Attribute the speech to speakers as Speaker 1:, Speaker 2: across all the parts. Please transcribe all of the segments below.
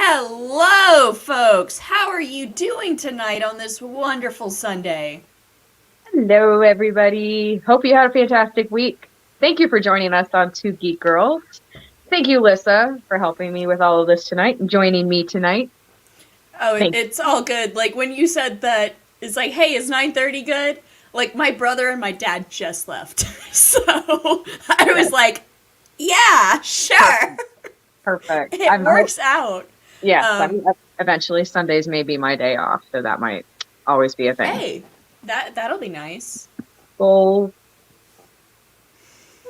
Speaker 1: Hello, folks! How are you doing tonight on this wonderful Sunday?
Speaker 2: Hello, everybody. Hope you had a fantastic week. Thank you for joining us on Two Geek Girls. Thank you, Lyssa, for helping me with all of this tonight and joining me tonight.
Speaker 1: Oh,
Speaker 2: Thank
Speaker 1: it's all good. Like, when you said that, it's like, hey, is 9:30 good? Like, my brother and my dad just left. So, I
Speaker 2: you.
Speaker 1: was like, yeah, sure!
Speaker 2: Perfect. Perfect.
Speaker 1: It works out.
Speaker 2: Yes,
Speaker 1: Um,
Speaker 2: eventually Sundays may be my day off, so that might always be a thing.
Speaker 1: hey, that'll be nice.
Speaker 2: Well,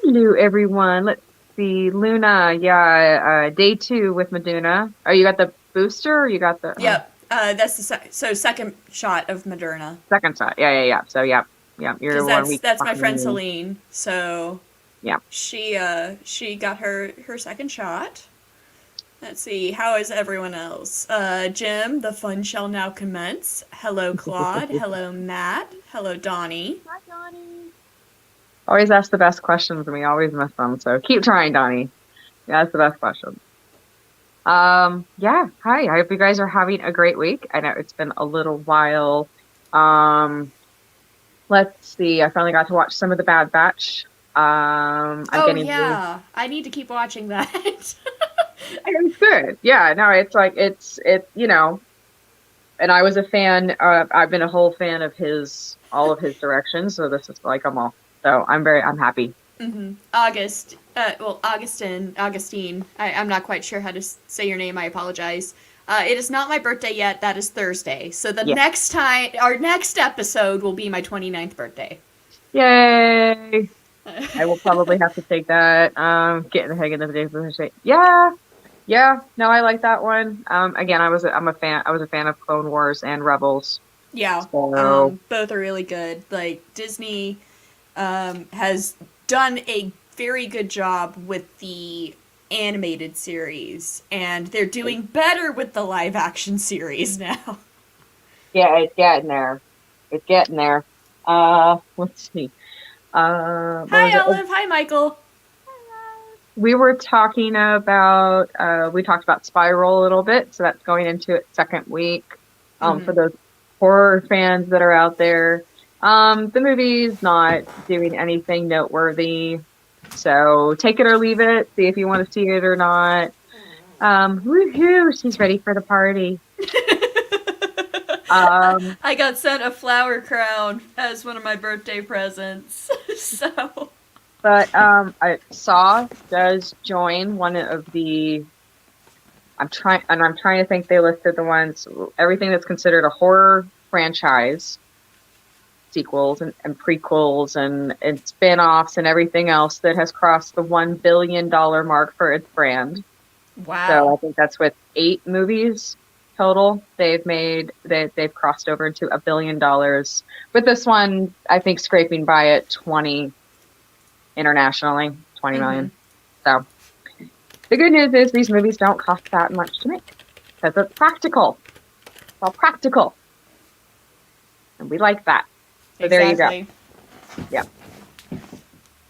Speaker 2: hello, everyone. Let's see. Luna, yeah, day two with Maduna. Oh, you got the booster or you got the
Speaker 1: Yep, that's the second shot of Moderna.
Speaker 2: second shot? Yeah. So, yeah, you're
Speaker 1: Because
Speaker 2: 1 week
Speaker 1: that's my
Speaker 2: behind
Speaker 1: friend
Speaker 2: me.
Speaker 1: Celine. So
Speaker 2: Yeah.
Speaker 1: she got her second shot. Let's see, how is everyone else? Jim, the fun shall now commence. Hello, Claude. Hello, Matt. Hello, Donnie.
Speaker 2: Hi, Donnie. Always ask the best questions and we always miss them. So keep trying, Donnie. Yeah, that's the best question. Yeah. Hi. I hope you guys are having a great week. I know it's been a little while. Um, let's see. I finally got to watch some of the Bad Batch. I'm
Speaker 1: Oh
Speaker 2: getting really,
Speaker 1: yeah, I need to keep watching that.
Speaker 2: it's good. Yeah, no, it's like and I was a fan. I've been a whole fan of all of his directions. So this is like I'm all. So I'm happy.
Speaker 1: Augustine. I'm not quite sure how to say your name. I apologize. It is not my birthday yet. That is Thursday. So
Speaker 2: Yeah.
Speaker 1: our next episode will be my 29th birthday.
Speaker 2: Yay. I will probably have to take that. Get in the hang of the day for the shape. Yeah. Yeah. No, I like that one. Again, I'm a fan. I was a fan of Clone Wars and Rebels.
Speaker 1: Yeah,
Speaker 2: So
Speaker 1: both are really good. Like Disney has done a very good job with the animated series, and they're doing better with the live action series now.
Speaker 2: yeah, it's getting there. It's getting there. Let's see. What was
Speaker 1: Hi,
Speaker 2: it? Oh,
Speaker 1: Olive. Hi, Michael.
Speaker 2: we talked about Spiral a little bit, so that's going into its second week. For
Speaker 1: Hmm.
Speaker 2: those horror fans that are out there. The movie's not doing anything noteworthy, so take it or leave it. See if you want to see it or not. Woohoo! She's ready for the party. Um,
Speaker 1: I got sent a flower crown as one of my birthday presents. So,
Speaker 2: I Saw does join one of the. I'm trying to think. They listed the ones everything that's considered a horror franchise, sequels and prequels and spin-offs and everything else that has crossed the $1 billion mark for its brand. So I
Speaker 1: wow.
Speaker 2: think that's with 8 movies total they've crossed over into $1 billion. With this one, I think scraping by at 20 internationally, 20
Speaker 1: Hmm.
Speaker 2: million. So the good news is these movies don't cost that much to make because it's practical. It's all practical. And we like that. So there you go.
Speaker 1: Exactly.
Speaker 2: Yeah.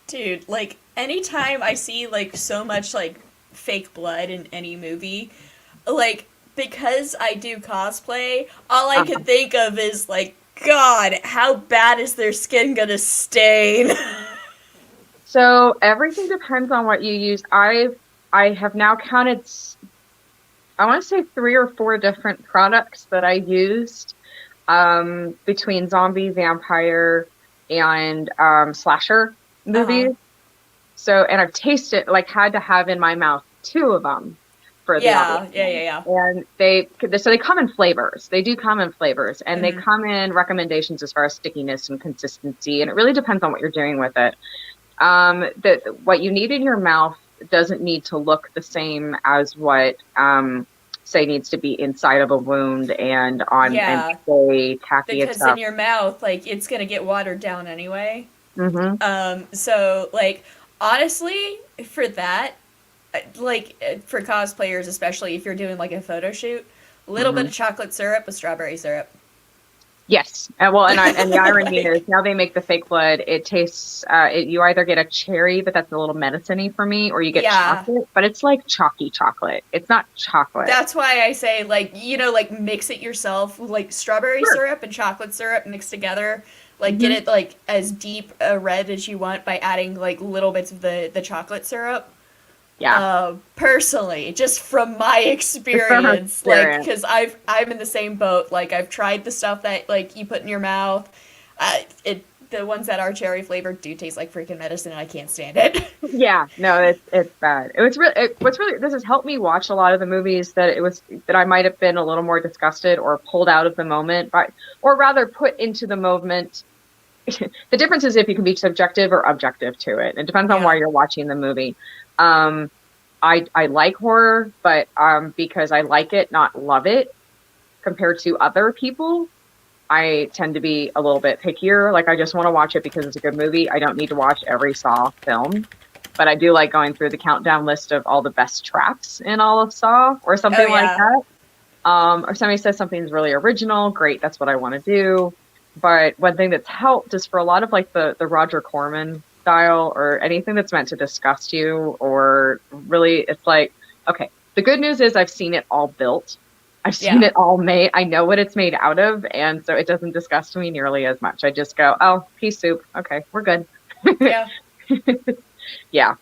Speaker 1: Dude, like anytime I see like so much like fake blood in any movie, like because I do cosplay, all I
Speaker 2: Uh-huh.
Speaker 1: can think of is like, God, how bad is their skin gonna stain?
Speaker 2: So everything depends on what you use. I have now counted I want to say 3 or 4 different products that I used between zombie, vampire, and slasher
Speaker 1: Uh huh.
Speaker 2: movies. So, and I've tasted, like, had to have in my mouth 2 of them for the obvious ones.
Speaker 1: Yeah.
Speaker 2: And so they come in flavors. They do come in flavors, and they
Speaker 1: Mm-hmm.
Speaker 2: come in recommendations as far as stickiness and consistency. And it really depends on what you're doing with it. That what you need in your mouth doesn't need to look the same as what say needs to be inside of a wound and
Speaker 1: Yeah,
Speaker 2: stay tacky and
Speaker 1: because in
Speaker 2: stuff.
Speaker 1: your mouth, like it's gonna get watered down anyway.
Speaker 2: Hmm.
Speaker 1: So like honestly, for that, for cosplayers, especially if you're doing like a photo shoot, a little bit
Speaker 2: Hmm.
Speaker 1: of chocolate syrup with strawberry syrup.
Speaker 2: Yes. And the irony is now they make the fake blood. It tastes, you either get a cherry, but that's a little medicine-y for me, or you get
Speaker 1: Yeah.
Speaker 2: chocolate, but it's like chalky chocolate. It's not chocolate.
Speaker 1: That's why I say, like, like, mix it yourself with, like, strawberry
Speaker 2: Sure.
Speaker 1: syrup and chocolate syrup mixed together. Like, get
Speaker 2: Hmm.
Speaker 1: it, like, as deep a red as you want by adding, like, little bits of the chocolate syrup.
Speaker 2: Yeah.
Speaker 1: Personally, just from my
Speaker 2: It's from her
Speaker 1: experience, like,
Speaker 2: experience.
Speaker 1: because I'm in the same boat. Like, I've tried the stuff that, like, you put in your mouth. The ones that are cherry flavored do taste like freaking medicine, and I can't stand it.
Speaker 2: Yeah, no, it's bad. What's really this has helped me watch a lot of the movies that I might have been a little more disgusted or pulled out of the moment by, or rather put into the moment. The difference is if you can be subjective or objective to it. It depends on why
Speaker 1: Yeah.
Speaker 2: you're watching the movie. Um, I like horror, but because I like it, not love it, compared to other people, I tend to be a little bit pickier. Like I just want to watch it because it's a good movie. I don't need to watch every Saw film, but I do like going through the countdown list of all the best traps in all of Saw or
Speaker 1: Oh
Speaker 2: something like
Speaker 1: yeah.
Speaker 2: that. Or somebody says something's really original, great, that's what I want to do. But one thing that's helped is for a lot of like the Roger Corman style or anything that's meant to disgust you or really it's like, okay, the good news is I've seen it all built. I've seen
Speaker 1: Yeah.
Speaker 2: it all made. I know what it's made out of, and so it doesn't disgust me nearly as much. I just go, oh, pea soup. Okay, we're good.
Speaker 1: Yeah.
Speaker 2: Yeah.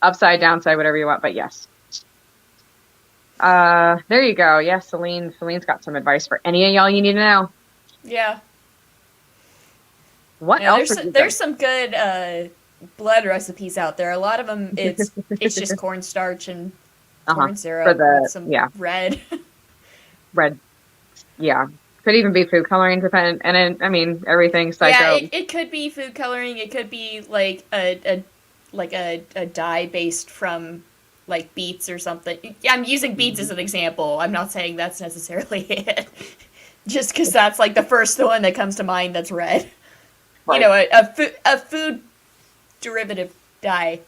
Speaker 2: Upside, downside, whatever you want, but yes. There you go. Yeah, Celine's got some advice for any of y'all you need to know.
Speaker 1: Yeah.
Speaker 2: What
Speaker 1: Yeah,
Speaker 2: else are you
Speaker 1: there's
Speaker 2: doing?
Speaker 1: some good blood recipes out there. A lot of them, it's just cornstarch and
Speaker 2: Uh-huh.
Speaker 1: corn
Speaker 2: For
Speaker 1: syrup with
Speaker 2: the,
Speaker 1: some
Speaker 2: yeah,
Speaker 1: red.
Speaker 2: red, yeah. Could even be food coloring, depend, and then, I mean, everything
Speaker 1: Yeah,
Speaker 2: psycho.
Speaker 1: it could be food coloring. It could be like a dye based from like beets or something. Yeah, I'm using beets as
Speaker 2: Mhm.
Speaker 1: an example. I'm not saying that's necessarily it. Just because that's like the first one that comes to mind that's red. You
Speaker 2: Right.
Speaker 1: know, a food derivative dye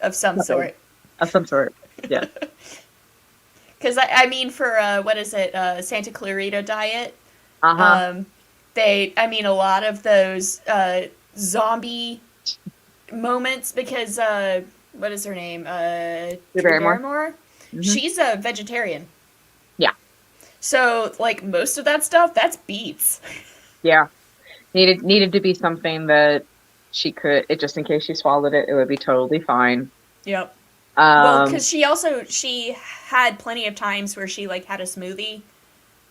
Speaker 1: of some
Speaker 2: Something
Speaker 1: sort.
Speaker 2: of some sort. Yes.
Speaker 1: Because I mean, for what is it, Santa Clarita Diet?
Speaker 2: Uh-huh.
Speaker 1: Um, I mean, a lot of those zombie moments because what is her name?
Speaker 2: Drew
Speaker 1: Drew
Speaker 2: Barrymore.
Speaker 1: Barrymore.
Speaker 2: Hmm.
Speaker 1: She's a vegetarian,
Speaker 2: Yeah.
Speaker 1: so like most of that stuff, that's beets.
Speaker 2: Yeah. Needed to be something that she could, it just in case she swallowed it, it would be totally fine.
Speaker 1: Yep. Well,
Speaker 2: Um,
Speaker 1: because she had plenty of times where she like had a smoothie.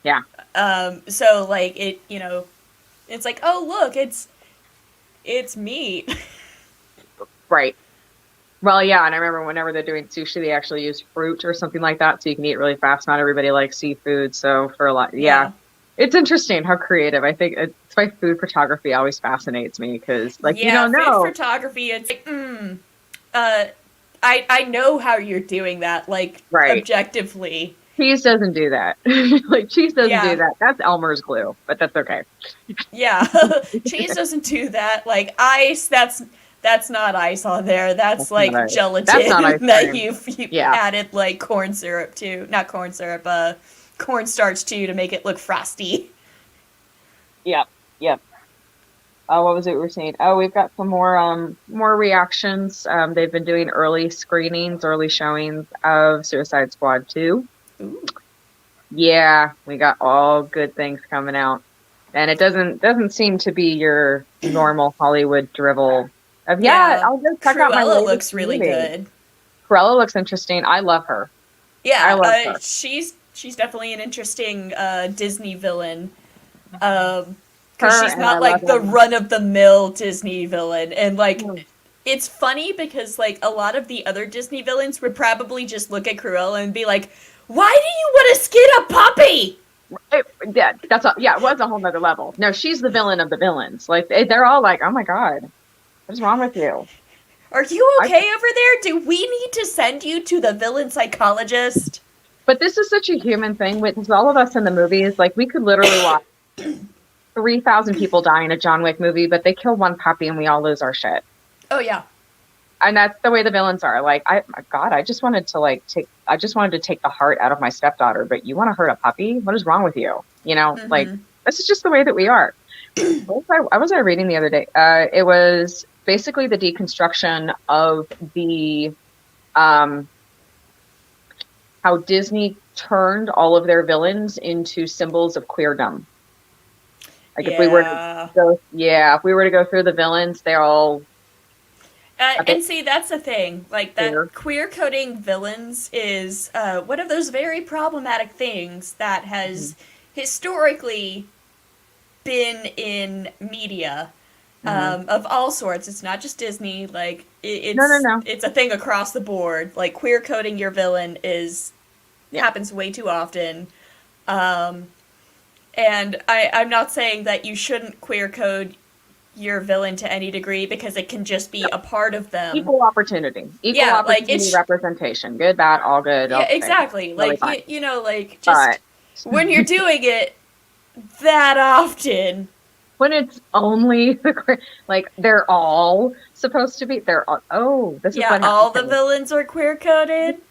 Speaker 2: yeah,
Speaker 1: So like it's like, oh look, it's meat.
Speaker 2: right. Well, yeah, and I remember whenever they're doing sushi, they actually use fruit or something like that, so you can eat really fast. Not everybody likes seafood, so for a lot, yeah,
Speaker 1: Yeah.
Speaker 2: it's interesting how creative. I think it's why food photography always fascinates me because, like, you
Speaker 1: Yeah,
Speaker 2: don't
Speaker 1: food
Speaker 2: know.
Speaker 1: photography, it's like, uh, I know how you're doing that, like,
Speaker 2: Right.
Speaker 1: objectively.
Speaker 2: Cheese doesn't do that. Like, cheese doesn't do
Speaker 1: Yeah,
Speaker 2: that. That's Elmer's glue, but that's okay.
Speaker 1: yeah. Cheese doesn't do that. Like, ice, that's not ice on there. That's,
Speaker 2: That's not
Speaker 1: like,
Speaker 2: ice. That's not
Speaker 1: gelatin
Speaker 2: ice
Speaker 1: that
Speaker 2: cream.
Speaker 1: you
Speaker 2: Yeah.
Speaker 1: added, like, corn syrup to. Not corn syrup, cornstarch to make it look frosty.
Speaker 2: Yep. Yep. What was it we were saying? Oh, we've got some more reactions. They've been doing early screenings, early showings of Suicide Squad 2.
Speaker 1: Ooh.
Speaker 2: Yeah, we got all good things coming out. And it doesn't seem to be your normal Hollywood drivel of yeah,
Speaker 1: Yeah.
Speaker 2: I'll go check out my
Speaker 1: Cruella
Speaker 2: latest
Speaker 1: looks really
Speaker 2: movie.
Speaker 1: good.
Speaker 2: Cruella looks interesting. I love her. I
Speaker 1: Yeah,
Speaker 2: love her.
Speaker 1: she's definitely an interesting Disney villain. Because
Speaker 2: Her
Speaker 1: she's
Speaker 2: and I
Speaker 1: not
Speaker 2: love
Speaker 1: like the
Speaker 2: him.
Speaker 1: run of the mill Disney villain, and like it's funny because like a lot of the other Disney villains would probably just look at Cruella and be like, "Why do you want to skin a puppy?"
Speaker 2: Yeah, yeah, it was a whole nother level. No, she's the villain of the villains. Like they're all like, "Oh my God, what's wrong with you?"
Speaker 1: Are you
Speaker 2: I,
Speaker 1: okay over there? Do we need to send you to the villain psychologist?
Speaker 2: but this is such a human thing with all of us in the movies. Like we could literally watch 3,000 people die in a John Wick movie, but they kill one puppy and we all lose our shit.
Speaker 1: Oh yeah,
Speaker 2: And that's the way the villains are. Like, my God, I just wanted to take the heart out of my stepdaughter, but you want to hurt a puppy? What is wrong with you? You know, like
Speaker 1: mm-hmm.
Speaker 2: This is just the way that we are. What was I reading the other day? It was basically the deconstruction of the how Disney turned all of their villains into symbols of queerdom. Like if we were to if we were to go through the villains, they're all
Speaker 1: and see, that's the thing. Like
Speaker 2: queer.
Speaker 1: that queer coding villains is one of those very problematic things that has historically been in media of all sorts. It's not just Disney. Like it's a thing across the board. Like queer coding your villain happens way too often. And I'm not saying that you shouldn't queer code your villain to any degree, because it can just be a part of them.
Speaker 2: Equal opportunity. Equal opportunity representation. Good, bad, all good.
Speaker 1: Yeah, exactly. Like, you know, like, just when you're doing it that often.
Speaker 2: When it's only, like, they're all supposed to be, this is what
Speaker 1: all the villains are queer-coded?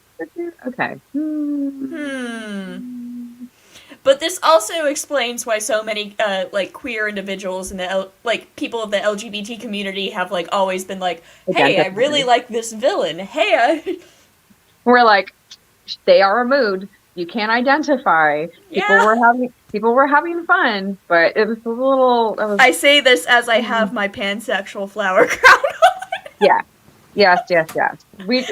Speaker 2: Okay.
Speaker 1: But this also explains why so many like queer individuals and people of the LGBT community have like always been like, hey, I really like this villain. Hey,
Speaker 2: we're like, they are a mood. You can't identify. People were having fun, but it was a little.
Speaker 1: I say this as I have my pansexual flower crown on.
Speaker 2: Yeah. Yes. We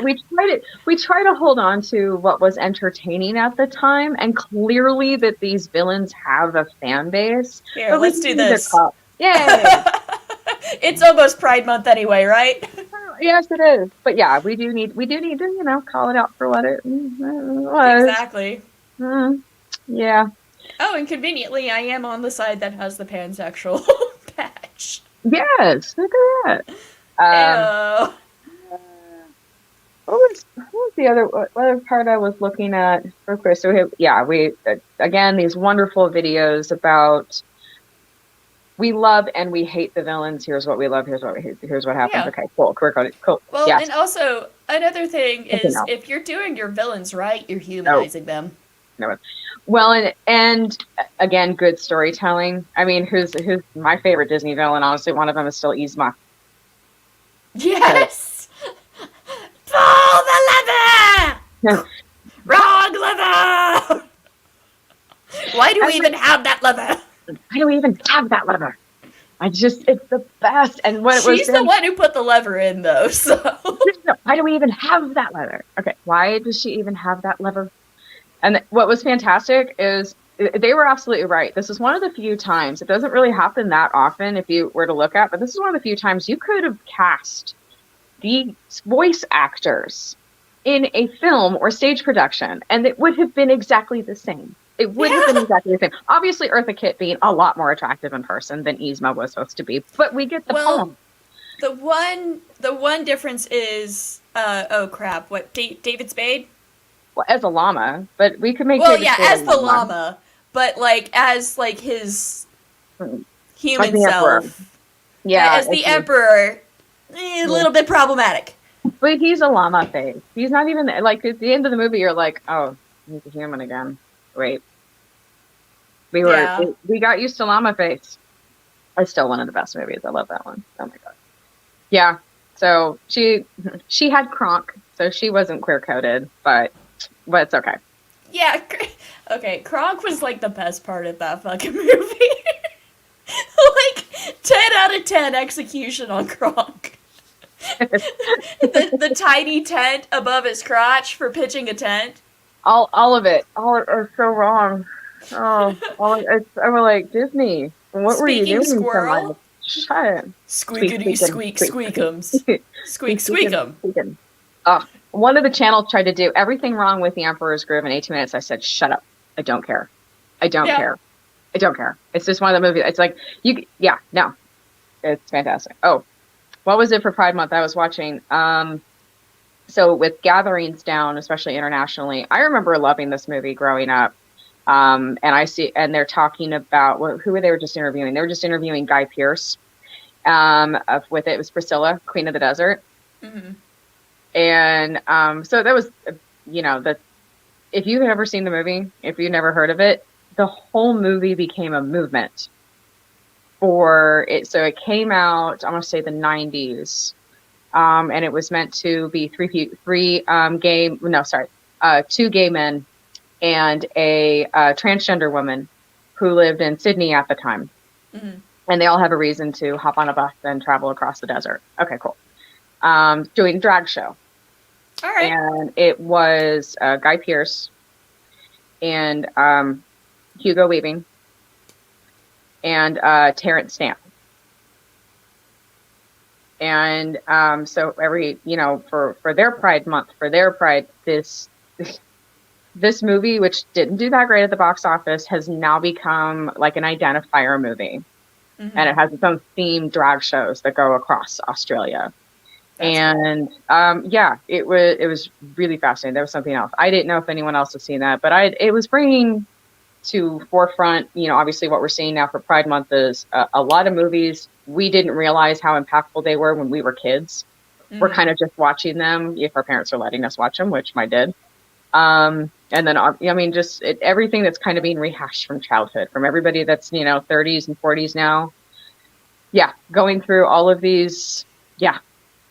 Speaker 2: try to hold on to what was entertaining at the time, and clearly that these villains have a fan base.
Speaker 1: Here, let's do this.
Speaker 2: Yay!
Speaker 1: It's almost Pride Month anyway, right?
Speaker 2: Yes, it is. But yeah, we do need to, call it out for what it was.
Speaker 1: Exactly.
Speaker 2: Yeah.
Speaker 1: Oh, and conveniently, I am on the side that has the pansexual patch.
Speaker 2: Yes, look at that. What was the other part I was looking at for Chris? So we again, these wonderful videos about we love and we hate the villains. Here's what we love. Here's what we hate. Here's what happens. Yeah. Okay, cool. Cool.
Speaker 1: Well, yes. And also another thing is if you're doing your villains right, you're humanizing them.
Speaker 2: No. Well, and again, good storytelling. I mean, who's my favorite Disney villain? Honestly, one of them is still Yzma.
Speaker 1: Yes. Pull the lever! Wrong lever! Why do we even have that lever?
Speaker 2: Why do we even have that lever? It's the best. And
Speaker 1: she's the one who put the lever in, though, so.
Speaker 2: Why do we even have that lever? Okay, why does she even have that lever? And what was fantastic is they were absolutely right. This is one of the few times, it doesn't really happen that often if you were to look at, but this is one of the few times you could have cast the voice actors in a film or stage production, and it would have been exactly the same. It would have been exactly the same. Obviously, Eartha Kitt being a lot more attractive in person than Yzma was supposed to be, but we get the point.
Speaker 1: The one difference is, David Spade?
Speaker 2: Well, as a llama, but we could make
Speaker 1: David Spade as the llama, but like as like his human self.
Speaker 2: Emperor. Yeah,
Speaker 1: as the Emperor. A little bit problematic.
Speaker 2: But he's a llama face. He's not even, like, at the end of the movie, you're like, oh, he's a human again. Wait. We got used to llama face. It's still one of the best movies. I love that one. Oh my god. Yeah. So she had Kronk, so she wasn't queer coded, but it's okay.
Speaker 1: Yeah. Okay. Kronk was like the best part of that fucking movie. Like 10 out of 10 execution on Kronk. the tiny tent above his crotch for pitching a tent.
Speaker 2: All of it. All are so wrong. I'm like, Disney, what were you doing?
Speaker 1: Squirrel?
Speaker 2: Shut it.
Speaker 1: Squeakity squeak squeakums. Squeak squeakum.
Speaker 2: One of the channels tried to do everything wrong with the Emperor's Groove in 18 minutes. I said, shut up. I don't care. I don't care. It's just one of the movies. It's like, no. It's fantastic. Oh, what was it for Pride Month? I was watching, so with gatherings down, especially internationally, I remember loving this movie growing up. And they're talking about who they were just interviewing. They were just interviewing Guy Pearce. With it was Priscilla, Queen of the Desert.
Speaker 1: Mm-hmm.
Speaker 2: And so that was, if you've ever seen the movie, if you've never heard of it, the whole movie became a movement for it. So it came out, I want to say the 90s. And it was meant to be two gay men and a transgender woman who lived in Sydney at the time.
Speaker 1: Mm-hmm.
Speaker 2: And they all have a reason to hop on a bus and travel across the desert. Okay, cool. Doing a drag show.
Speaker 1: All right.
Speaker 2: And it was Guy Pearce and Hugo Weaving and Terrence Stamp. And so for their Pride Month, for their Pride, this movie, which didn't do that great at the box office, has now become like an identifier movie.
Speaker 1: Mm-hmm.
Speaker 2: And it has its own themed drag shows that go across Australia.
Speaker 1: That's
Speaker 2: and it was really fascinating. There was something else. I didn't know if anyone else has seen that, but it was bringing to forefront, obviously what we're seeing now for Pride Month is a lot of movies. We didn't realize how impactful they were when we were kids.
Speaker 1: Mm-hmm.
Speaker 2: We're kind of just watching them if our parents are letting us watch them, which mine did. And then, just everything that's kind of being rehashed from childhood, from everybody that's, 30s and 40s now. Yeah. Going through all of these. Yeah.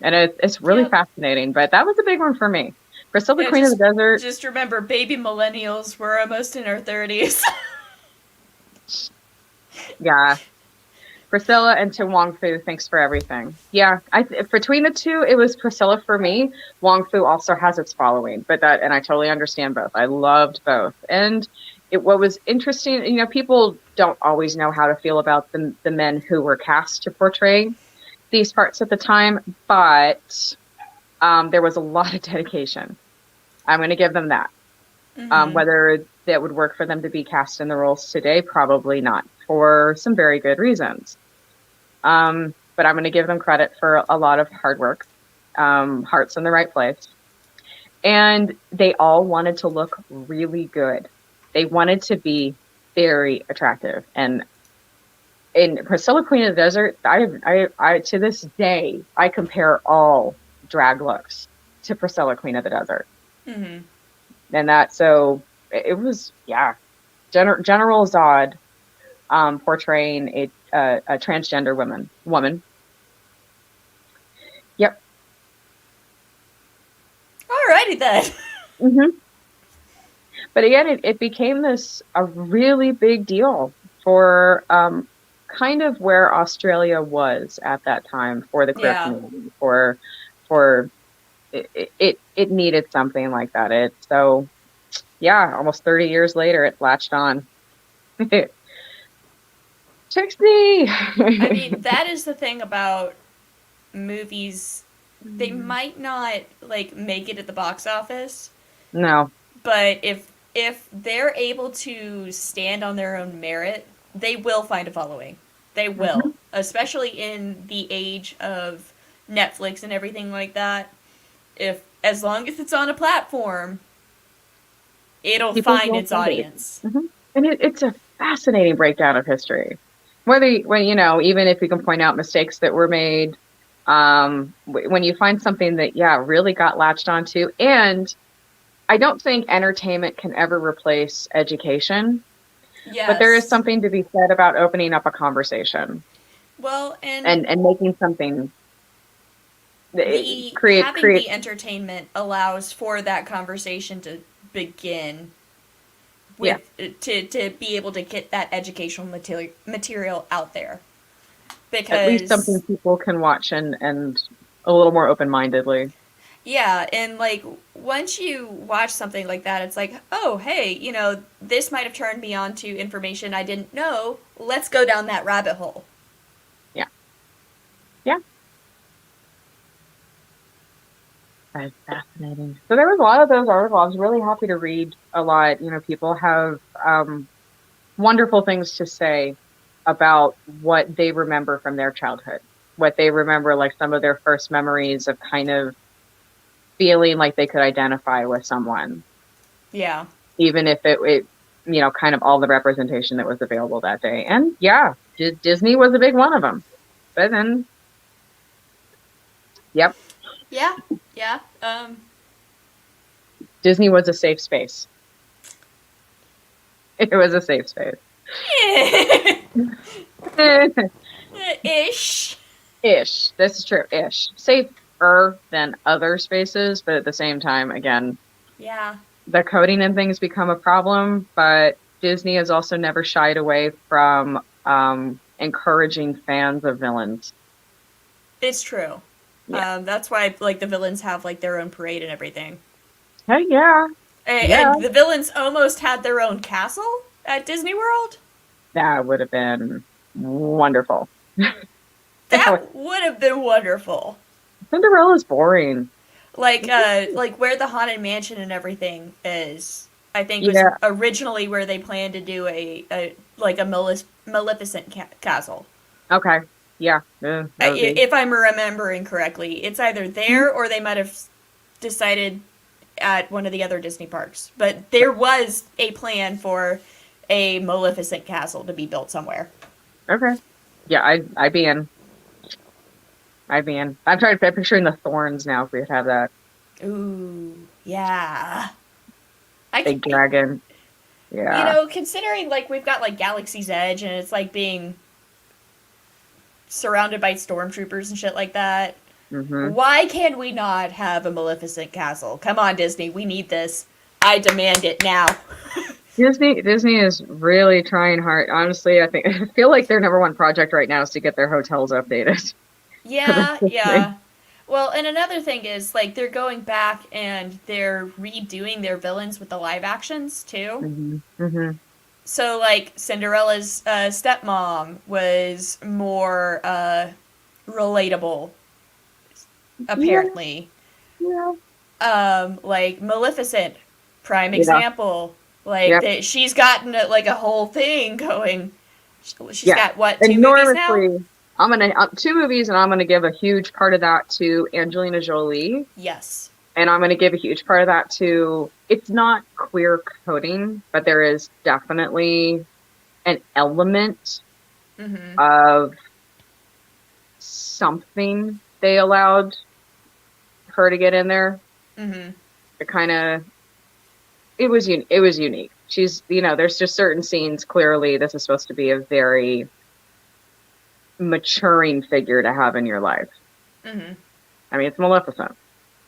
Speaker 2: And it's really fascinating, but that was a big one for me. Crysstal, Queen of the Desert.
Speaker 1: Just remember, baby millennials, we're almost in our 30s.
Speaker 2: Yeah. Priscilla and to Wong Fu, thanks for everything. Yeah, between the two, it was Priscilla for me. Wong Fu also has its following, and I totally understand both. I loved both. And what was interesting, people don't always know how to feel about the men who were cast to portray these parts at the time, but there was a lot of dedication. I'm going to give them that.
Speaker 1: Mm-hmm.
Speaker 2: Whether that would work for them to be cast in the roles today, probably not, for some very good reasons. But I'm going to give them credit for a lot of hard work, hearts in the right place. And they all wanted to look really good. They wanted to be very attractive. And in Crysstal, Queen of the Desert, I to this day, I compare all drag looks to Crysstal, Queen of the Desert.
Speaker 1: Mm-hmm.
Speaker 2: And it was, General Zod portraying a transgender woman. Yep.
Speaker 1: Alrighty then.
Speaker 2: Mm-hmm. But again, it became a really big deal for kind of where Australia was at that time for the queer community. For it needed something like that. Almost 30 years later, it latched on. Trixie!
Speaker 1: I mean, that is the thing about movies. They might not, make it at the box office.
Speaker 2: No.
Speaker 1: But if they're able to stand on their own merit, they will find a following. They will. Mm-hmm. Especially in the age of Netflix and everything like that. As long as it's on a platform, it'll find its audience.
Speaker 2: Mm-hmm. And it's a fascinating breakdown of history. Even if you can point out mistakes that were made, when you find something that, really got latched onto. And I don't think entertainment can ever replace education. Yes. But there is something to be said about opening up a conversation.
Speaker 1: Well, and
Speaker 2: making something
Speaker 1: having the entertainment allows for that conversation to begin to be able to get that educational material out there. Because
Speaker 2: at least something people can watch and a little more open-mindedly.
Speaker 1: Yeah, and once you watch something like that, it's like, oh, hey, this might have turned me on to information I didn't know. Let's go down that rabbit hole.
Speaker 2: Yeah. Yeah. That's fascinating. So there was a lot of those articles. I was really happy to read a lot. People have wonderful things to say about what they remember from their childhood, what they remember, some of their first memories of kind of feeling like they could identify with someone.
Speaker 1: Yeah.
Speaker 2: Even if it kind of all the representation that was available that day. And Disney was a big one of them. But then, yep.
Speaker 1: Yeah.
Speaker 2: Disney was a safe space. It was a safe space.
Speaker 1: Ish.
Speaker 2: Ish. This is true. Ish. Safer than other spaces, but at the same time, again,
Speaker 1: Yeah.
Speaker 2: the coding and things become a problem, but Disney has also never shied away from encouraging fans of villains.
Speaker 1: It's true.
Speaker 2: Yeah.
Speaker 1: That's why like the villains have like their own parade and everything.
Speaker 2: Hey, yeah. Yeah.
Speaker 1: And the villains almost had their own castle at Disney World.
Speaker 2: That would have been wonderful.
Speaker 1: That would have been wonderful.
Speaker 2: Cinderella's boring.
Speaker 1: Like where the Haunted Mansion and everything is, I think was
Speaker 2: Yeah.
Speaker 1: originally where they planned to do a Maleficent castle.
Speaker 2: Okay. Yeah. That would be.
Speaker 1: If I'm remembering correctly, it's either there or they might have decided at one of the other Disney parks. But there was a plan for a Maleficent castle to be built somewhere.
Speaker 2: Okay. Yeah, I'd be in. I'd be in. I'm picturing the thorns now if we could have that.
Speaker 1: Ooh, yeah.
Speaker 2: Big dragon. Yeah.
Speaker 1: You know, considering like we've got like Galaxy's Edge and it's like being surrounded by stormtroopers and shit like that.
Speaker 2: Mm-hmm.
Speaker 1: Why can we not have a Maleficent castle? Come on, Disney, we need this. I demand it now.
Speaker 2: Disney is really trying hard. Honestly, I feel like their number one project right now is to get their hotels updated.
Speaker 1: Yeah, yeah. Well, and another thing is like they're going back and they're redoing their villains with the live actions too.
Speaker 2: Mm-hmm. Mm-hmm.
Speaker 1: So like Cinderella's stepmom was more relatable, apparently.
Speaker 2: Yeah.
Speaker 1: Like Maleficent, prime
Speaker 2: Yeah.
Speaker 1: example. Like
Speaker 2: Yep.
Speaker 1: she's gotten a whole thing going. She's
Speaker 2: Yeah.
Speaker 1: got what, 2 movies now?
Speaker 2: Enormously. I'm gonna 2 movies, and I'm gonna give a huge part of that to Angelina Jolie,
Speaker 1: Yes.
Speaker 2: and I'm gonna give a huge part of that to. It's not queer coding, but there is definitely an element
Speaker 1: Mm-hmm.
Speaker 2: of something they allowed her to get in there.
Speaker 1: Mm-hmm.
Speaker 2: It kind of it was unique. She's there's just certain scenes. Clearly, this is supposed to be a very maturing figure to have in your life.
Speaker 1: Mm-hmm.
Speaker 2: I mean, it's Maleficent.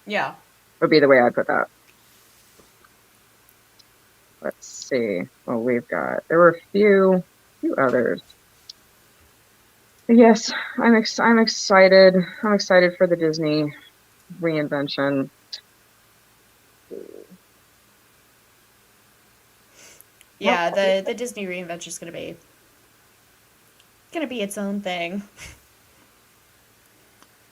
Speaker 1: Yeah.
Speaker 2: Would be the way I'd put that. Let's see what we've got. There were a few others. Yes, I'm excited. I'm excited for the Disney reinvention.
Speaker 1: Yeah, the Disney reinvention is gonna be its own thing.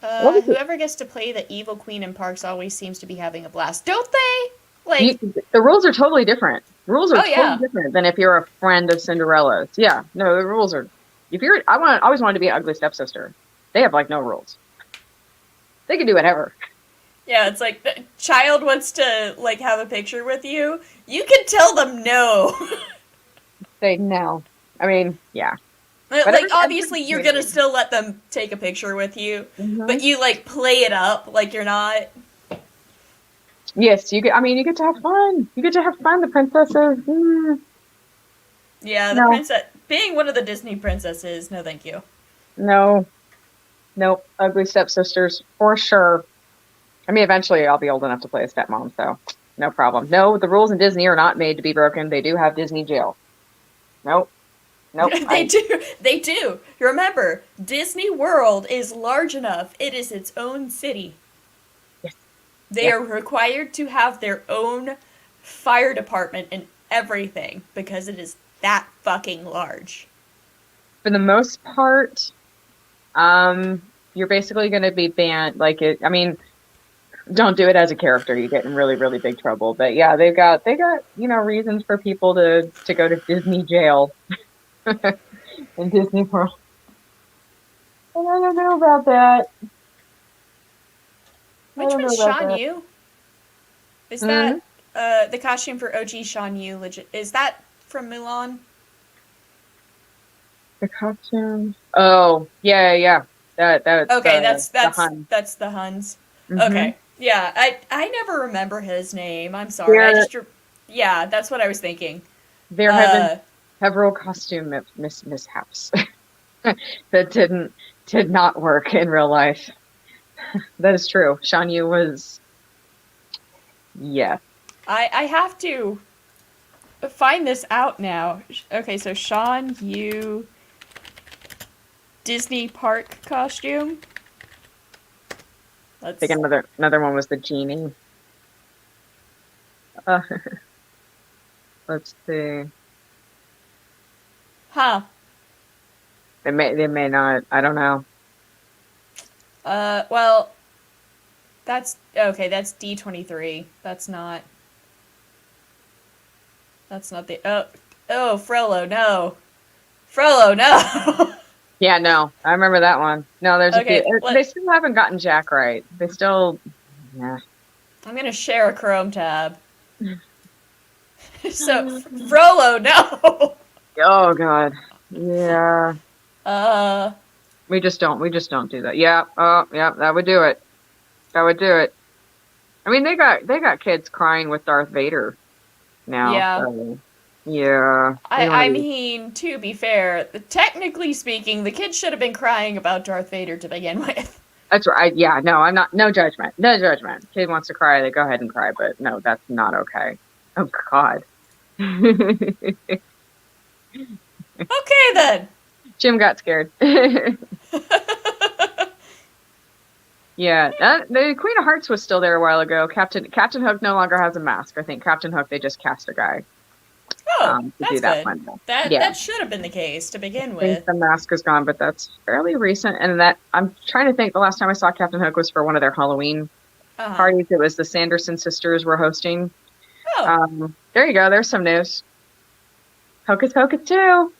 Speaker 1: Whoever gets to play the evil queen in parks always seems to be having a blast, don't they? Like
Speaker 2: The rules are totally different. Rules are
Speaker 1: yeah.
Speaker 2: totally different than if you're a friend of Cinderella's. Yeah, no, the rules are. If you're, always wanted to be an ugly stepsister. They have like no rules. They can do whatever.
Speaker 1: Yeah, it's like the child wants to like have a picture with you. You can tell them no.
Speaker 2: They no. I mean, yeah.
Speaker 1: Like obviously you're gonna still let them take a picture with you, but you like play it up like you're not.
Speaker 2: Yes, you get. I mean, you get to have fun. You get to have fun. The princesses.
Speaker 1: Yeah, the princess being one of the Disney princesses. No, thank you.
Speaker 2: No, nope. Ugly stepsisters for sure. I mean, eventually I'll be old enough to play a stepmom, so no problem. No, the rules in Disney are not made to be broken. They do have Disney jail. Nope.
Speaker 1: They do. Remember, Disney World is large enough. It is its own city.
Speaker 2: Yes.
Speaker 1: They are required to have their own fire department and everything because it is that fucking large.
Speaker 2: For the most part, you're basically going to be banned. Like it. I mean, don't do it as a character. You get in really, really big trouble. But yeah, they got reasons for people to go to Disney jail. In Disney World. And I don't know about that.
Speaker 1: Which one's Shan Yu? Is that the costume for OG Shan Yu? Is that from Mulan?
Speaker 2: The costume. Oh, yeah. That's
Speaker 1: okay.
Speaker 2: the Hun.
Speaker 1: That's the Huns.
Speaker 2: Mm-hmm.
Speaker 1: Okay, yeah. I never remember his name. I'm sorry. Yeah, that's what I was thinking.
Speaker 2: There have been
Speaker 1: Uh,
Speaker 2: several costume mishaps that did not work in real life. That is true. Shan Yu was, yeah.
Speaker 1: I have to find this out now. Okay, so Sean Yu Disney park costume.
Speaker 2: I think
Speaker 1: Let's.
Speaker 2: another one was the genie. Uh, let's see.
Speaker 1: Huh.
Speaker 2: They may not. I don't know.
Speaker 1: Well, that's okay. That's D23. That's not. That's not the. Oh, Frollo, no. Frollo, no.
Speaker 2: Yeah, no, I remember that one. No, there's a few.
Speaker 1: Okay,
Speaker 2: They still haven't gotten Jack right. They still, yeah.
Speaker 1: I'm gonna share a Chrome tab. So, Frollo, no.
Speaker 2: Oh God. Yeah.
Speaker 1: Uh,
Speaker 2: We just don't do that. Yeah. Oh, yeah, that would do it. That would do it. I mean, they got kids crying with Darth Vader now.
Speaker 1: yeah.
Speaker 2: So yeah, we don't want
Speaker 1: I
Speaker 2: to be.
Speaker 1: mean, to be fair, technically speaking, the kids should have been crying about Darth Vader to begin with.
Speaker 2: That's right. Yeah. No, I'm not. No judgment. No judgment. Kid wants to cry, they go ahead and cry. But no, that's not okay. Oh God.
Speaker 1: Okay then.
Speaker 2: Jim got scared. Yeah, the Queen of Hearts was still there a while ago. Captain Hook no longer has a mask. I think Captain Hook they just cast a guy
Speaker 1: Oh,
Speaker 2: to do
Speaker 1: that's
Speaker 2: that
Speaker 1: good.
Speaker 2: one.
Speaker 1: That
Speaker 2: Yeah,
Speaker 1: that should have been the case to begin
Speaker 2: I think
Speaker 1: with.
Speaker 2: the mask is gone, but that's fairly recent. And that I'm trying to think. The last time I saw Captain Hook was for one of their Halloween
Speaker 1: Uh huh.
Speaker 2: parties. It was the Sanderson sisters were hosting.
Speaker 1: Oh.
Speaker 2: There you go. There's some news. Hocus Pocus 2.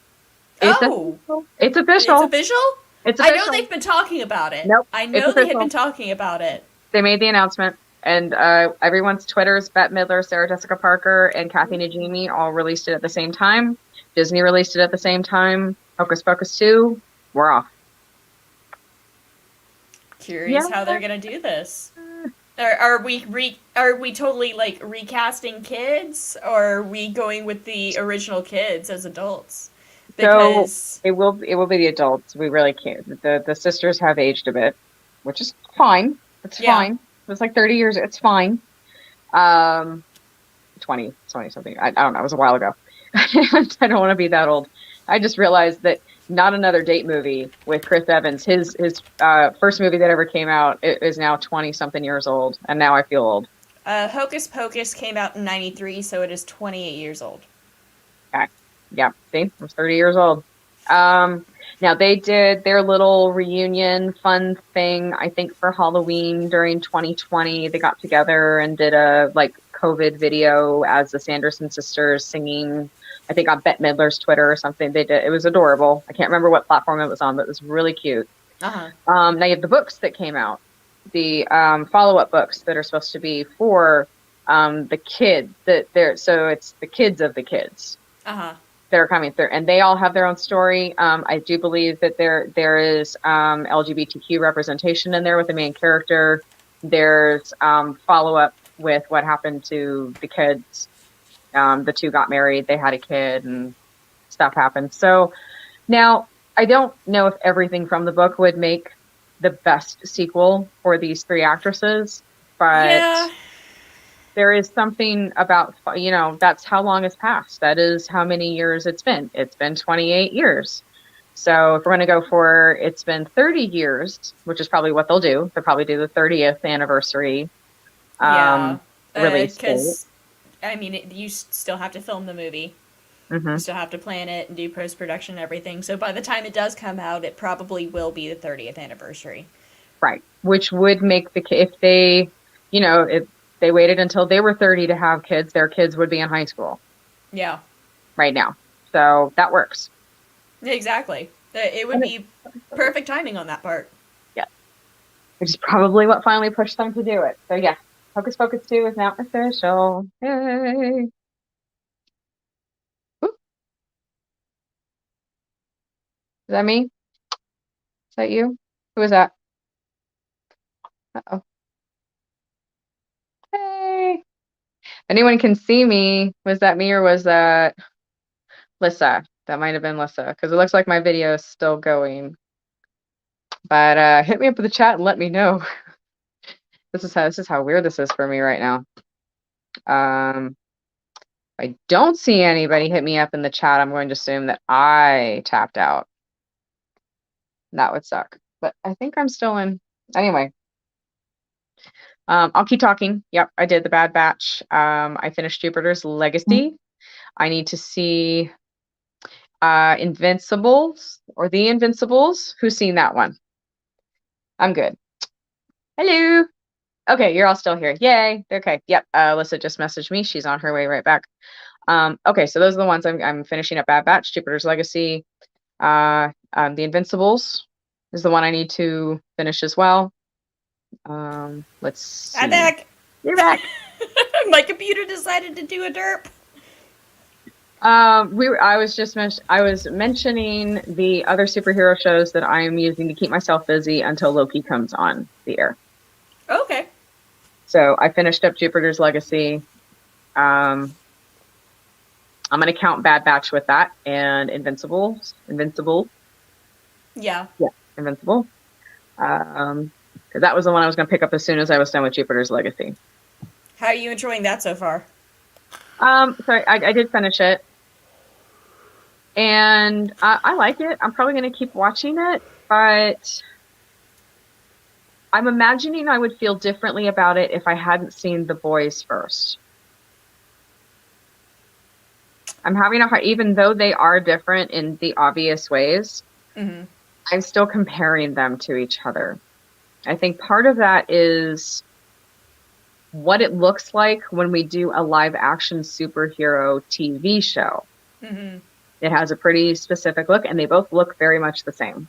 Speaker 2: It's
Speaker 1: Oh.
Speaker 2: official. It's
Speaker 1: It's
Speaker 2: official.
Speaker 1: official?
Speaker 2: It's
Speaker 1: I know
Speaker 2: official.
Speaker 1: they've been talking about it.
Speaker 2: Nope.
Speaker 1: I
Speaker 2: It's
Speaker 1: know they had been
Speaker 2: official.
Speaker 1: talking about it.
Speaker 2: They made the announcement, and everyone's Twitters, Bette Midler, Sarah Jessica Parker, and Kathy Najimy all released it at the same time. Disney released it at the same time. Hocus Pocus 2, we're off. Yeah.
Speaker 1: Curious how they're gonna do this. Are we totally like recasting kids, or are we going with the original kids as adults?
Speaker 2: So
Speaker 1: Because
Speaker 2: it will be the adults. We really can't. The sisters have aged a bit, which is fine. It's
Speaker 1: yeah,
Speaker 2: fine. It was like 30 years. It's fine. Um, 20 something. I don't know. It was a while ago. I don't want to be that old. I just realized that not another date movie with Chris Evans. His first movie that ever came out is now 20 something years old, and now I feel old.
Speaker 1: Hocus Pocus came out in '93, so it is 28 years old.
Speaker 2: Okay. Yeah, see, I was 30 years old. Um, Now they did their little reunion fun thing, I think for Halloween during 2020. They got together and did a like COVID video as the Sanderson sisters singing, I think on Bette Midler's Twitter or something. They did it was adorable. I can't remember what platform it was on, but it was really cute.
Speaker 1: Uh huh.
Speaker 2: Now you have the books that came out, the follow-up books that are supposed to be for the kids that they're so it's the kids of the kids
Speaker 1: Uh huh.
Speaker 2: that are coming through, and they all have their own story. I do believe that there is LGBTQ representation in there with the main character. There's follow up with what happened to the kids. The two got married, they had a kid, and stuff happened. So now I don't know if everything from the book would make the best sequel for these three actresses, but
Speaker 1: Yeah.
Speaker 2: there is something about, that's how long has passed. That is how many years it's been. It's been 28 years. So if we're going to go for it's been 30 years, which is probably what they'll do, they'll probably do the 30th anniversary
Speaker 1: Yeah.
Speaker 2: release date.
Speaker 1: Because I mean, you still have to film the movie. You
Speaker 2: Hmm.
Speaker 1: still have to plan it and do post production and everything. So by the time it does come out, it probably will be the 30th anniversary.
Speaker 2: Right. Which would make if they, if they waited until they were 30 to have kids, their kids would be in high school
Speaker 1: Yeah.
Speaker 2: right now. So that works.
Speaker 1: Exactly. It would
Speaker 2: And it,
Speaker 1: be perfect timing on that part.
Speaker 2: yeah, which is probably what finally pushed them to do it. So yeah, Hocus Pocus 2 is now official. Yay. Oop, is that me? Is that you? Who is that? Uh-oh. Hey. Anyone can see me. Was that me or was that? Lyssa. That might have been Lyssa, because it looks like my video is still going. But hit me up in the chat and let me know. This is how weird this is for me right now. I don't see anybody hit me up in the chat. I'm going to assume that I tapped out. That would suck. But I think I'm still in. Anyway. I'll keep talking. Yep, I did the Bad Batch. I finished Jupiter's Legacy. I need to see Invincibles or The Invincibles. Who's seen that one? I'm good. Hello. Okay, you're all still here. Yay. Okay. Yep. Lyssa just messaged me. She's on her way right back. Okay, so those are the ones I'm finishing up. Bad Batch, Jupiter's Legacy. The Invincibles is the one I need to finish as well. Let's see.
Speaker 1: I'm back.
Speaker 2: You're back.
Speaker 1: My computer decided to do a derp.
Speaker 2: I was mentioning the other superhero shows that I'm using to keep myself busy until Loki comes on the air.
Speaker 1: Okay.
Speaker 2: So I finished up Jupiter's Legacy. I'm going to count Bad Batch with that and Invincible.
Speaker 1: Yeah.
Speaker 2: Yeah, Invincible. Because that was the one I was going to pick up as soon as I was done with Jupiter's Legacy.
Speaker 1: How are you enjoying that so far?
Speaker 2: So I did finish it. And I like it. I'm probably going to keep watching it, but I'm imagining I would feel differently about it if I hadn't seen The Boys first. I'm having a hard, even though they are different in the obvious ways, I'm still comparing them to each other. I think part of that is what it looks like when we do a live action superhero TV show. It has a pretty specific look, and they both look very much the same.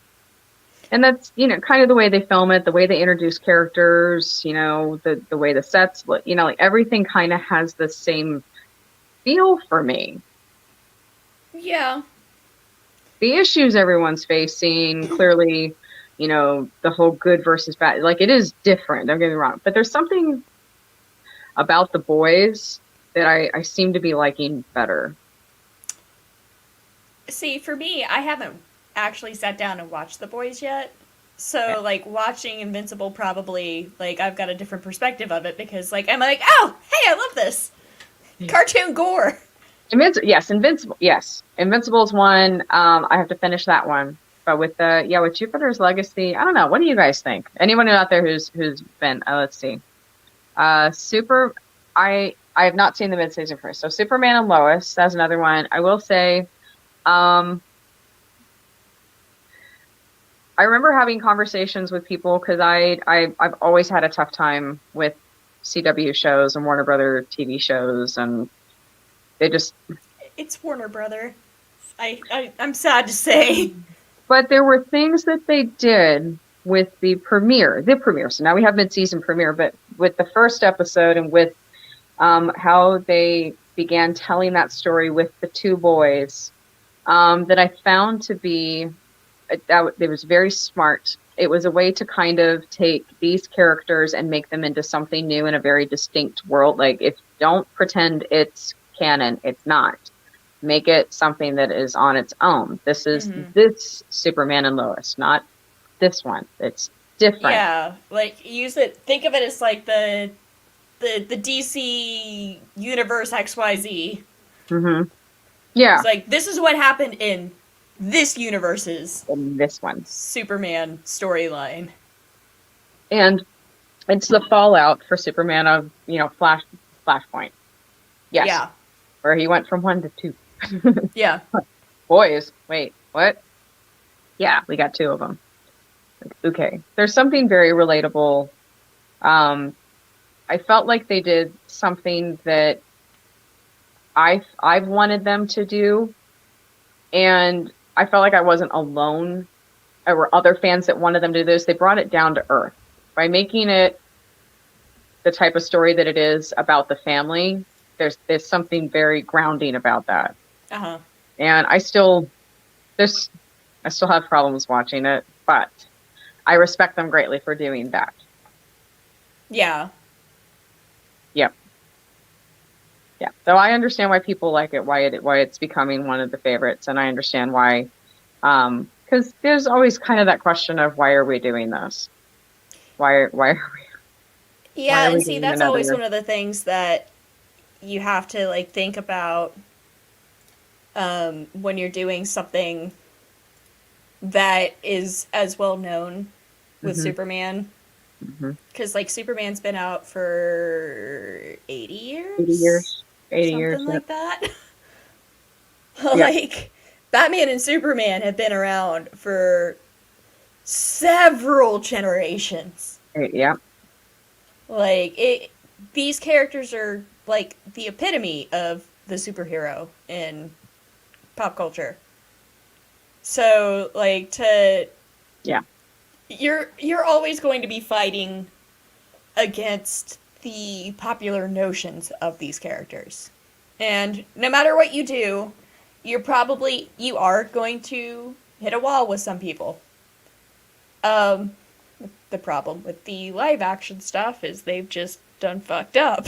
Speaker 2: And that's, kind of the way they film it, the way they introduce characters, the way the sets look, like everything kind of has the same feel for me.
Speaker 1: Yeah.
Speaker 2: The issues everyone's facing, clearly, the whole good versus bad, like it is different, don't get me wrong. But there's something about The Boys that I seem to be liking better.
Speaker 1: See, for me, I haven't actually sat down and watched The Boys yet. So, watching Invincible probably, I've got a different perspective of it because, I'm like, oh, hey, I love this. Cartoon gore.
Speaker 2: Invincible. Yes. Invincible's one. I have to finish that one. But with Jupiter's Legacy, I don't know. What do you guys think? Anyone out there who's been, let's see. I have not seen the mid-season first. So Superman and Lois, that's another one. I will say, I remember having conversations with people because I've always had a tough time with CW shows and Warner Brother TV shows, and they just...
Speaker 1: It's Warner Brother. I'm sad to say.
Speaker 2: But there were things that they did with the premiere. So now we have mid-season premiere, but with the first episode and with how they began telling that story with the two boys, that I found to be... it was very smart. It was a way to kind of take these characters and make them into something new in a very distinct world. Don't pretend it's canon. It's not. Make it something that is on its own. This is this Superman and Lois, not this one. It's different.
Speaker 1: Yeah, use it. Think of it as the DC universe XYZ.
Speaker 2: Yeah.
Speaker 1: It's this is what happened in this universe's
Speaker 2: in this one
Speaker 1: Superman storyline,
Speaker 2: and it's the fallout for Superman of Flashpoint. Yes. Yeah, where he went from 1 to 2.
Speaker 1: Yeah.
Speaker 2: Boys, wait, what? Yeah, we got 2 of them. Okay, there's something very relatable. I felt like they did something that I've wanted them to do, and I felt like I wasn't alone. There were other fans that wanted them to do this. They brought it down to earth by making it the type of story that it is about the family. There's something very grounding about that. And I still have problems watching it, but I respect them greatly for doing that.
Speaker 1: Yeah.
Speaker 2: Yep. Yeah. So I understand why people like it, why it's becoming one of the favorites, and I understand why. Because there's always kind of that question of why are we doing this? Why
Speaker 1: Yeah,
Speaker 2: are
Speaker 1: and
Speaker 2: we
Speaker 1: see,
Speaker 2: doing
Speaker 1: that's always
Speaker 2: another?
Speaker 1: one of the things that you have to like think about when you're doing something that is as well known with
Speaker 2: Hmm.
Speaker 1: Superman.
Speaker 2: Hmm.
Speaker 1: Because like Superman's been out for 80
Speaker 2: 80
Speaker 1: years,
Speaker 2: years, 80 years.
Speaker 1: something
Speaker 2: Yep.
Speaker 1: like that.
Speaker 2: Yep.
Speaker 1: Like Batman and Superman have been around for several generations.
Speaker 2: Yep.
Speaker 1: Like it, these characters are like the epitome of the superhero in pop culture. So like to
Speaker 2: Yeah.
Speaker 1: you're always going to be fighting against the popular notions of these characters. And no matter what you do, you are going to hit a wall with some people. Um the problem with the live action stuff is they've just done fucked up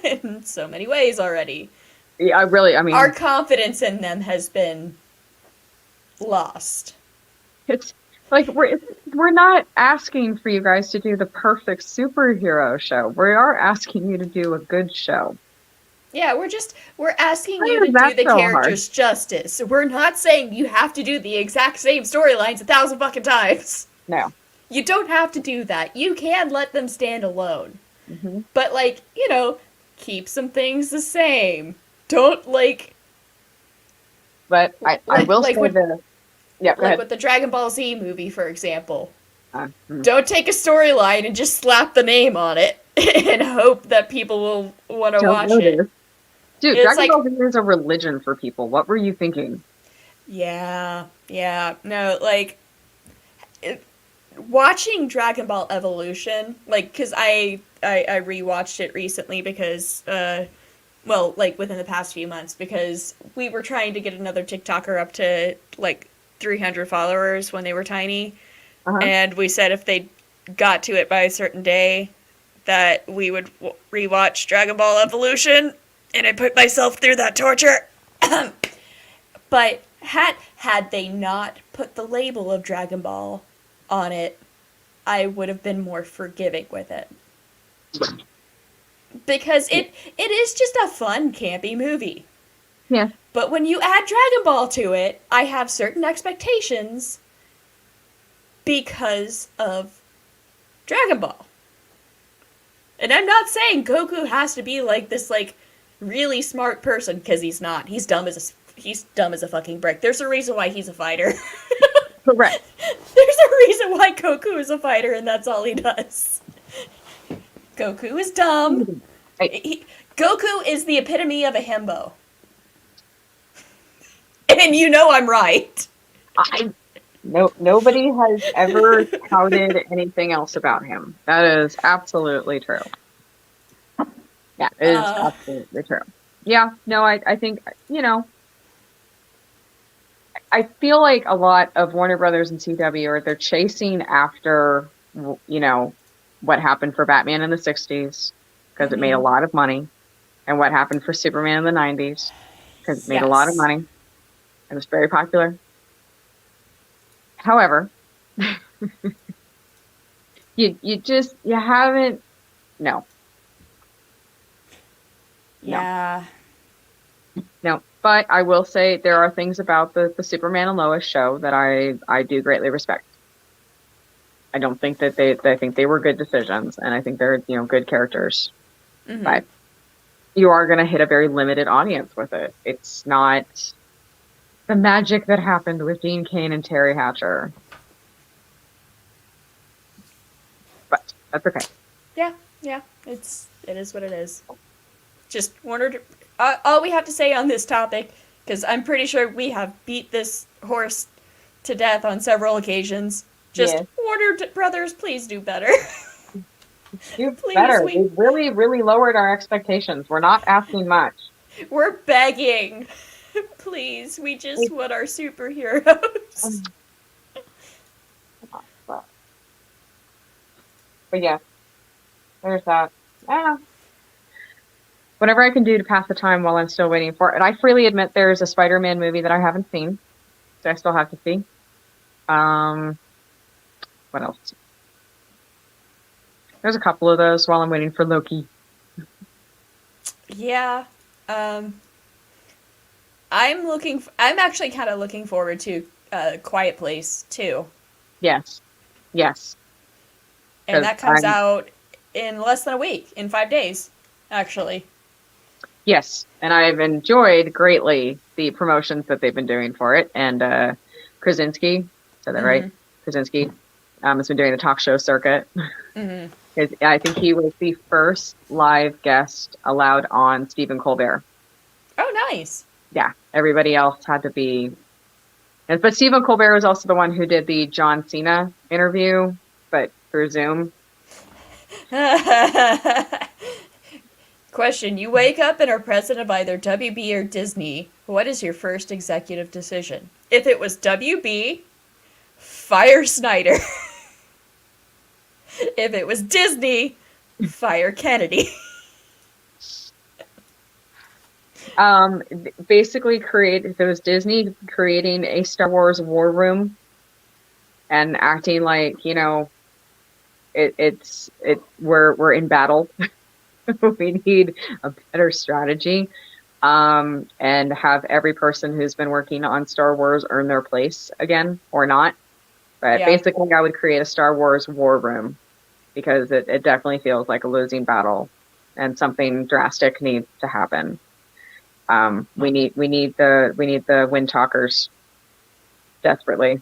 Speaker 1: in so many ways already.
Speaker 2: Yeah. I
Speaker 1: Our
Speaker 2: mean,
Speaker 1: confidence in them has been lost.
Speaker 2: it's like we're not asking for you guys to do the perfect superhero show. We are asking you to do a good show.
Speaker 1: Yeah, we're asking
Speaker 2: Why
Speaker 1: you to
Speaker 2: is
Speaker 1: do
Speaker 2: that
Speaker 1: the
Speaker 2: so hard?
Speaker 1: characters justice. We're not saying you have to do the exact same storylines 1,000 fucking times.
Speaker 2: No.
Speaker 1: You don't have to do that. You can let them stand alone.
Speaker 2: Hmm.
Speaker 1: But like, keep some things the same. Don't
Speaker 2: But I will say
Speaker 1: like with
Speaker 2: this. Yeah, go
Speaker 1: like
Speaker 2: ahead.
Speaker 1: with the Dragon Ball Z movie, for example.
Speaker 2: Mm.
Speaker 1: Don't take a storyline and just slap the name on it and hope that people will want to
Speaker 2: Don't
Speaker 1: watch it.
Speaker 2: notice. Dude,
Speaker 1: It's
Speaker 2: Dragon
Speaker 1: like,
Speaker 2: Ball Z is a religion for people. What were you thinking?
Speaker 1: yeah, yeah, no, like it, watching Dragon Ball Evolution, like, because I rewatched it recently because, well, like within the past few months, because we were trying to get another TikToker up to like 300 followers when they were tiny,
Speaker 2: Uh-huh.
Speaker 1: and we said if they got to it by a certain day, that we would rewatch Dragon Ball Evolution, and I put myself through that torture. But had they not put the label of Dragon Ball on it, I would have been more forgiving with it. Because
Speaker 2: Yeah.
Speaker 1: it is just a fun, campy movie.
Speaker 2: Yeah.
Speaker 1: But when you add Dragon Ball to it, I have certain expectations because of Dragon Ball. And I'm not saying Goku has to be like this like really smart person because he's not. He's dumb as a fucking brick. There's a reason why he's a fighter.
Speaker 2: Correct.
Speaker 1: There's a reason why Goku is a fighter, and that's all he does. Goku is dumb.
Speaker 2: I,
Speaker 1: He, Goku is the epitome of a himbo. And you know I'm right.
Speaker 2: I no nobody has ever touted anything else about him. That is absolutely true. Yeah, it is
Speaker 1: Uh,
Speaker 2: absolutely true. Yeah, no, I think, I feel like a lot of Warner Brothers and CW are they're chasing after, what happened for Batman in the 60s because it made a
Speaker 1: mm-hmm.
Speaker 2: lot of money, and what happened for Superman in the 90s because it made a lot of
Speaker 1: Yes.
Speaker 2: money and was very popular. However, you haven't, no, no,
Speaker 1: Yeah.
Speaker 2: no. But I will say there are things about the Superman and Lois show that I do greatly respect. I don't think that I think they were good decisions, and I think they're, good characters.
Speaker 1: Mm-hmm.
Speaker 2: But you are going to hit a very limited audience with it. It's not the magic that happened with Dean Cain and Terry Hatcher, but that's okay.
Speaker 1: Yeah. Yeah. It is what it is. Just wanted. All we have to say on this topic, because I'm pretty sure we have beat this horse to death on several occasions. Just
Speaker 2: Yeah,
Speaker 1: Warner Brothers, please do better.
Speaker 2: do
Speaker 1: Please,
Speaker 2: better. We really, really lowered our expectations. We're not asking much.
Speaker 1: we're begging. Please, we just
Speaker 2: It's,
Speaker 1: want our superheroes.
Speaker 2: um, but yeah, there's that. I don't know. whatever I can do to pass the time while I'm still waiting for it. And I freely admit there's a Spider-Man movie that I haven't seen, so I still have to see. Um, what else? There's a couple of those while I'm waiting for Loki.
Speaker 1: Yeah. Um, I'm actually kind of looking forward to Quiet Place too,
Speaker 2: Yes, yes,
Speaker 1: and
Speaker 2: because
Speaker 1: that
Speaker 2: I
Speaker 1: comes out in less than a week, in 5 days, actually.
Speaker 2: yes, and I've enjoyed greatly the promotions that they've been doing for it. And Krasinski, said that right?
Speaker 1: Mm-hmm.
Speaker 2: Krasinski has been doing the talk show circuit.
Speaker 1: Mm-hmm.
Speaker 2: I think he was the first live guest allowed on Stephen Colbert.
Speaker 1: Oh, nice.
Speaker 2: Yeah, everybody else had to be. But Stephen Colbert was also the one who did the John Cena interview, but through Zoom.
Speaker 1: Question: You wake up and are president of either WB or Disney. What is your first executive decision? If it was WB, fire Snyder. If it was Disney, fire Kennedy.
Speaker 2: Basically, if it was Disney creating a Star Wars war room and acting like, we're in battle. We need a better strategy, and have every person who's been working on Star Wars earn their place again or not. But
Speaker 1: Yeah.
Speaker 2: basically, I would create a Star Wars war room because it definitely feels like a losing battle and something drastic needs to happen. We need the wind talkers desperately.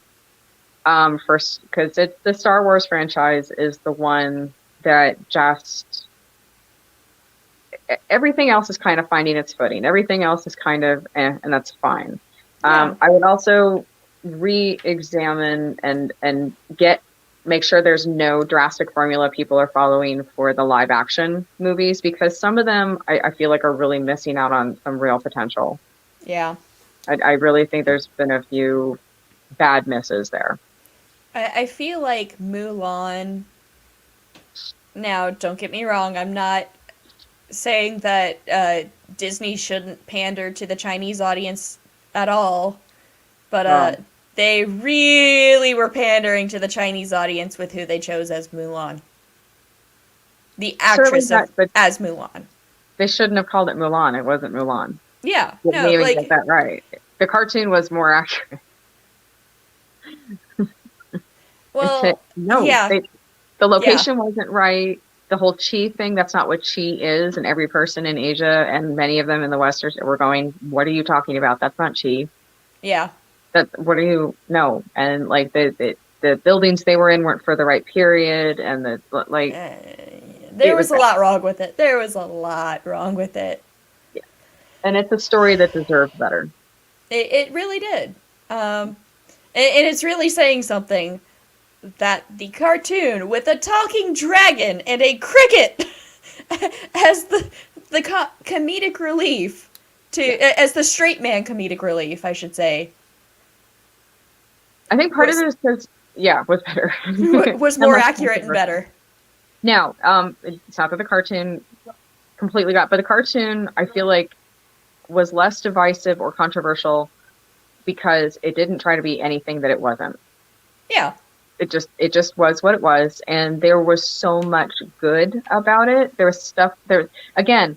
Speaker 2: First, because it's the Star Wars franchise is the one that just everything else is kind of finding its footing. Everything else is kind of and that's fine.
Speaker 1: Yeah.
Speaker 2: I would also re-examine and make sure there's no drastic formula people are following for the live action movies, because some of them I feel like are really missing out on some real potential.
Speaker 1: Yeah.
Speaker 2: I really think there's been a few bad misses there.
Speaker 1: I feel like Mulan. Now, don't get me wrong, I'm not saying that Disney shouldn't pander to the Chinese audience at all, but
Speaker 2: Oh,
Speaker 1: they really were pandering to the Chinese audience with who they chose as Mulan. The
Speaker 2: certainly
Speaker 1: actress
Speaker 2: that,
Speaker 1: of
Speaker 2: but
Speaker 1: as Mulan.
Speaker 2: they shouldn't have called it Mulan. It wasn't Mulan.
Speaker 1: Yeah,
Speaker 2: Didn't
Speaker 1: no,
Speaker 2: even get
Speaker 1: like,
Speaker 2: that right. The cartoon was more accurate.
Speaker 1: well,
Speaker 2: No,
Speaker 1: yeah,
Speaker 2: the
Speaker 1: yeah,
Speaker 2: location wasn't right. The whole chi thing, that's not what chi is. And every person in Asia and many of them in the West were going, what are you talking about? That's not chi.
Speaker 1: yeah.
Speaker 2: What are you, no. And like the buildings they were in weren't for the right period. And
Speaker 1: Uh,
Speaker 2: it
Speaker 1: there
Speaker 2: was
Speaker 1: was a
Speaker 2: bad.
Speaker 1: lot wrong with it. There was a lot wrong with it.
Speaker 2: Yeah. And it's a story that deserves better.
Speaker 1: It really did. And it's really saying something that the cartoon with a talking dragon and a cricket as the comedic relief to
Speaker 2: Yeah.
Speaker 1: as the straight man comedic relief, I should say,
Speaker 2: I think part of
Speaker 1: was
Speaker 2: it is because, yeah, was better.
Speaker 1: was
Speaker 2: And
Speaker 1: more
Speaker 2: less
Speaker 1: accurate and
Speaker 2: controversial.
Speaker 1: better.
Speaker 2: Now, it's not that the cartoon completely but the cartoon I feel like was less divisive or controversial because it didn't try to be anything that it wasn't.
Speaker 1: Yeah,
Speaker 2: It just was what it was, and there was so much good about it. There was stuff there. Again,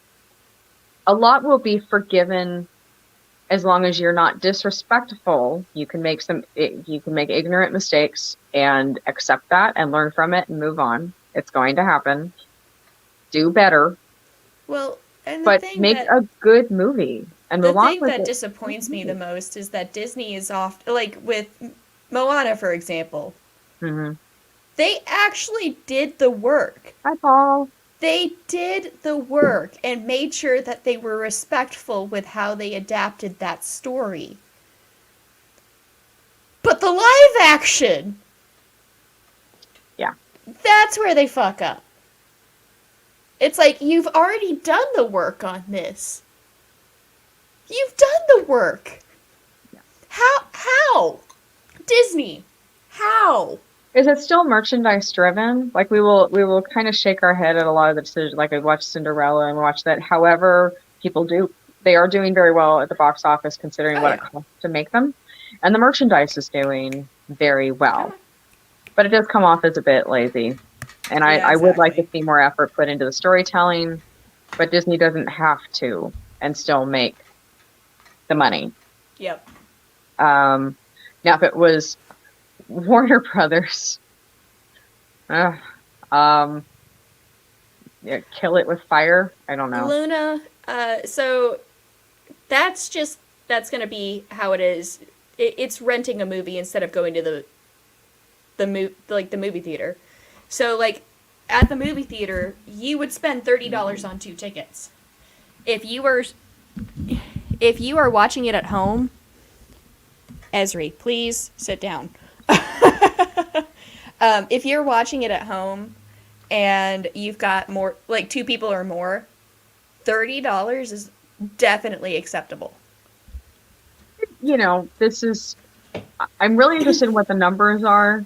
Speaker 2: a lot will be forgiven as long as you're not disrespectful. You can make ignorant mistakes and accept that and learn from it and move on. It's going to happen. Do better,
Speaker 1: well, and
Speaker 2: but make a good movie. And
Speaker 1: the
Speaker 2: Mulan
Speaker 1: thing
Speaker 2: was
Speaker 1: that
Speaker 2: a good
Speaker 1: disappoints me the
Speaker 2: movie.
Speaker 1: most is that Disney is off, like with Moana, for example.
Speaker 2: Mm-hmm.
Speaker 1: They actually did the work.
Speaker 2: Hi, Paul.
Speaker 1: They did the work and made sure that they were respectful with how they adapted that story. But the live action,
Speaker 2: Yeah.
Speaker 1: that's where they fuck up. It's like, you've already done the work on this. You've done the work.
Speaker 2: Yeah.
Speaker 1: How? Disney. How?
Speaker 2: Is it still merchandise driven? Like we will kind of shake our head at a lot of the decisions. Like I watched Cinderella and watched that. However, they are doing very well at the box office considering
Speaker 1: Oh
Speaker 2: what it
Speaker 1: yeah.
Speaker 2: costs to make them, and the merchandise is doing very well.
Speaker 1: Oh,
Speaker 2: But it does come off as a bit lazy, and
Speaker 1: yeah,
Speaker 2: I would like to
Speaker 1: exactly.
Speaker 2: see more effort put into the storytelling. But Disney doesn't have to, and still make the money.
Speaker 1: Yep.
Speaker 2: Um, Now, if it was Warner Brothers, uh, um, yeah, kill it with fire. I don't know.
Speaker 1: Luna. So that's gonna be how it is. It's renting a movie instead of going to the movie theater. So like at the movie theater, you would spend $30 on 2 tickets. If you were if you are watching it at home, Esri, please sit down. If you're watching it at home and you've got more like 2 people or more, $30 is definitely acceptable.
Speaker 2: This is. I'm really interested in what the numbers are.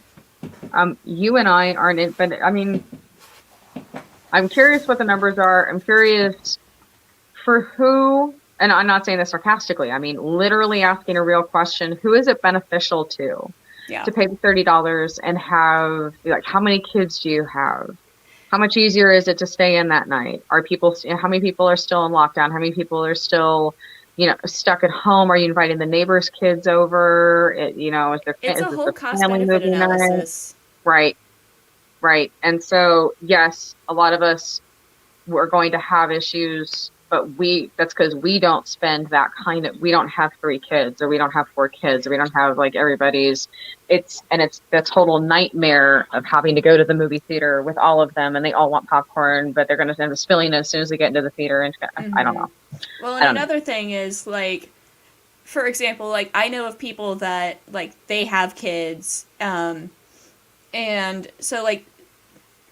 Speaker 2: You and I aren't in, but I mean, I'm curious what the numbers are. I'm curious for who, and I'm not saying this sarcastically. I mean, literally asking a real question: who is it beneficial
Speaker 1: Yeah.
Speaker 2: to pay the $30 and have like how many kids do you have? How much easier is it to stay in that night? How many people are still in lockdown? How many people are still, stuck at home? Are you inviting the neighbors' kids over?
Speaker 1: It's
Speaker 2: Is
Speaker 1: a
Speaker 2: this
Speaker 1: whole
Speaker 2: a
Speaker 1: cost
Speaker 2: family
Speaker 1: benefit
Speaker 2: movie night?
Speaker 1: analysis.
Speaker 2: Right, right. And so, yes, a lot of us we're going to have issues, but that's because we don't spend we don't have 3 kids or we don't have 4 kids or we don't have like everybody's. It's the total nightmare of having to go to the movie theater with all of them and they all want popcorn, but they're going to end up spilling it as soon as they get into the theater. And I don't know.
Speaker 1: Well,
Speaker 2: I
Speaker 1: and
Speaker 2: don't know.
Speaker 1: another thing is like, for example, like I know of people that like they have kids, and so like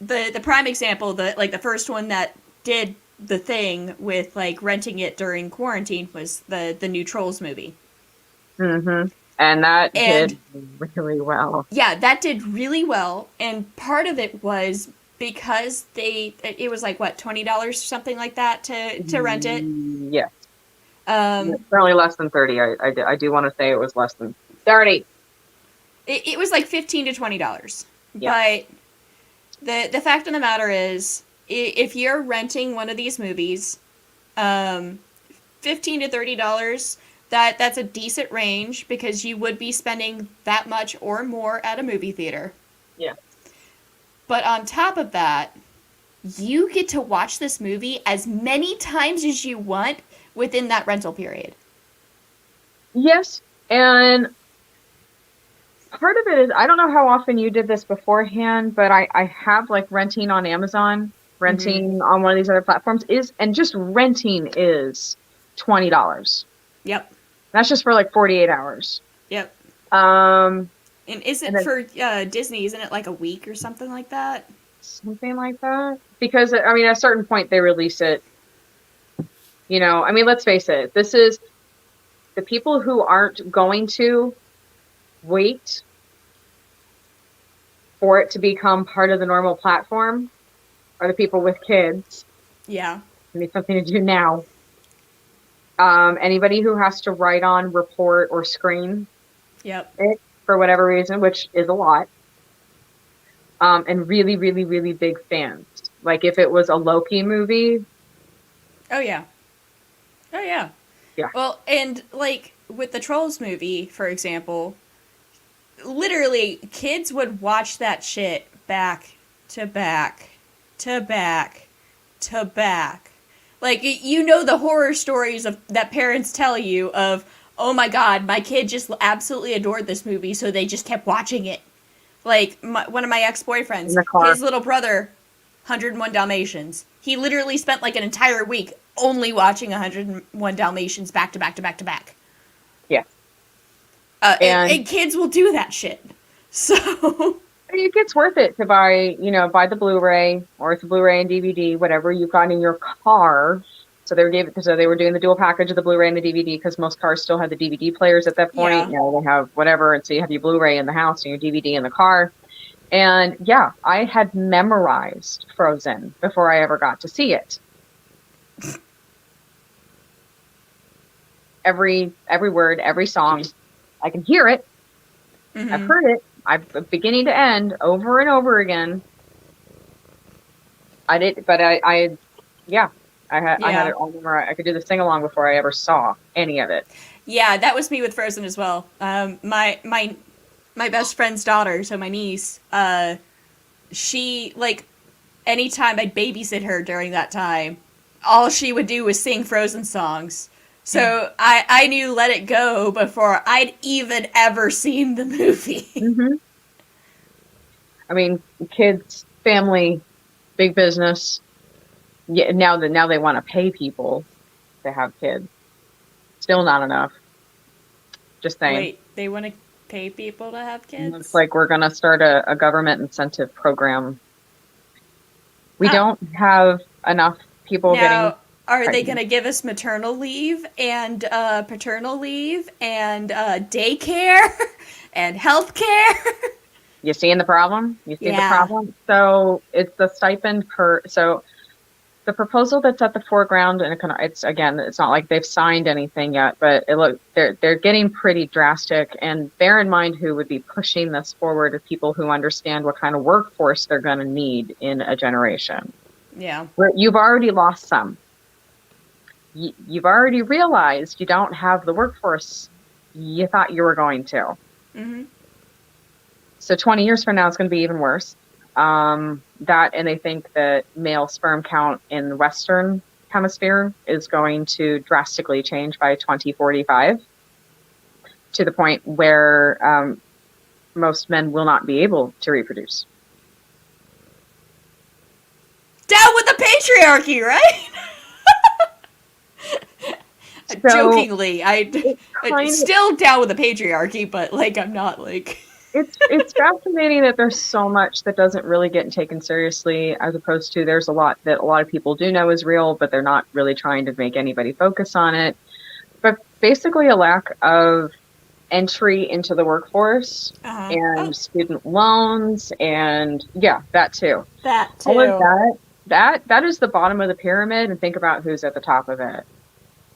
Speaker 1: the prime example, the first one that did the thing with like renting it during quarantine was the new Trolls movie.
Speaker 2: And that
Speaker 1: And
Speaker 2: did really well.
Speaker 1: yeah, that did really well, and part of it was because it was like what, $20 or something like that to rent it.
Speaker 2: Yes,
Speaker 1: Um,
Speaker 2: certainly less than 30. I do want to say it was less than 30.
Speaker 1: it was like $15 to $20,
Speaker 2: Yeah.
Speaker 1: but the fact of the matter is, if you're renting one of these movies, 15 to $30, that's a decent range because you would be spending that much or more at a movie theater.
Speaker 2: Yeah.
Speaker 1: But on top of that, you get to watch this movie as many times as you want within that rental period.
Speaker 2: Yes. And part of it is, I don't know how often you did this beforehand, but I have like renting on Amazon, renting on one of these other platforms and just renting is $20.
Speaker 1: Yep.
Speaker 2: That's just for like 48 hours.
Speaker 1: Yep.
Speaker 2: Um,
Speaker 1: And is it
Speaker 2: and then
Speaker 1: for Disney? Isn't it like a week or something like that?
Speaker 2: something like that. Because, I mean, at a certain point they release it, I mean, let's face it, this is the people who aren't going to wait for it to become part of the normal platform are the people with kids.
Speaker 1: Yeah.
Speaker 2: Need something to do now. Anybody who has to write on, report, or screen
Speaker 1: Yep.
Speaker 2: it for whatever reason, which is a lot. And really, really, really big fans. Like if it was a Loki movie.
Speaker 1: Oh yeah. Oh yeah.
Speaker 2: Yeah.
Speaker 1: Well, and like with the Trolls movie, for example, literally kids would watch that shit back to back to back to back. Like the horror stories of that parents tell you of, oh my god, my kid just absolutely adored this movie, so they just kept watching it. Like one of my ex-boyfriends,
Speaker 2: In the car.
Speaker 1: his little brother, 101 Dalmatians. He literally spent like an entire week only watching 101 Dalmatians back to back to back to back.
Speaker 2: Yeah.
Speaker 1: And kids will do that shit. So
Speaker 2: it gets worth it to buy the Blu-ray, or it's a Blu-ray and DVD, whatever you've got in your car. So they were doing the dual package of the Blu-ray and the DVD because most cars still had the DVD players at that point.
Speaker 1: Yeah.
Speaker 2: They have whatever, and so you have your Blu-ray in the house and your DVD in the car. And yeah, I had memorized Frozen before I ever got to see it. Every word, every song, I can hear it. I've
Speaker 1: Mm-hmm.
Speaker 2: heard it. I've beginning to end over and over again. I did, but yeah, I had
Speaker 1: Yeah.
Speaker 2: it all memorized. I could do the sing along before I ever saw any of it.
Speaker 1: Yeah, that was me with Frozen as well. My best friend's daughter, so my niece, she like anytime I'd babysit her during that time, all she would do was sing Frozen songs. So I knew Let It Go before I'd even ever seen the movie.
Speaker 2: Hmm. I mean, kids, family, big business. Yeah, now they want to pay people to have kids. Still not enough. Just saying.
Speaker 1: Wait, they want to pay people to have
Speaker 2: Looks
Speaker 1: kids?
Speaker 2: like we're gonna start a government incentive program. We
Speaker 1: Oh,
Speaker 2: don't have enough people getting
Speaker 1: now are they going
Speaker 2: pregnant.
Speaker 1: to give us maternal leave and paternal leave and daycare and health care?
Speaker 2: You seeing the problem? You see the
Speaker 1: Yeah.
Speaker 2: problem? So it's the stipend per. So the proposal that's at the foreground, and it's again, it's not like they've signed anything yet, but they're getting pretty drastic. And bear in mind who would be pushing this forward are people who understand what kind of workforce they're going to need in a generation.
Speaker 1: Yeah.
Speaker 2: Where you've already lost some. You've already realized you don't have the workforce you thought you were going to.
Speaker 1: Mm-hmm.
Speaker 2: So 20 years from now, it's going to be even worse. That, and they think that male sperm count in the Western hemisphere is going to drastically change by 2045 to the point where most men will not be able to reproduce.
Speaker 1: Down with the patriarchy, right?
Speaker 2: So
Speaker 1: Jokingly,
Speaker 2: it kind of
Speaker 1: still down with the patriarchy, but like I'm not like.
Speaker 2: it's fascinating that there's so much that doesn't really get taken seriously, as opposed to there's a lot that a lot of people do know is real, but they're not really trying to make anybody focus on it. But basically, a lack of entry into the workforce
Speaker 1: Oh,
Speaker 2: and student loans, and yeah, that too.
Speaker 1: that
Speaker 2: All of
Speaker 1: too.
Speaker 2: that is the bottom of the pyramid, and think about who's at the top of it.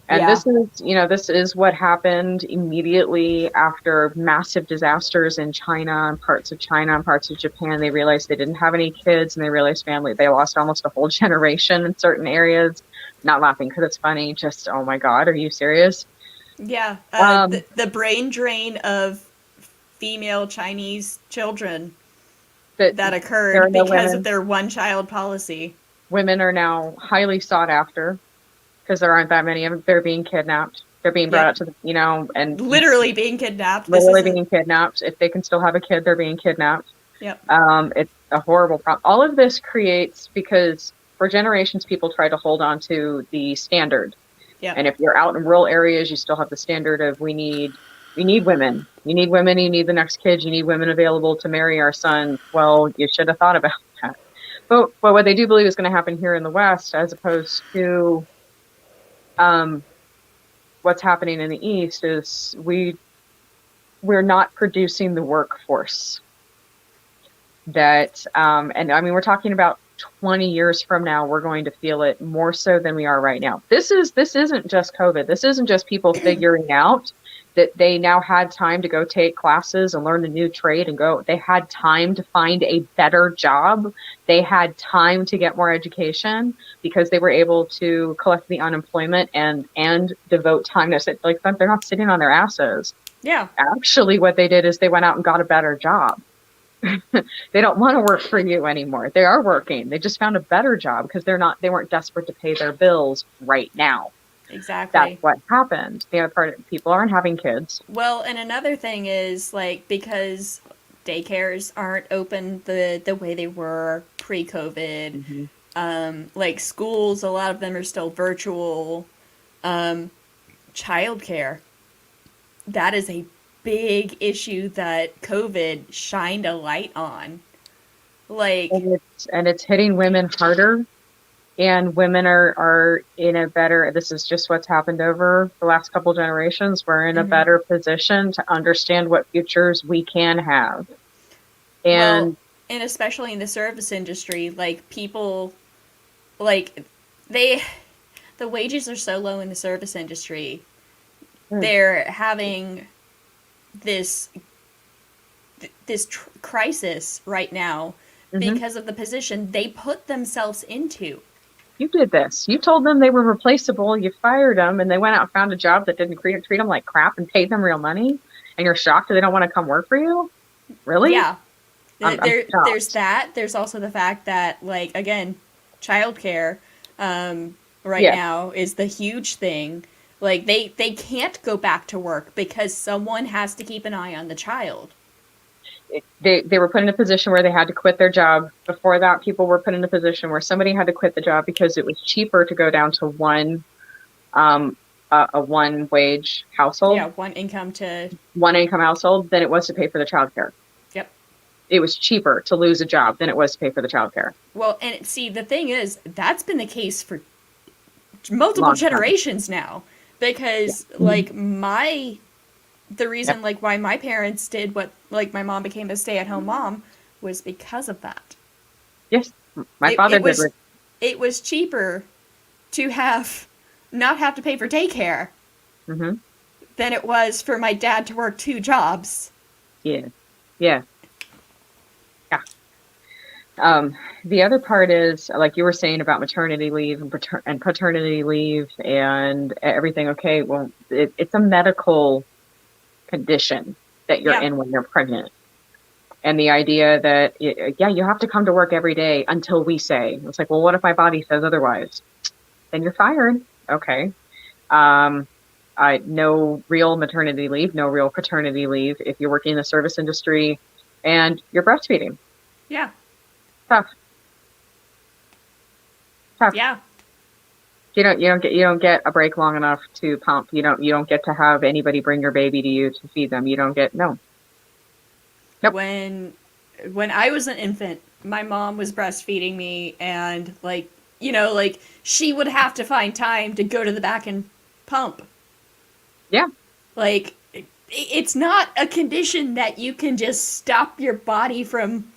Speaker 2: And
Speaker 1: Yeah.
Speaker 2: this is what happened immediately after massive disasters in China and parts of China and parts of Japan. They realized they didn't have any kids, and they realized they lost almost a whole generation in certain areas. Not laughing because it's funny, just, oh my God, are you serious?
Speaker 1: Yeah.
Speaker 2: Um,
Speaker 1: The brain drain of female Chinese children
Speaker 2: that
Speaker 1: that
Speaker 2: there are
Speaker 1: occurred
Speaker 2: no
Speaker 1: because of
Speaker 2: women.
Speaker 1: their one child policy.
Speaker 2: Women are now highly sought after because there aren't that many of them. They're being kidnapped. They're being brought
Speaker 1: Yep.
Speaker 2: out to and
Speaker 1: Literally being kidnapped. This
Speaker 2: literally
Speaker 1: isn't.
Speaker 2: being kidnapped. If they can still have a kid, they're being kidnapped.
Speaker 1: Yep.
Speaker 2: It's a horrible problem. All of this creates, because for generations, people try to hold on to the standard.
Speaker 1: Yep.
Speaker 2: And if you're out in rural areas, you still have the standard of we need women. You need women. You need the next kids. You need women available to marry our sons. Well, you should have thought about that. But what they do believe is going to happen here in the West, as opposed to um, what's happening in the East, is we're not producing the workforce that, and I mean, we're talking about 20 years from now, we're going to feel it more so than we are right now. This isn't just COVID. This isn't just people figuring out that they now had time to go take classes and learn a new trade and go. They had time to find a better job. They had time to get more education because they were able to collect the unemployment and devote time to sit. Like, they're not sitting on their asses.
Speaker 1: Yeah.
Speaker 2: Actually, what they did is they went out and got a better job. They don't want to work for you anymore. They are working. They just found a better job because they weren't desperate to pay their bills right now. That's
Speaker 1: Exactly.
Speaker 2: what happened. The other part, people aren't having kids.
Speaker 1: Well, and another thing is like because daycares aren't open the way they were pre-COVID.
Speaker 2: Mm-hmm.
Speaker 1: Like schools, a lot of them are still virtual. Childcare. That is a big issue that COVID shined a light on. Like,
Speaker 2: And it's hitting women harder. And women are in a better, this is just what's happened over the last couple generations. We're in a
Speaker 1: mhm.
Speaker 2: better position to understand what futures we can have.
Speaker 1: Well,
Speaker 2: And
Speaker 1: and especially in the service industry, like people, like they, the wages are so low in the service industry.
Speaker 2: Mm.
Speaker 1: They're having this crisis right now
Speaker 2: Hmm.
Speaker 1: because of the position they put themselves into.
Speaker 2: You did this. You told them they were replaceable. You fired them, and they went out and found a job that didn't treat them like crap and paid them real money. And you're shocked that they don't want to come work for you? Really?
Speaker 1: Yeah,
Speaker 2: I'm
Speaker 1: there's
Speaker 2: shocked.
Speaker 1: that. There's also the fact that, like, again, childcare right
Speaker 2: Yeah,
Speaker 1: now is the huge thing. Like they can't go back to work because someone has to keep an eye on the child.
Speaker 2: they were put in a position where they had to quit their job. Before that, people were put in a position where somebody had to quit the job because it was cheaper to go down to um a one wage household,
Speaker 1: Yeah, one income to.
Speaker 2: one income household than it was to pay for the childcare.
Speaker 1: Yep.
Speaker 2: It was cheaper to lose a job than it was to pay for the childcare.
Speaker 1: Well, and see, the thing is, that's been the case for multiple
Speaker 2: Long time.
Speaker 1: generations now.
Speaker 2: Yeah.
Speaker 1: Because,
Speaker 2: Mhm.
Speaker 1: like, the
Speaker 2: Yep.
Speaker 1: reason, like, why my parents did what, like, my mom became a stay at home mom was because of that.
Speaker 2: Yes. My
Speaker 1: It,
Speaker 2: father
Speaker 1: it
Speaker 2: did.
Speaker 1: was it was cheaper to not have to pay for daycare
Speaker 2: Mm-hmm.
Speaker 1: than it was for my dad to work two jobs.
Speaker 2: Yeah. Yeah. Yeah. The other part is, like you were saying about maternity leave and paternity leave and everything. Okay, well, it's a medical condition that you're
Speaker 1: Yeah.
Speaker 2: in when you're pregnant. And the idea that, yeah, you have to come to work every day until we say. It's like, well, what if my body says otherwise? Then you're fired. Okay. Um, no real maternity leave, no real paternity leave if you're working in the service industry and you're breastfeeding.
Speaker 1: Yeah.
Speaker 2: Tough, tough.
Speaker 1: Yeah.
Speaker 2: You don't get a break long enough to pump. You don't get to have anybody bring your baby to you to feed them. You don't get, no. Nope.
Speaker 1: when when I was an infant, my mom was breastfeeding me, and like, like, she would have to find time to go to the back and pump.
Speaker 2: Yeah.
Speaker 1: Like, it's not a condition that you can just stop your body from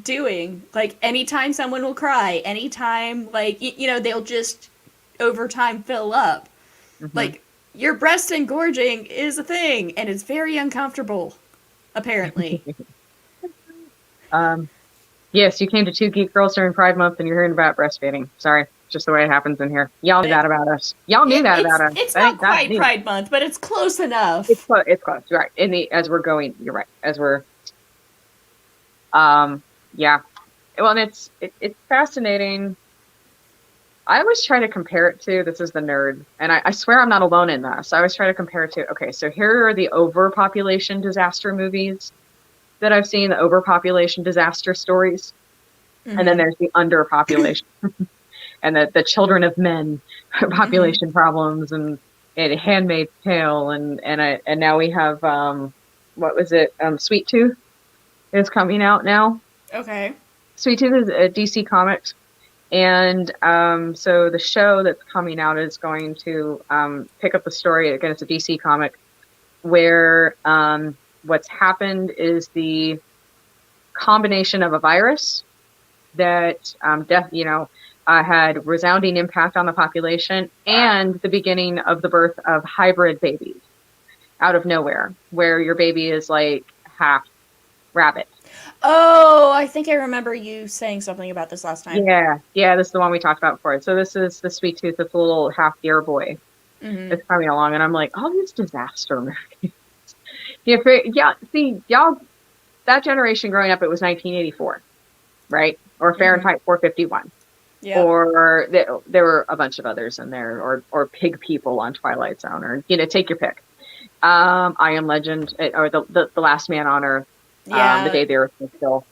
Speaker 1: doing. Like, anytime someone will cry, anytime, like, they'll just over time fill up.
Speaker 2: Hmm.
Speaker 1: Like, your breast engorging is a thing, and it's very uncomfortable, apparently.
Speaker 2: Um, yes, you came to Two Geek Girls during Pride Month and you're hearing about breastfeeding. Sorry, just the way it happens in here. Y'all knew
Speaker 1: But
Speaker 2: that about us. Y'all knew that about us.
Speaker 1: it's
Speaker 2: That
Speaker 1: not
Speaker 2: ain't not
Speaker 1: quite
Speaker 2: me.
Speaker 1: Pride Month, but it's close
Speaker 2: It's
Speaker 1: enough.
Speaker 2: close. It's close. Right. As we're going, you're right. Um, yeah. Well, and it's fascinating. I always try to compare it to, this is the nerd, and I swear I'm not alone in this. I always try to compare it to, okay, so here are the overpopulation disaster movies that I've seen, the overpopulation disaster stories. And then
Speaker 1: Mm-hmm.
Speaker 2: there's the underpopulation and the children of men
Speaker 1: Mm-hmm.
Speaker 2: population problems and Handmaid's Tale and now we have what was it, Sweet Tooth is coming out now.
Speaker 1: Okay.
Speaker 2: Sweet Tooth is a DC Comics, and so the show that's coming out is going to pick up the story. Again, it's a DC comic where what's happened is the combination of a virus that had resounding impact on the population and the beginning of the birth of hybrid babies out of nowhere, where your baby is like half rabbit.
Speaker 1: Oh, I think I remember you saying something about this last time.
Speaker 2: Yeah, yeah, this is the one we talked about before. So this is the Sweet Tooth, this little half deer boy
Speaker 1: Mm-hmm.
Speaker 2: that's coming along, and I'm like, all these disaster movies. Yeah, see, y'all, that generation growing up, it was 1984, right? Or
Speaker 1: Mm-hmm.
Speaker 2: Fahrenheit 451.
Speaker 1: Yep.
Speaker 2: Or there were a bunch of others in there, or Pig People on Twilight Zone, or take your pick. I Am Legend, or the Last Man on Earth, The
Speaker 1: Yeah.
Speaker 2: Day the Earth Was Still.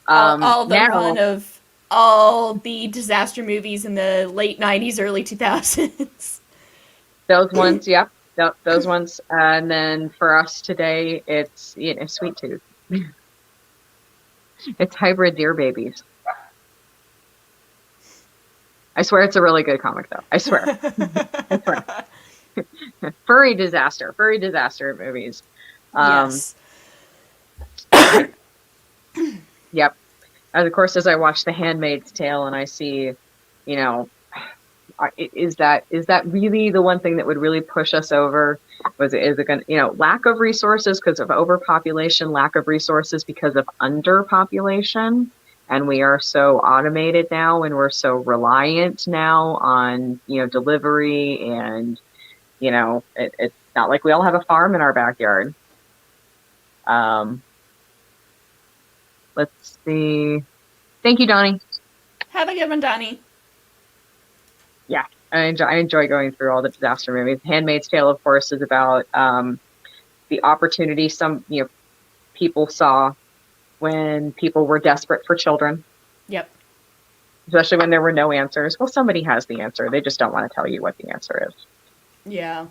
Speaker 1: All the run
Speaker 2: Now
Speaker 1: of all the disaster movies in the late '90s, early 2000s.
Speaker 2: those ones, yep, those ones, and then for us today, it's Sweet Tooth. It's hybrid deer babies. I swear it's a really good comic, though. I swear. I swear. Furry disaster movies. Um,
Speaker 1: Yes.
Speaker 2: I Yep. And of course, as I watch The Handmaid's Tale and I see, you know, is that really the one thing that would really push us over? Is it going to, lack of resources because of overpopulation, lack of resources because of underpopulation, and we are so automated now and we're so reliant now on delivery, and it's not like we all have a farm in our backyard. Let's see. Thank you, Donnie.
Speaker 1: Have a good one, Donnie.
Speaker 2: Yeah, I enjoy going through all the disaster movies. Handmaid's Tale, of course, is about the opportunity some people saw when people were desperate for children.
Speaker 1: Yep.
Speaker 2: Especially when there were no answers. Well, somebody has the answer. They just don't want to tell you what the answer is.
Speaker 1: Yeah.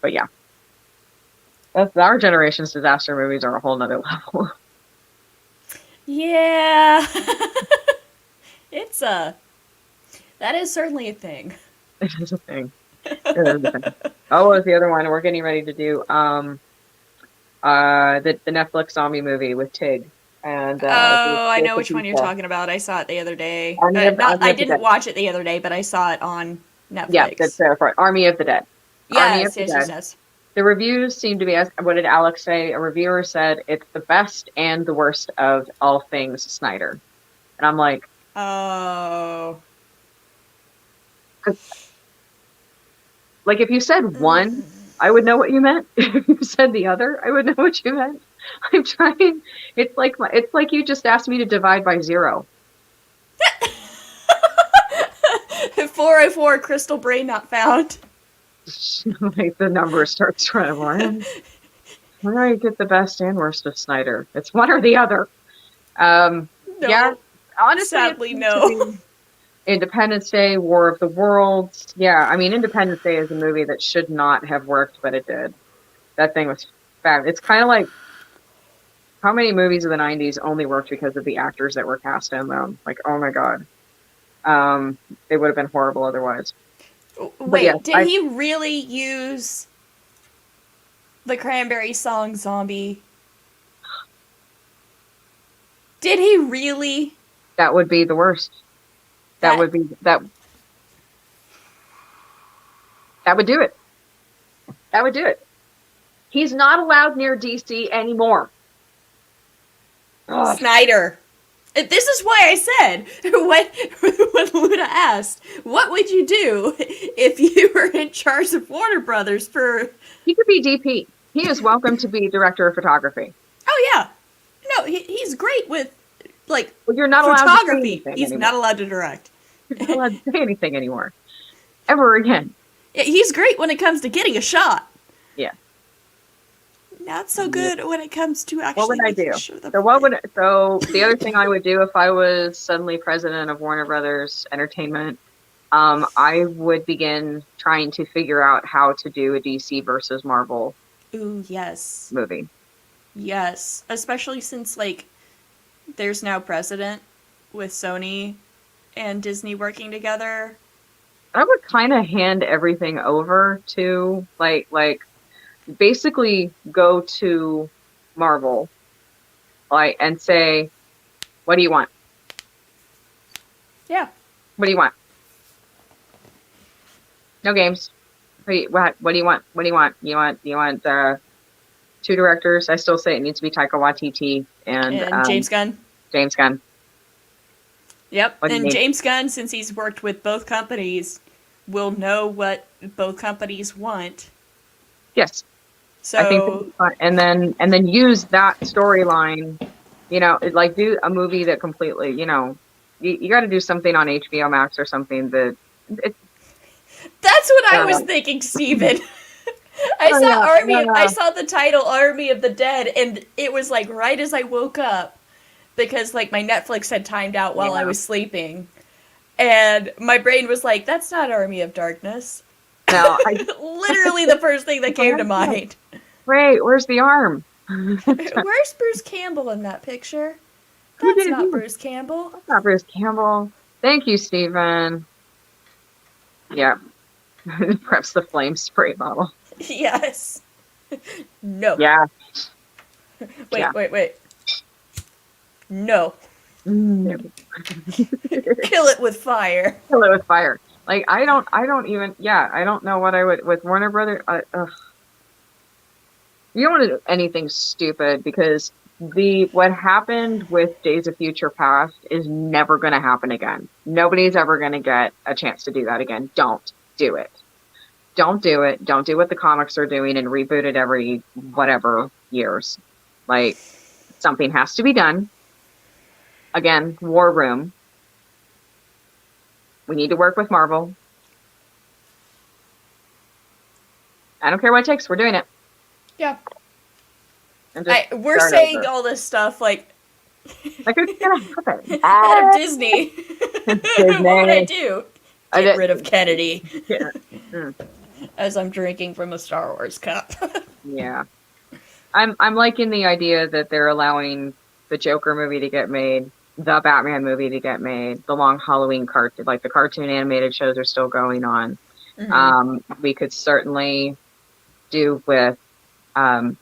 Speaker 2: But yeah. Our generation's disaster movies are a whole nother level.
Speaker 1: Yeah. That is certainly a thing.
Speaker 2: It is a thing. Oh, what was the other one? We're getting ready to do the Netflix zombie movie with Tig. And
Speaker 1: I know which one you're talking about. I saw it the other day. I didn't watch it the other day, but I saw it on Netflix.
Speaker 2: Yeah, that's for Army of the Dead.
Speaker 1: Yes.
Speaker 2: The reviews seem to be, what did Alex say? A reviewer said it's the best and the worst of all things Snyder. And I'm like,
Speaker 1: oh.
Speaker 2: Like, if you said one, I would know what you meant. If you said the other, I would know what you meant. I'm trying. It's like you just asked me to divide by 0.
Speaker 1: 404 Crysstal brain not found.
Speaker 2: Like the number starts running. Where do I get the best and worst of Snyder? It's one or the other.
Speaker 1: No,
Speaker 2: yeah, honestly,
Speaker 1: sadly, no.
Speaker 2: Independence Day, War of the Worlds. Yeah, I mean, Independence Day is a movie that should not have worked, but it did. That thing was fab. It's kind of like, how many movies of the 90s only worked because of the actors that were cast in them? Like, oh my god. They would have been horrible otherwise.
Speaker 1: Wait, yes, did he really use the Cranberry song Zombie? Did he really?
Speaker 2: That would be the worst. That would be that. That would do it. That would do it. He's not allowed near DC anymore.
Speaker 1: Snyder. This is why I said, when Luna asked, what would you do if you were in charge of Warner Brothers for...
Speaker 2: He could be DP. He is welcome to be director of photography.
Speaker 1: Oh, yeah. No, he's great with, like,
Speaker 2: well, you're not
Speaker 1: photography.
Speaker 2: Allowed to
Speaker 1: he's not allowed to direct.
Speaker 2: You're not allowed to say anything anymore. Ever again.
Speaker 1: Yeah, he's great when it comes to getting a shot.
Speaker 2: Yeah.
Speaker 1: Not so good when it comes to actually.
Speaker 2: What would I do? So the other thing I would do if I was suddenly president of Warner Brothers Entertainment, I would begin trying to figure out how to do a DC versus Marvel.
Speaker 1: Ooh, yes.
Speaker 2: Movie.
Speaker 1: Yes, especially since there's now precedent with Sony and Disney working together.
Speaker 2: I would kind of hand everything over to basically go to Marvel, and say, what do you want?
Speaker 1: Yeah.
Speaker 2: What do you want? No games. What do you want? What do you want? You want 2 directors? I still say it needs to be Taika Waititi and
Speaker 1: James Gunn.
Speaker 2: James Gunn.
Speaker 1: Yep. And James Gunn, since he's worked with both companies, will know what both companies want.
Speaker 2: Yes.
Speaker 1: So,
Speaker 2: I think, and then use that storyline, do a movie that completely, you got to do something on HBO Max or something that.
Speaker 1: That's what I was thinking, Steven. I saw the title Army of the Dead, and it was right as I woke up, because my Netflix had timed out while I was sleeping, and my brain was like, "That's not Army of Darkness."
Speaker 2: No,
Speaker 1: literally the first thing that came to mind.
Speaker 2: Wait, where's the arm?
Speaker 1: Where's Bruce Campbell in that picture? That's not Bruce Campbell.
Speaker 2: That's not Bruce Campbell. Thank you, Steven. Yeah. Preps the flame spray bottle.
Speaker 1: Yes. No.
Speaker 2: Yeah.
Speaker 1: Wait. No.
Speaker 2: No.
Speaker 1: Kill it with fire.
Speaker 2: Kill it with fire. Like, I don't even, I don't know what I would, with Warner Brothers, you don't want to do anything stupid because what happened with Days of Future Past is never going to happen again. Nobody's ever going to get a chance to do that again. Don't do it. Don't do it. Don't do what the comics are doing and reboot it every whatever years. Like, something has to be done. Again, War Room. We need to work with Marvel. I don't care what it takes. We're doing it.
Speaker 1: Yeah. We're
Speaker 2: start
Speaker 1: saying
Speaker 2: over.
Speaker 1: all this stuff like
Speaker 2: it's gonna happen.
Speaker 1: out of Disney.
Speaker 2: Disney.
Speaker 1: What would I do? Get rid of Kennedy.
Speaker 2: Yeah.
Speaker 1: As I'm drinking from a Star Wars cup.
Speaker 2: Yeah. I'm liking the idea that they're allowing the Joker movie to get made, the Batman movie to get made, the long Halloween the cartoon animated shows are still going on. Mm-hmm. We could certainly do with some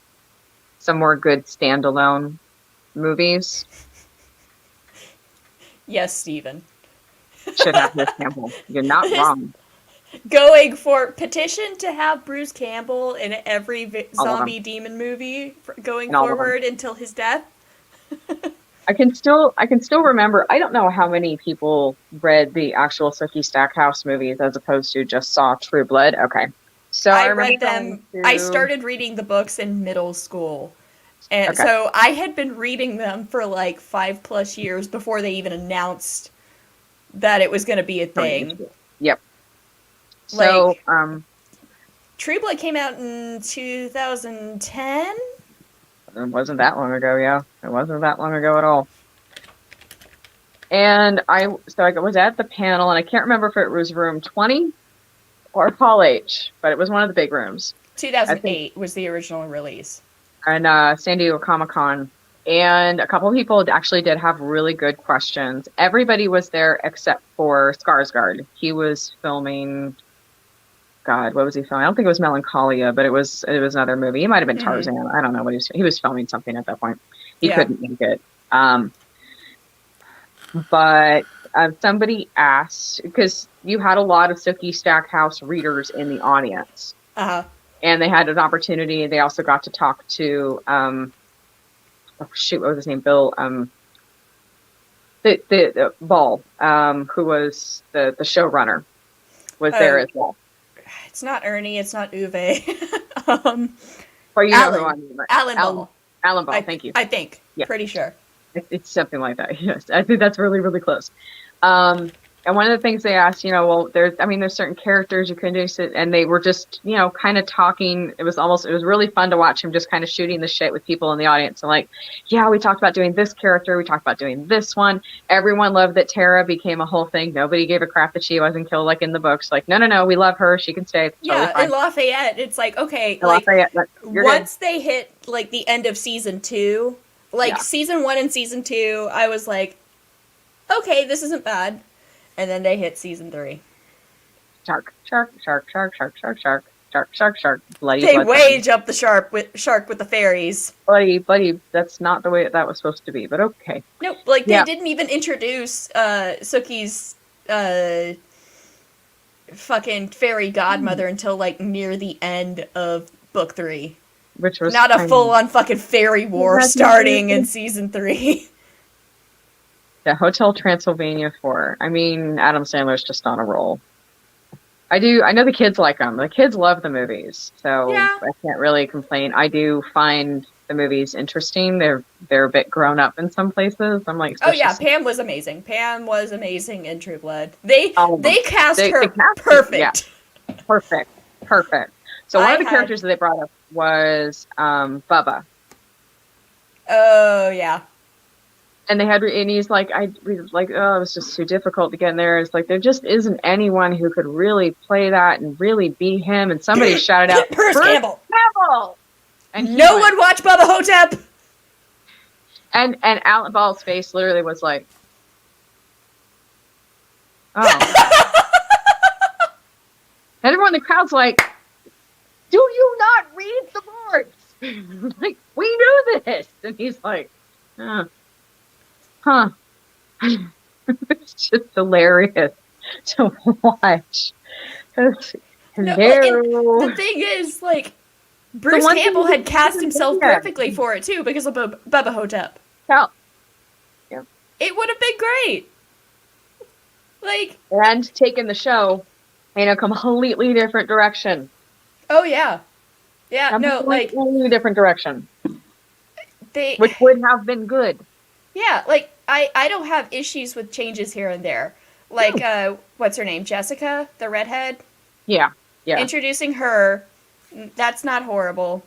Speaker 2: more good standalone movies.
Speaker 1: Yes, Steven.
Speaker 2: Should have Bruce Campbell. You're not wrong.
Speaker 1: Going for petition to have Bruce Campbell in every zombie demon movie going forward until his death.
Speaker 2: I can still remember. I don't know how many people read the actual Sookie Stackhouse movies as opposed to just saw True Blood. Okay, so
Speaker 1: I read them. I started reading the books in middle school, and so I had been reading them for like 5+ years before they even announced that it was going to be a thing.
Speaker 2: Yep. So,
Speaker 1: True Blood came out in 2010.
Speaker 2: It wasn't that long ago, yeah. It wasn't that long ago at all. And I was at the panel, and I can't remember if it was room 20 or Hall H, but it was one of the big rooms.
Speaker 1: 2008 was the original release.
Speaker 2: And San Diego Comic-Con. And a couple of people actually did have really good questions. Everybody was there except for Skarsgård. He was filming... God, what was he filming? I don't think it was Melancholia, but it was another movie. It might have been Tarzan. I don't know what he was filming something at that point. He couldn't make it. But somebody asked, because you had a lot of Sookie Stackhouse readers in the audience.
Speaker 1: Uh-huh.
Speaker 2: And they had an opportunity. They also got to talk to, what was his name? Bill, the Ball, who was the showrunner, was there as well.
Speaker 1: It's not Ernie. It's not Uwe.
Speaker 2: Well, you know who I mean.
Speaker 1: Alan Ball.
Speaker 2: Alan Ball, thank you.
Speaker 1: I think.
Speaker 2: Yeah.
Speaker 1: Pretty sure.
Speaker 2: It's something like that. Yes, I think that's really, really close. And one of the things they asked, there's certain characters you couldn't do, and they were just, kind of talking. It was really fun to watch him just kind of shooting the shit with people in the audience. And like, yeah, we talked about doing this character. We talked about doing this one. Everyone loved that Tara became a whole thing. Nobody gave a crap that she wasn't killed like in the books. Like, no, we love her. She can stay. It's totally
Speaker 1: in Lafayette, it's like, okay,
Speaker 2: once
Speaker 1: they hit like the end of season 2, season 1 and season 2, I was like, okay, this isn't bad. And then they hit season 3.
Speaker 2: Shark. Bloody.
Speaker 1: They way jumped the shark with the fairies.
Speaker 2: Bloody. That's not the way that was supposed to be. But okay.
Speaker 1: Nope. They didn't even introduce Sookie's fucking fairy godmother until like near the end of book 3,
Speaker 2: which was
Speaker 1: not a full-on fucking fairy war starting in season 3.
Speaker 2: The Hotel Transylvania 4. I mean, Adam Sandler's just on a roll. I know the kids like them. The kids love the movies, so I can't really complain. I do find the movies interesting. They're a bit grown up in some places. I'm like,
Speaker 1: Pam was amazing. Pam was amazing in True Blood. They cast her perfect.
Speaker 2: Yeah, perfect. So one of the characters that they brought up was Bubba.
Speaker 1: Oh yeah.
Speaker 2: And he's like, it was just too difficult to get in there. It's like, there just isn't anyone who could really play that and really be him. And somebody shouted out,
Speaker 1: Bruce Campbell.
Speaker 2: And
Speaker 1: no one watched Bubba Hotep.
Speaker 2: And Alan Ball's face literally was like, oh. And everyone in the crowd's like, do you not read the boards? Like, we knew this. And he's like, Huh. It's just hilarious to watch. 'Cause,
Speaker 1: No, like, and the
Speaker 2: hello.
Speaker 1: thing is, like,
Speaker 2: The
Speaker 1: Bruce
Speaker 2: one thing
Speaker 1: Campbell
Speaker 2: you
Speaker 1: had
Speaker 2: didn't
Speaker 1: cast
Speaker 2: mention
Speaker 1: himself
Speaker 2: yet.
Speaker 1: perfectly for it too because of Bubba Hotep.
Speaker 2: Yeah. Yeah.
Speaker 1: It would have been great. Like,
Speaker 2: And taken the show in a completely different direction.
Speaker 1: oh yeah, yeah. No, like
Speaker 2: Completely different direction.
Speaker 1: they,
Speaker 2: Which would have been good.
Speaker 1: yeah. Like I don't have issues with changes here and there. Like,
Speaker 2: No.
Speaker 1: what's her name? Jessica, the redhead.
Speaker 2: Yeah. Yeah.
Speaker 1: Introducing her, that's not horrible.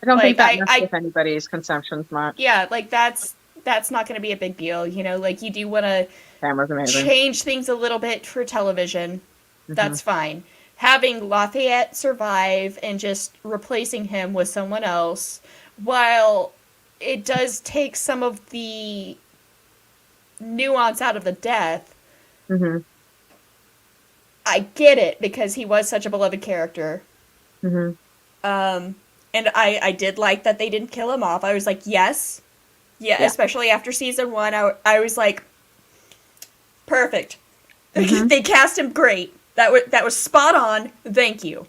Speaker 2: I don't think
Speaker 1: Like
Speaker 2: that messed with anybody's consumptions much.
Speaker 1: yeah, like that's not going to be a big deal. You know, like you do want to
Speaker 2: Sam was amazing.
Speaker 1: change things a little bit for television.
Speaker 2: Mm-hmm.
Speaker 1: That's fine. Having Lafayette survive and just replacing him with someone else, while it does take some of the nuance out of the death,
Speaker 2: Mm-hmm.
Speaker 1: I get it because he was such a beloved character.
Speaker 2: Mm-hmm.
Speaker 1: And I did like that they didn't kill him off. I was like, yes. Yeah,
Speaker 2: Yeah.
Speaker 1: especially after season 1, I was like, perfect.
Speaker 2: Mm-hmm.
Speaker 1: They cast him great. That was spot on. Thank you.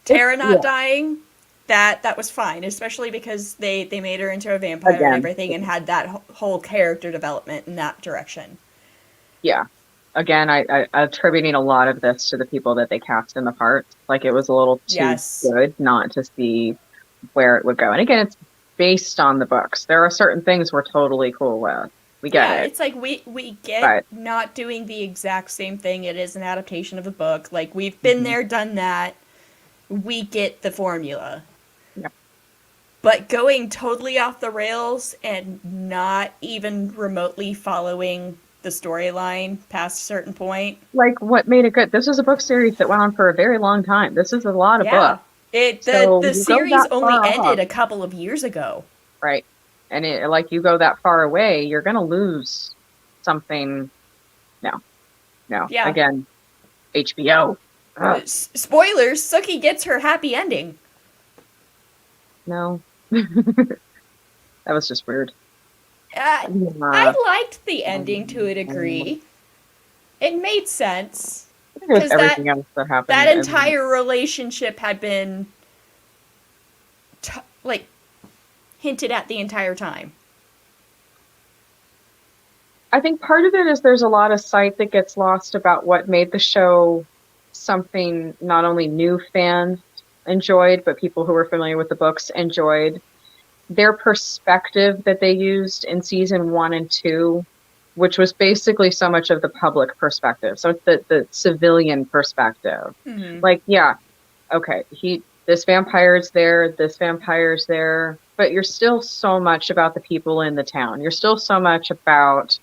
Speaker 1: Tara not dying, that was fine, especially because they made her into a vampire and everything and had that whole character development in that direction.
Speaker 2: Yeah. Again, I attributing a lot of this to the people that they cast in the parts. Like, it was a little too good not to see where it would go. And again, it's based on the books. There are certain things we're totally cool with. We get it.
Speaker 1: It's like we get not doing the exact same thing. It is an adaptation of a book. Like, we've been there, done that. We get the formula.
Speaker 2: Yep.
Speaker 1: But going totally off the rails and not even remotely following the storyline past a certain point.
Speaker 2: Like, what made it good? This was a book series that went on for a very long time. This is a lot of books.
Speaker 1: The series only ended a couple of years ago.
Speaker 2: Right. And you go that far away, you're going to lose something. No.
Speaker 1: Yeah.
Speaker 2: Again, HBO.
Speaker 1: Spoilers, Sookie gets her happy ending.
Speaker 2: No. That was just weird.
Speaker 1: I liked the ending to a degree. It made sense.
Speaker 2: Because everything else that happened.
Speaker 1: That entire relationship had been hinted at the entire time.
Speaker 2: I think part of it is there's a lot of sight that gets lost about what made the show something not only new fans enjoyed, but people who were familiar with the books enjoyed. Their perspective that they used in season 1 and 2, which was basically so much of the public perspective. So it's the civilian perspective.
Speaker 1: Mm-hmm.
Speaker 2: Like, yeah, okay, this vampire's there, but you're still so much about the people in the town. You're still so much about,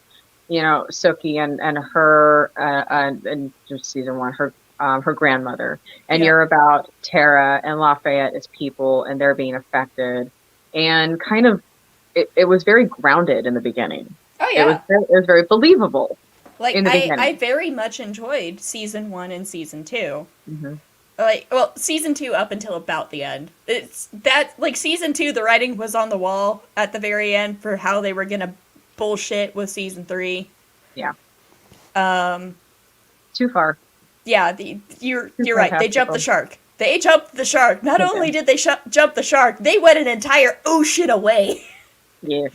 Speaker 2: Sookie and her, and just season 1, her grandmother. And you're about Tara and Lafayette as people, and they're being affected. And kind of, it was very grounded in the beginning.
Speaker 1: Oh, yeah.
Speaker 2: It was very believable.
Speaker 1: Like,
Speaker 2: in the beginning.
Speaker 1: I very much enjoyed season 1 and season 2.
Speaker 2: Mm-hmm.
Speaker 1: Season 2 up until about the end. Season 2, the writing was on the wall at the very end for how they were gonna bullshit with season 3.
Speaker 2: Yeah. Too far.
Speaker 1: Yeah, you're right. They jumped the shark. They jumped the shark. Not only did they jump the shark, they went an entire ocean away.
Speaker 2: Yeah.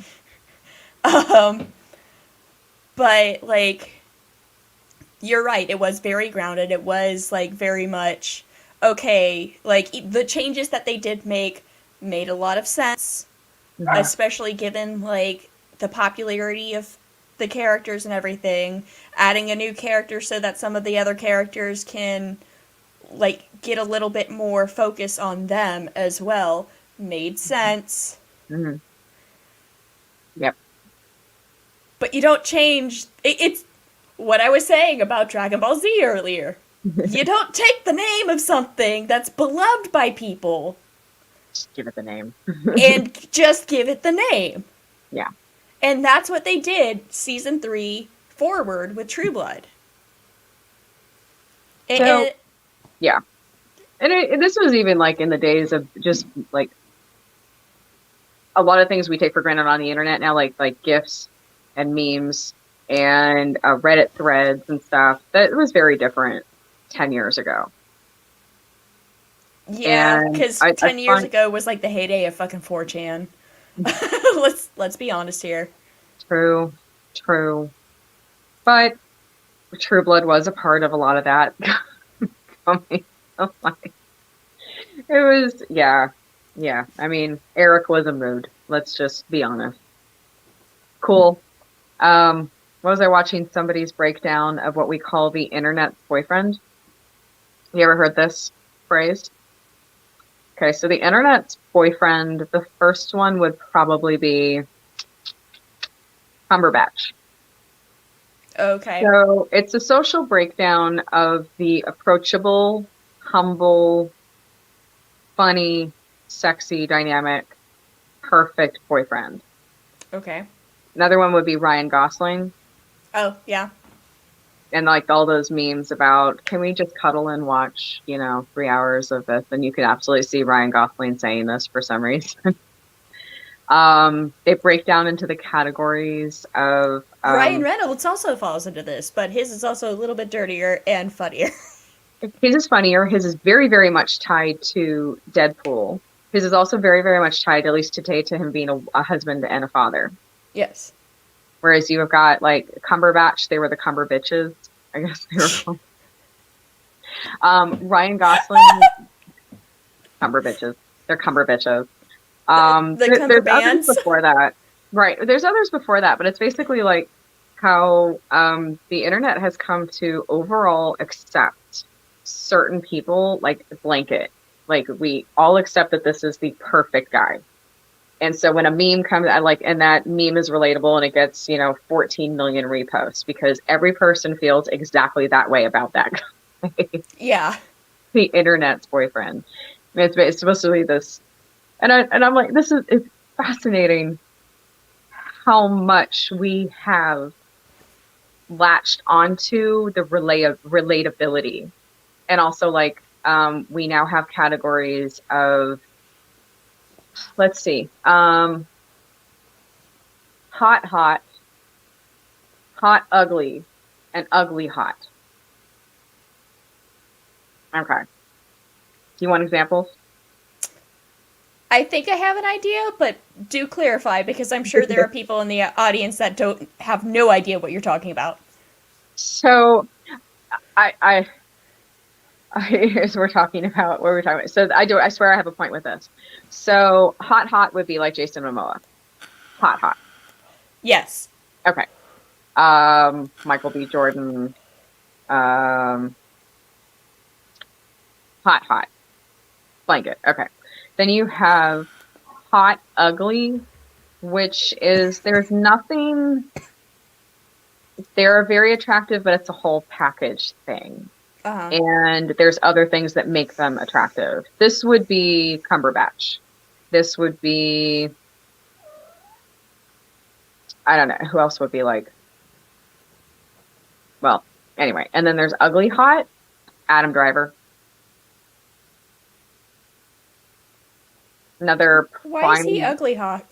Speaker 1: But, you're right. It was very grounded. It was, very much, okay, the changes that they did make made a lot of sense, especially given, the popularity of the characters and everything. Adding a new character so that some of the other characters can, get a little bit more focus on them as well made sense.
Speaker 2: Mm-hmm. Yep.
Speaker 1: But you don't change... It's what I was saying about Dragon Ball Z earlier. You don't take the name of something that's beloved by people.
Speaker 2: Just give it the name.
Speaker 1: And just give it the name.
Speaker 2: Yeah.
Speaker 1: And that's what they did season 3 forward with True Blood.
Speaker 2: Yeah. And this was even, in the days of just, a lot of things we take for granted on the internet now, like GIFs and memes and Reddit threads and stuff. That was very different 10 years ago.
Speaker 1: Yeah,
Speaker 2: And
Speaker 1: because
Speaker 2: I
Speaker 1: 10 years
Speaker 2: find
Speaker 1: ago was like the heyday of fucking 4chan. Let's be honest here.
Speaker 2: true, true. But True Blood was a part of a lot of that. Coming. So, like, it was, yeah, yeah. I mean, Eric was a mood. Let's just be honest. Cool. What was I watching? Somebody's breakdown of what we call the internet's boyfriend. You ever heard this phrase? Okay, so the internet's boyfriend, the first one would probably be Cumberbatch.
Speaker 1: Okay.
Speaker 2: So it's a social breakdown of the approachable, humble, funny, sexy, dynamic, perfect boyfriend.
Speaker 1: Okay.
Speaker 2: Another one would be Ryan Gosling.
Speaker 1: Oh, yeah.
Speaker 2: And like all those memes about, can we just cuddle and watch, 3 hours of this? And you can absolutely see Ryan Gosling saying this for some reason. They break down into the categories of
Speaker 1: Ryan Reynolds also falls into this, but his is also a little bit dirtier and funnier.
Speaker 2: his is funnier. His is very, very much tied to Deadpool. His is also very, very much tied, at least today, to him being a husband and a father.
Speaker 1: Yes.
Speaker 2: Whereas you have got like Cumberbatch, they were the Cumber bitches, I guess they were called. Ryan Gosling, Cumber bitches. They're Cumber bitches. There's others before that. Right. There's others before that, but it's basically like how the internet has come to overall accept certain people like blanket. Like we all accept that this is the perfect guy. And so when a meme comes, and that meme is relatable and it gets, 14 million reposts because every person feels exactly that way about that guy.
Speaker 1: Yeah.
Speaker 2: The internet's boyfriend. It's supposed to be this. And I'm like, it's fascinating how much we have latched onto the relatability. And also like, we now have categories of, let's see, hot, ugly, and ugly hot. Okay. Do you want examples?
Speaker 1: I think I have an idea, but do clarify because I'm sure there are people in the audience that don't have no idea what you're talking about.
Speaker 2: So, as we're talking about what we're talking about. So I swear I have a point with this. So hot would be like Jason Momoa. Hot.
Speaker 1: Yes.
Speaker 2: Okay. Michael B. Jordan. Hot. Blanket. Okay. Then you have hot, ugly, which is, there's nothing, they're very attractive, but it's a whole package thing.
Speaker 1: Uh-huh.
Speaker 2: And there's other things that make them attractive. This would be Cumberbatch. This would be, I don't know, who else would be like, well, anyway. And then there's ugly hot, Adam Driver. Another
Speaker 1: Why is he ugly hot?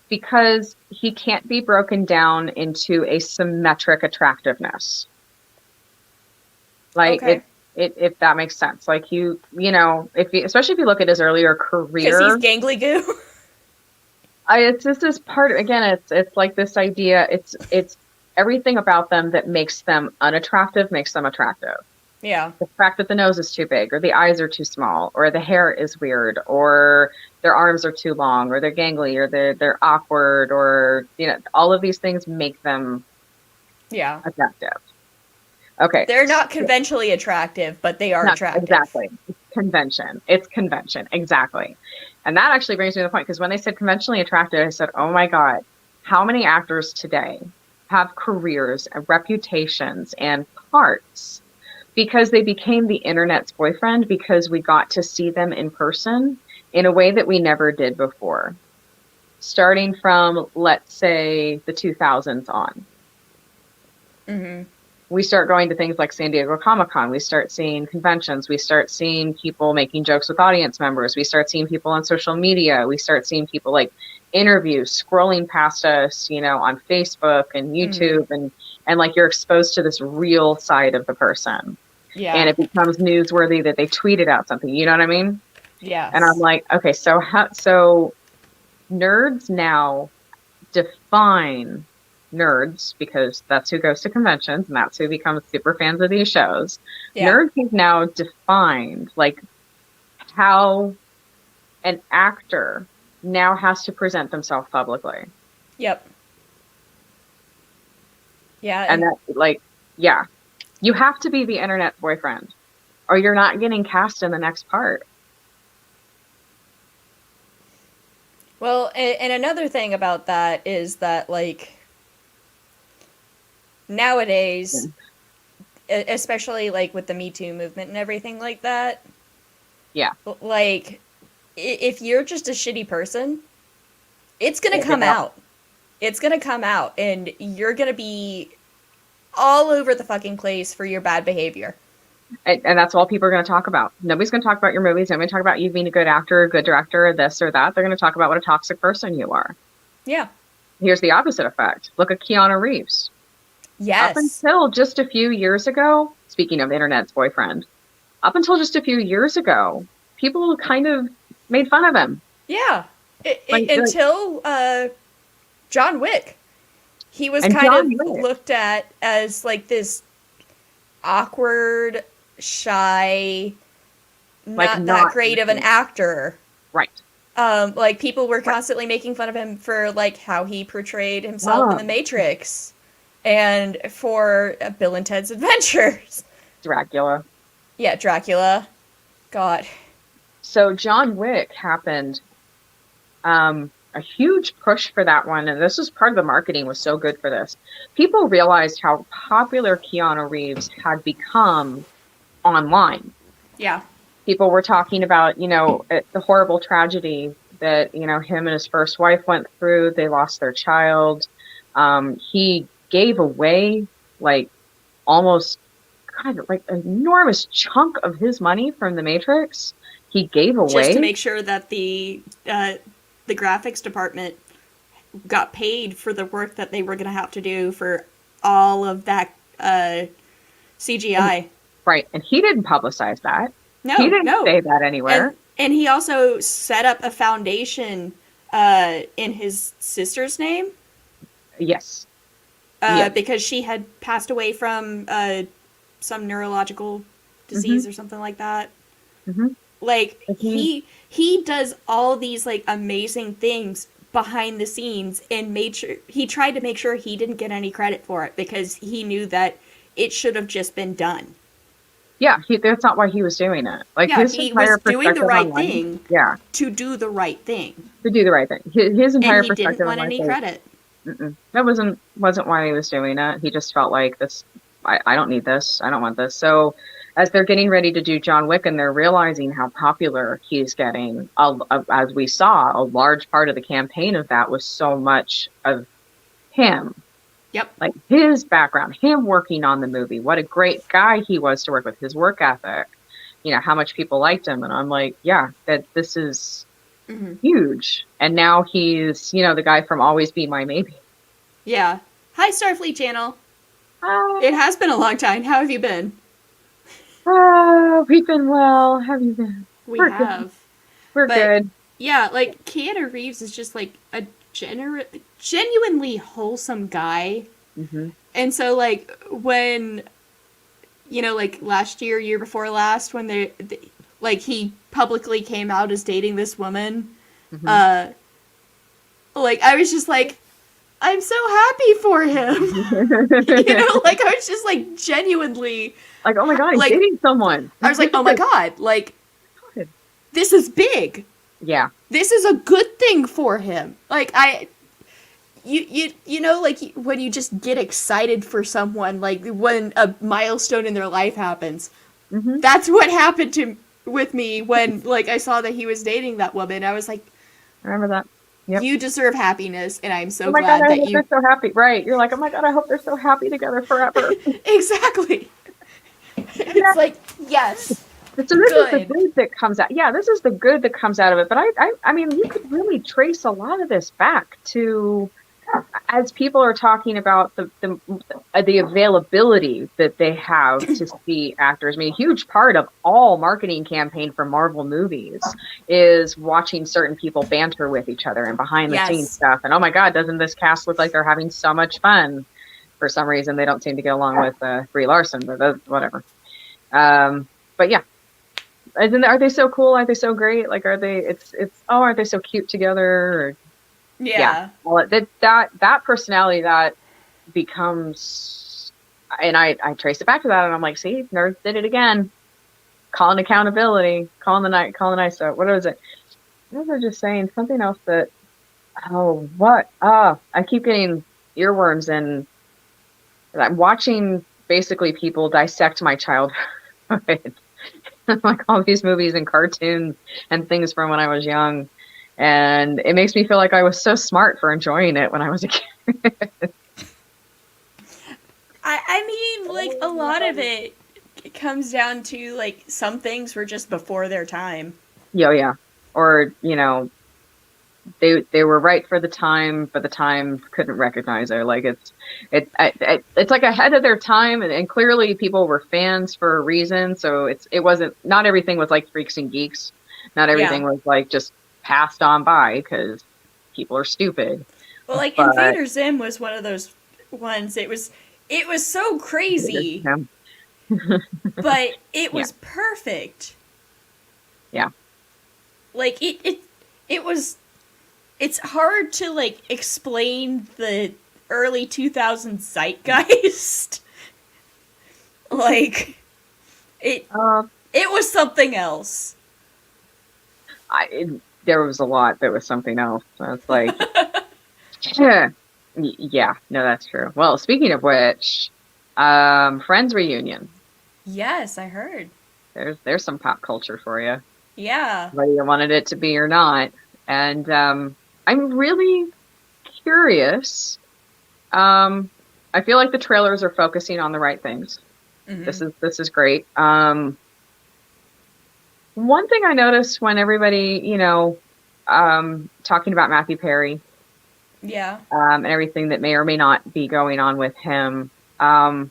Speaker 2: Because he can't be broken down into a symmetric attractiveness. Like
Speaker 1: Okay.
Speaker 2: if that makes sense. Like especially if you look at his earlier career,
Speaker 1: Because he's gangly goo.
Speaker 2: It's just this part again. It's like this idea. It's everything about them that makes them unattractive makes them attractive.
Speaker 1: Yeah.
Speaker 2: The fact that the nose is too big, or the eyes are too small, or the hair is weird, or their arms are too long, or they're gangly, or they're awkward, or all of these things make them attractive. Okay.
Speaker 1: They're not conventionally attractive, but they are attractive.
Speaker 2: Exactly. It's convention. Exactly. And that actually brings me to the point, because when they said conventionally attractive, I said, oh my God, how many actors today have careers and reputations and parts because they became the internet's boyfriend because we got to see them in person in a way that we never did before. Starting from, let's say, the 2000s on.
Speaker 1: Mm-hmm.
Speaker 2: We start going to things like San Diego Comic-Con. We start seeing conventions. We start seeing people making jokes with audience members. We start seeing people on social media. We start seeing people like interviews scrolling past us, on Facebook and YouTube, and like you're exposed to this real side of the person.
Speaker 1: Yeah.
Speaker 2: And it becomes newsworthy that they tweeted out something, you know what I mean?
Speaker 1: Yes.
Speaker 2: And I'm like, okay, so nerds now define nerds, because that's who goes to conventions and that's who becomes super fans of these shows.
Speaker 1: Yeah.
Speaker 2: Nerds have now defined like how an actor now has to present themselves publicly.
Speaker 1: Yep. Yeah.
Speaker 2: And that, like, yeah, you have to be the internet boyfriend or you're not getting cast in the next part.
Speaker 1: Well, and another thing about that is that, like, nowadays, especially, like, with the Me Too movement and everything like that,
Speaker 2: yeah,
Speaker 1: like, if you're just a shitty person, it's gonna come out. It's gonna come out, and you're gonna be all over the fucking place for your bad behavior.
Speaker 2: And that's all people are going to talk about. Nobody's going to talk about your movies. Nobody's going to talk about you being a good actor, a good director, this or that. They're going to talk about what a toxic person you are.
Speaker 1: Yeah.
Speaker 2: Here's the opposite effect. Look at Keanu Reeves.
Speaker 1: Yes.
Speaker 2: Up until just a few years ago, speaking of the internet's boyfriend, up until just a few years ago, people kind of made fun of him.
Speaker 1: Yeah. Until John Wick. He was kind of looked at as like this awkward, shy, not that great of an actor.
Speaker 2: Right.
Speaker 1: Like people were constantly making fun of him for like how he portrayed himself in The Matrix and for Bill and Ted's Adventures.
Speaker 2: Dracula.
Speaker 1: Yeah, Dracula. God.
Speaker 2: So John Wick happened, a huge push for that one, and this was part of the marketing was so good for this. People realized how popular Keanu Reeves had become online.
Speaker 1: Yeah.
Speaker 2: People were talking about, the horrible tragedy that, him and his first wife went through. They lost their child. He gave away like almost kind of like an enormous chunk of his money from The Matrix. He gave away
Speaker 1: just to make sure that the graphics department got paid for the work that they were going to have to do for all of that CGI.
Speaker 2: Right. And he didn't publicize that.
Speaker 1: No,
Speaker 2: he didn't say that anywhere.
Speaker 1: And he also set up a foundation in his sister's name.
Speaker 2: Yes.
Speaker 1: Because she had passed away from some neurological disease or something like that.
Speaker 2: Mm-hmm.
Speaker 1: Like, he does all these, like, amazing things behind the scenes and made sure, he tried to make sure he didn't get any credit for it because he knew that it should have just been done.
Speaker 2: Yeah, that's not why he was doing it. Like,
Speaker 1: yeah, he was doing the right thing to do the right thing.
Speaker 2: To do the right thing. His entire perspective.
Speaker 1: And he didn't want any credit.
Speaker 2: That wasn't why he was doing it. He just felt like this, I don't need this. I don't want this. So as they're getting ready to do John Wick and they're realizing how popular he's getting, as we saw, a large part of the campaign of that was so much of him.
Speaker 1: Yep.
Speaker 2: Like his background, him working on the movie, what a great guy he was to work with, his work ethic, how much people liked him. And I'm like, yeah, that this is huge. And now he's, the guy from Always Be My Maybe.
Speaker 1: Yeah. Hi, Starfleet Channel. It has been a long time. How have you been?
Speaker 2: We've been well. How have you been?
Speaker 1: We're have. Good.
Speaker 2: We're good.
Speaker 1: Yeah, like, Keanu Reeves is just, like, a genuinely wholesome guy.
Speaker 2: Mm-hmm.
Speaker 1: And so, like, when, like, last year before last, when they like, he publicly came out as dating this woman, like, I was just like, I'm so happy for him. Like, I was just, like, genuinely...
Speaker 2: Like, oh my God, he's dating someone.
Speaker 1: I was like, oh my God, like, this is big.
Speaker 2: Yeah.
Speaker 1: This is a good thing for him. Like, you know, like, when you just get excited for someone, like, when a milestone in their life happens.
Speaker 2: Mm-hmm.
Speaker 1: That's what happened with me when, like, I saw that he was dating that woman. I was like...
Speaker 2: I remember that. Yep.
Speaker 1: You deserve happiness, and I'm so
Speaker 2: glad
Speaker 1: that you...
Speaker 2: I hope they're so happy. Right. You're like, oh my God, I hope they're so happy together forever.
Speaker 1: Exactly. It's like, yes,
Speaker 2: So this is the
Speaker 1: Good.
Speaker 2: good that comes out. Yeah, this is the good that comes out of it. But I mean, you could really trace a lot of this back to, as people are talking about the availability that they have to see actors. I mean, a huge part of all marketing campaign for Marvel movies is watching certain people banter with each other and behind the scenes
Speaker 1: Yes.
Speaker 2: stuff. And oh my God, doesn't this cast look like they're having so much fun? For some reason, they don't seem to get along with Brie Larson, but whatever. But yeah, are they so cool? Are they so great? Like, are they? Oh, aren't they so cute together? Or, yeah,
Speaker 1: Yeah.
Speaker 2: well, that personality that becomes, and I trace it back to that, and I'm like, see, nerds did it again. Calling accountability, calling the nice stuff. What was it? What was I just saying? Something else that. Oh, what? I keep getting earworms, and I'm watching basically people dissect my childhood. Like all these movies and cartoons and things from when I was young. And it makes me feel like I was so smart for enjoying it when I was a kid.
Speaker 1: I mean, like, a lot of it comes down to, like, some things were just before their time.
Speaker 2: Yeah. Or, they were right for the time, but the time couldn't recognize her. Like it's like ahead of their time, and clearly people were fans for a reason. So it wasn't, not everything was like Freaks and Geeks. Not everything
Speaker 1: Yeah.
Speaker 2: was like just passed on by because people are stupid.
Speaker 1: Well, like,
Speaker 2: But
Speaker 1: Invader Zim was one of those ones. It was so crazy,
Speaker 2: yeah,
Speaker 1: but it
Speaker 2: yeah,
Speaker 1: was perfect.
Speaker 2: yeah.
Speaker 1: Like, it was. It's hard to, like, explain the early 2000s zeitgeist. Like, it
Speaker 2: Uh,
Speaker 1: it was something else.
Speaker 2: there was a lot that was something else. So it's like, yeah, no, that's true. Well, speaking of which, Friends reunion.
Speaker 1: Yes, I heard.
Speaker 2: There's some pop culture for you,
Speaker 1: Yeah.
Speaker 2: whether you wanted it to be or not. And I'm really curious. I feel like the trailers are focusing on the right things.
Speaker 1: Hmm.
Speaker 2: This is great. One thing I noticed when everybody, talking about Matthew Perry,
Speaker 1: Yeah.
Speaker 2: and everything that may or may not be going on with him, um,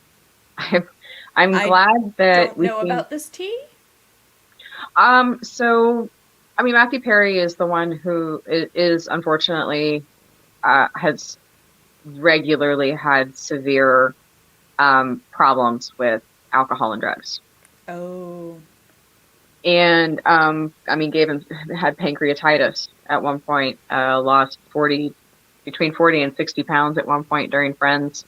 Speaker 2: I'm, I'm
Speaker 1: I
Speaker 2: glad that
Speaker 1: don't
Speaker 2: we've
Speaker 1: know
Speaker 2: seen.
Speaker 1: about this tea.
Speaker 2: So, I mean, Matthew Perry is the one who is unfortunately has regularly had severe problems with alcohol and drugs.
Speaker 1: Oh.
Speaker 2: And I mean, had pancreatitis at one point. Lost between 40 and 60 pounds at one point during Friends.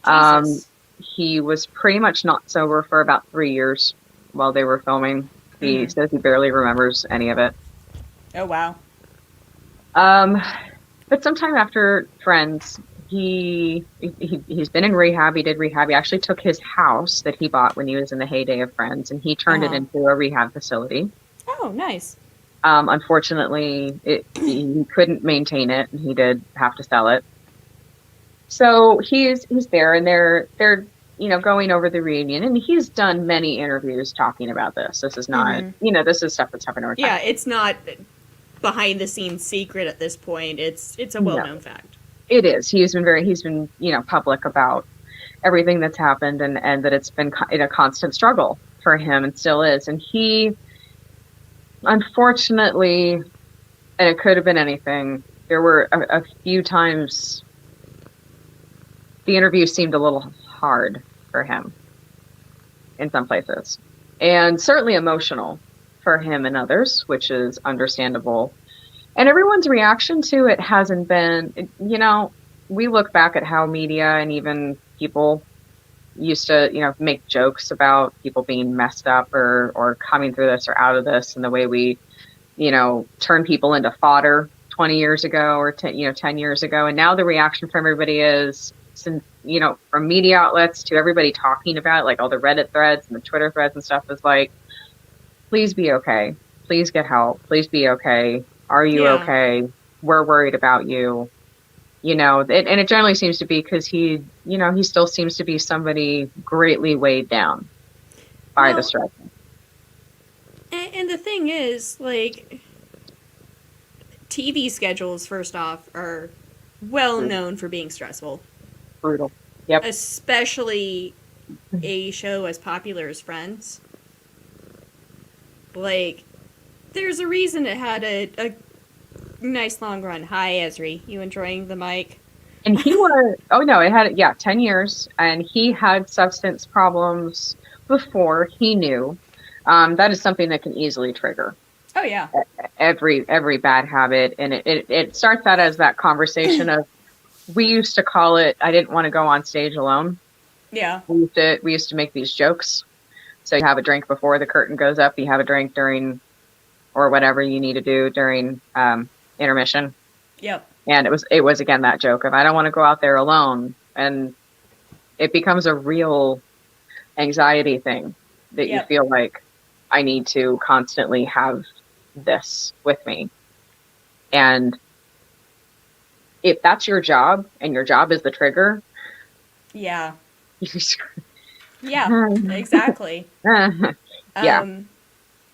Speaker 2: Um,
Speaker 1: Jesus.
Speaker 2: he was pretty much not sober for about 3 years while they were filming. He
Speaker 1: Hmm.
Speaker 2: says he barely remembers any of it.
Speaker 1: Oh, wow.
Speaker 2: Um, but sometime after Friends, he's been in rehab. He did rehab. He actually took his house that he bought when he was in the heyday of Friends, and he turned it
Speaker 1: Uh-huh.
Speaker 2: into a rehab facility.
Speaker 1: Oh, nice.
Speaker 2: Unfortunately, he couldn't maintain it, and he did have to sell it. So he's there, and they're going over the reunion, and he's done many interviews talking about this. This is not,
Speaker 1: Hmm.
Speaker 2: this is stuff that's happened over time.
Speaker 1: Yeah, it's not behind the scenes secret at this point. It's a well
Speaker 2: No,
Speaker 1: known fact.
Speaker 2: it is. He's been public about everything that's happened, and that it's been a constant struggle for him, and still is. And he, unfortunately, and it could have been anything. There were a few times the interview seemed a little hard for him in some places, and certainly emotional for him and others, which is understandable. And everyone's reaction to it hasn't been, we look back at how media and even people used to, make jokes about people being messed up or coming through this or out of this, and the way we, turn people into fodder 20 years ago or 10 years ago. And now the reaction from everybody is, since, from media outlets to everybody talking about it, like all the Reddit threads and the Twitter threads and stuff, is like, please be okay. Please get help. Please be okay. Are you
Speaker 1: Yeah.
Speaker 2: okay? We're worried about you. And it generally seems to be because he still seems to be somebody greatly weighed down by the
Speaker 1: Well,
Speaker 2: stress.
Speaker 1: the thing is, like, TV schedules, first off, are well known for being stressful.
Speaker 2: Brutal. Yep.
Speaker 1: Especially a show as popular as Friends. Like, there's a reason it had a nice long run. Hi, Esri. You enjoying the mic?
Speaker 2: And he was, oh no, it had, 10 years, and he had substance problems before he knew. That is something that can easily trigger
Speaker 1: Oh, yeah.
Speaker 2: every bad habit. And it starts out as that conversation of, we used to call it, I didn't want to go on stage alone.
Speaker 1: Yeah.
Speaker 2: We used to make these jokes. So you have a drink before the curtain goes up, you have a drink during, or whatever you need to do during intermission.
Speaker 1: Yep.
Speaker 2: And it was again that joke of, I don't want to go out there alone, and it becomes a real anxiety thing that you feel like, I need to constantly have this with me. And if that's your job and your job is the trigger,
Speaker 1: yeah,
Speaker 2: you're screwed.
Speaker 1: Yeah, exactly.
Speaker 2: Yeah.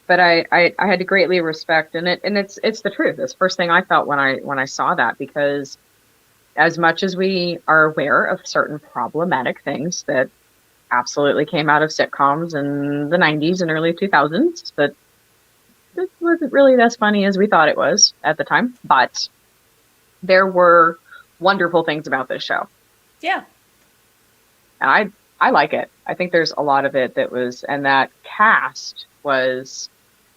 Speaker 2: But I had to greatly respect, and it's the truth. It's the first thing I felt when I saw that, because as much as we are aware of certain problematic things that absolutely came out of sitcoms in the 90s and early 2000s, but it wasn't really as funny as we thought it was at the time. But there were wonderful things about this show.
Speaker 1: Yeah.
Speaker 2: And I like it. I think there's a lot of it that was, and that cast was,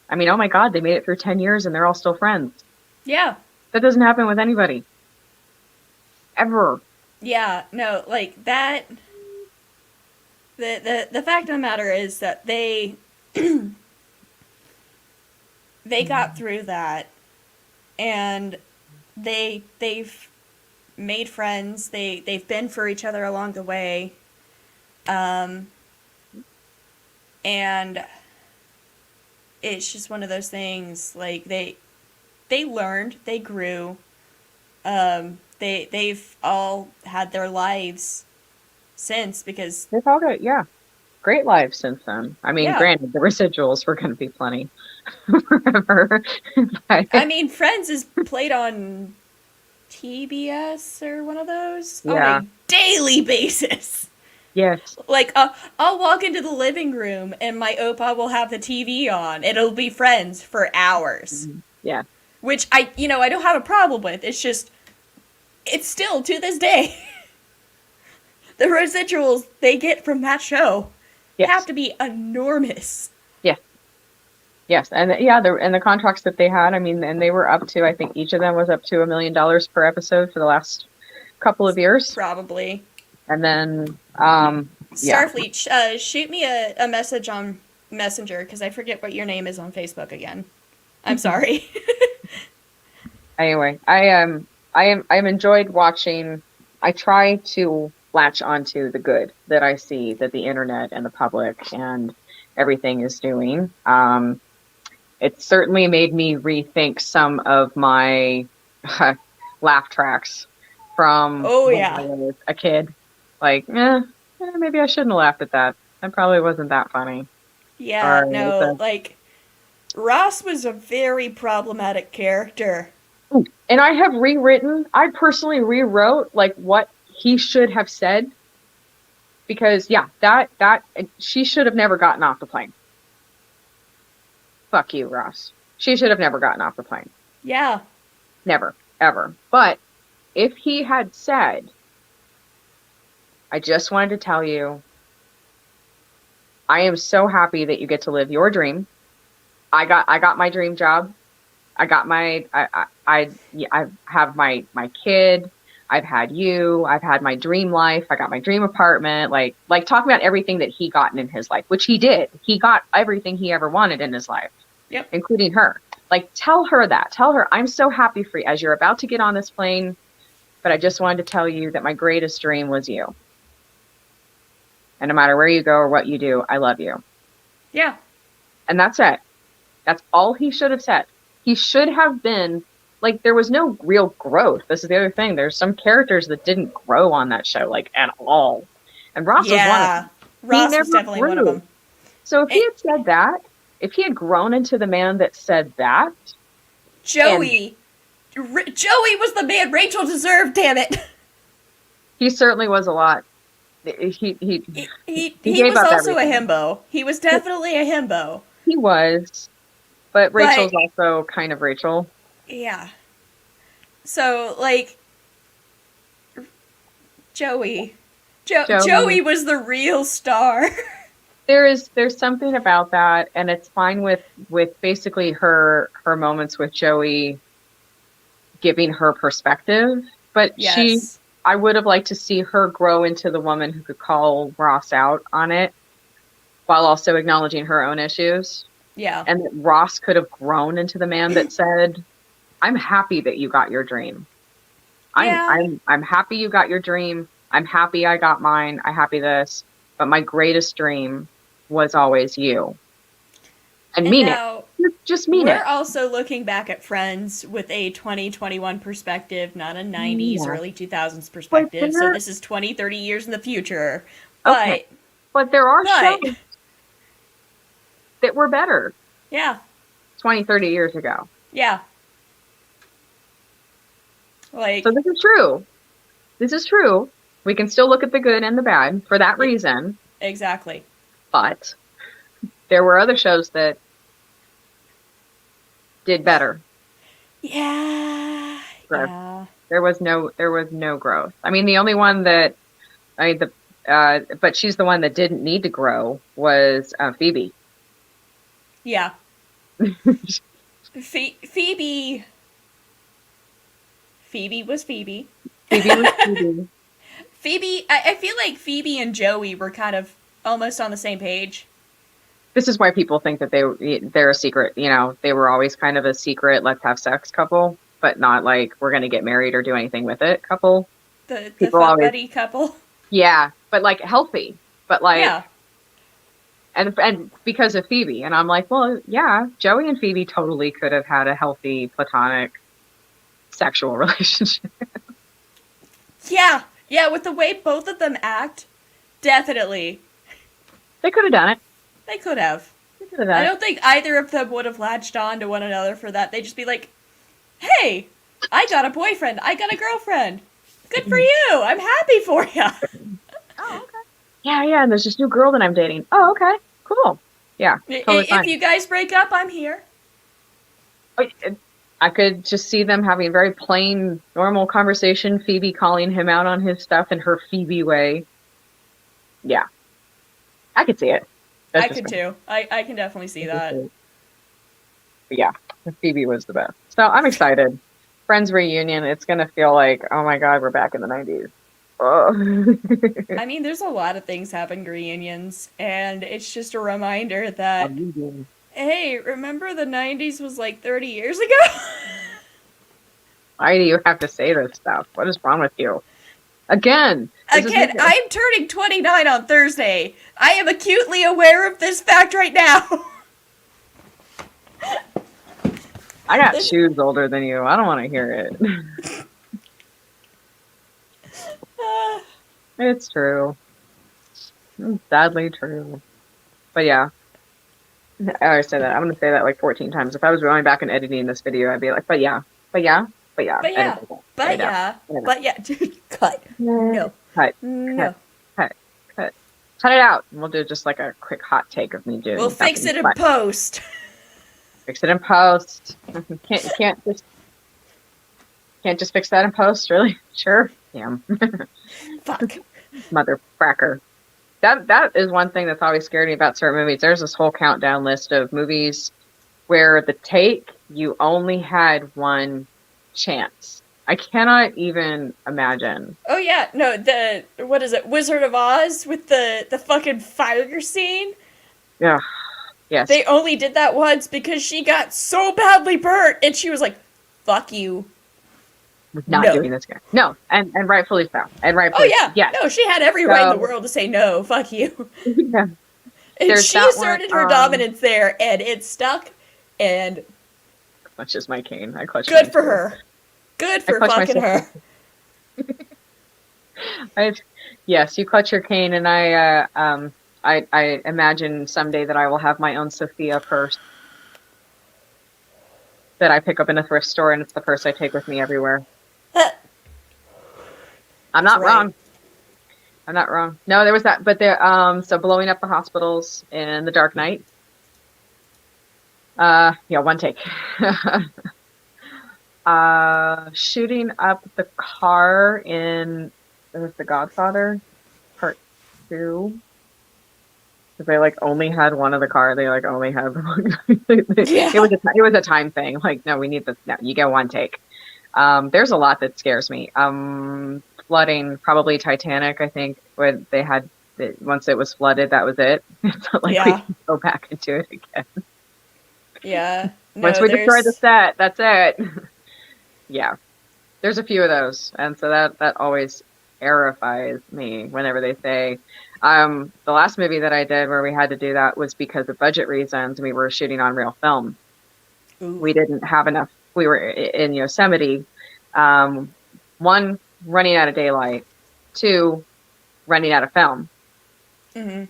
Speaker 2: I mean, oh my God, they made it through 10 years and they're all still friends.
Speaker 1: Yeah.
Speaker 2: That doesn't happen with anybody. Ever.
Speaker 1: Yeah, no, like that, the fact of the matter is that they got through that, and they've made friends, they've been for each other along the way, and it's just one of those things, like, they learned, they grew, they've all had their lives since, because
Speaker 2: they've all got, great lives since then. I mean, granted, the residuals were going to be plenty forever. But
Speaker 1: I mean, Friends is played on TBS or one of those on a daily basis.
Speaker 2: Yes.
Speaker 1: Like, I'll walk into the living room and my Opa will have the TV on. It'll be Friends for hours.
Speaker 2: Mm-hmm. Yeah.
Speaker 1: Which I don't have a problem with. It's just, it's still, to this day, the residuals they get from that show have to be enormous.
Speaker 2: Yes, and the contracts that they had, I mean, and they were up to, I think each of them was up to $1 million per episode for the last couple of years.
Speaker 1: Probably.
Speaker 2: And then,
Speaker 1: Starfleet, shoot me a message on Messenger, because I forget what your name is on Facebook again. I'm sorry.
Speaker 2: Anyway, I enjoyed watching. I try to latch onto the good that I see that the internet and the public and everything is doing. It certainly made me rethink some of my laugh tracks from when I was a kid. Like, maybe I shouldn't have laughed at that. That probably wasn't that funny.
Speaker 1: Yeah, like, Ross was a very problematic character.
Speaker 2: And I personally rewrote, like, what he should have said. Because, that she should have never gotten off the plane. Fuck you, Ross. She should have never gotten off the plane.
Speaker 1: Yeah.
Speaker 2: Never, ever. But if he had said, I just wanted to tell you, I am so happy that you get to live your dream. I got my dream job. I have my kid. I've had you. I've had my dream life. I got my dream apartment. Like talking about everything that he gotten in his life, which he did. He got everything he ever wanted in his life, including her. Like, tell her that. Tell her, I'm so happy for you as you're about to get on this plane, but I just wanted to tell you that my greatest dream was you. And no matter where you go or what you do, I love you.
Speaker 1: Yeah.
Speaker 2: And that's it. That's all he should have said. He should have been, like, there was no real growth. This is the other thing. There's some characters that didn't grow on that show, like, at all. And Ross was one of them.
Speaker 1: Ross was definitely one of them.
Speaker 2: So if he had said that, if he had grown into the man that said that,
Speaker 1: Joey was the man Rachel deserved, damn it.
Speaker 2: he certainly was a lot. He
Speaker 1: He
Speaker 2: gave
Speaker 1: was
Speaker 2: up
Speaker 1: also
Speaker 2: everything.
Speaker 1: a himbo. He was definitely a himbo.
Speaker 2: He was, but Rachel's also kind of Rachel.
Speaker 1: Yeah. So, like, Joey was the real star.
Speaker 2: There's something about that, and it's fine with basically her moments with Joey giving her perspective, but
Speaker 1: Yes.
Speaker 2: I would have liked to see her grow into the woman who could call Ross out on it while also acknowledging her own issues.
Speaker 1: Yeah.
Speaker 2: And that Ross could have grown into the man that said, I'm happy that you got your dream. I'm happy you got your dream. I'm happy I got mine. I'm happy this. But my greatest dream was always you. And mean it. Just mean it.
Speaker 1: We're also looking back at Friends with a 2021 perspective, not a 90s, early 2000s perspective. So this is 20, 30 years in the future.
Speaker 2: Okay. But there are shows that were better.
Speaker 1: Yeah.
Speaker 2: 20, 30 years ago.
Speaker 1: Yeah. Like,
Speaker 2: so this is true. This is true. We can still look at the good and the bad for that reason.
Speaker 1: Exactly.
Speaker 2: But there were other shows that did better.
Speaker 1: Yeah.
Speaker 2: Growth.
Speaker 1: Yeah.
Speaker 2: There was no growth. I mean, the only one that but she's the one that didn't need to grow was Phoebe.
Speaker 1: Yeah. Phoebe was Phoebe.
Speaker 2: Phoebe was Phoebe.
Speaker 1: Phoebe, I feel like Phoebe and Joey were kind of almost on the same page.
Speaker 2: This is why people think that they're a secret. You know, they were always kind of a secret, let's have sex couple, but not like we're going to get married or do anything with it couple.
Speaker 1: The fuck buddy couple.
Speaker 2: Yeah, but like healthy. But like, yeah. And because of Phoebe. And I'm like, well, yeah, Joey and Phoebe totally could have had a healthy platonic sexual relationship.
Speaker 1: Yeah. Yeah, with the way both of them act, definitely.
Speaker 2: They could have done it.
Speaker 1: They could have. I don't think either of them would have latched on to one another for that. They'd just be like, hey, I got a boyfriend. I got a girlfriend. Good for you. I'm happy for you.
Speaker 2: Oh, okay. Yeah, and there's this new girl that I'm dating. Oh, okay. Cool. Yeah, totally
Speaker 1: if you guys break up, I'm here.
Speaker 2: I could just see them having a very plain, normal conversation. Phoebe calling him out on his stuff in her Phoebe way. Yeah. I could see it.
Speaker 1: I could too. I can definitely see that.
Speaker 2: But yeah, Phoebe was the best. So I'm excited. Friends reunion, it's going to feel like, oh my God, we're back in the 90s. Oh.
Speaker 1: I mean, there's a lot of things happen reunions, and it's just a reminder that, hey, remember the 90s was like 30 years ago?
Speaker 2: Why do you have to say this stuff? What is wrong with you? Again,
Speaker 1: I'm turning 29 on Thursday. I am acutely aware of this fact right now.
Speaker 2: I got shoes older than you. I don't want to hear it. It's true. It's sadly true. But yeah. I always say that. I'm going to say that like 14 times. If I was going back and editing this video, I'd be like, but yeah. Dude, cut. No. Cut. No. Cut. Cut it out. And we'll do just like a quick hot take of me doing.
Speaker 1: We'll fix it in post.
Speaker 2: Fix it in post. Can't just fix that in post, really? Sure. Damn.
Speaker 1: Fuck.
Speaker 2: Mother fracker. That is one thing that's always scared me about certain movies. There's this whole countdown list of movies where the take, you only had one chance. I cannot even imagine.
Speaker 1: Oh yeah, no, what is it, Wizard of Oz with the fucking fire scene?
Speaker 2: Yeah. Yes.
Speaker 1: They only did that once because she got so badly burnt and she was like, fuck you.
Speaker 2: Not doing this again. No, and rightfully so.
Speaker 1: Oh yeah. Yes. No, she had every right in the world to say no, fuck you.
Speaker 2: Yeah.
Speaker 1: And she asserted her dominance there and it stuck and
Speaker 2: clutches my cane. I clutch.
Speaker 1: Good for her. Good for fucking her.
Speaker 2: Yes, you clutch your cane, and I I imagine someday that I will have my own Sophia purse that I pick up in a thrift store, and it's the purse I take with me everywhere. I'm
Speaker 1: That's
Speaker 2: not
Speaker 1: right.
Speaker 2: wrong. I'm not wrong. No, there was that, but there, so blowing up the hospitals in The Dark Knight. Yeah, one take. Shooting up the car in, it was The Godfather Part 2. Because they like only had one of the car. They like only had one.
Speaker 1: Yeah.
Speaker 2: It was a time thing. Like, no, we need this. No, you get one take. There's a lot that scares me. Flooding, probably Titanic. I think when they had once it was flooded, that was it. It's not like we
Speaker 1: Yeah.
Speaker 2: can go back into it again.
Speaker 1: Yeah.
Speaker 2: Once
Speaker 1: No,
Speaker 2: we destroy the
Speaker 1: there's
Speaker 2: set, that's it. Yeah, there's a few of those, and so that always terrifies me whenever they say. The last movie that I did where we had to do that was because of budget reasons. We were shooting on real film.
Speaker 1: ooh.
Speaker 2: We didn't have enough. We were in Yosemite. One, running out of daylight. Two, running out of film.
Speaker 1: Mm-hmm.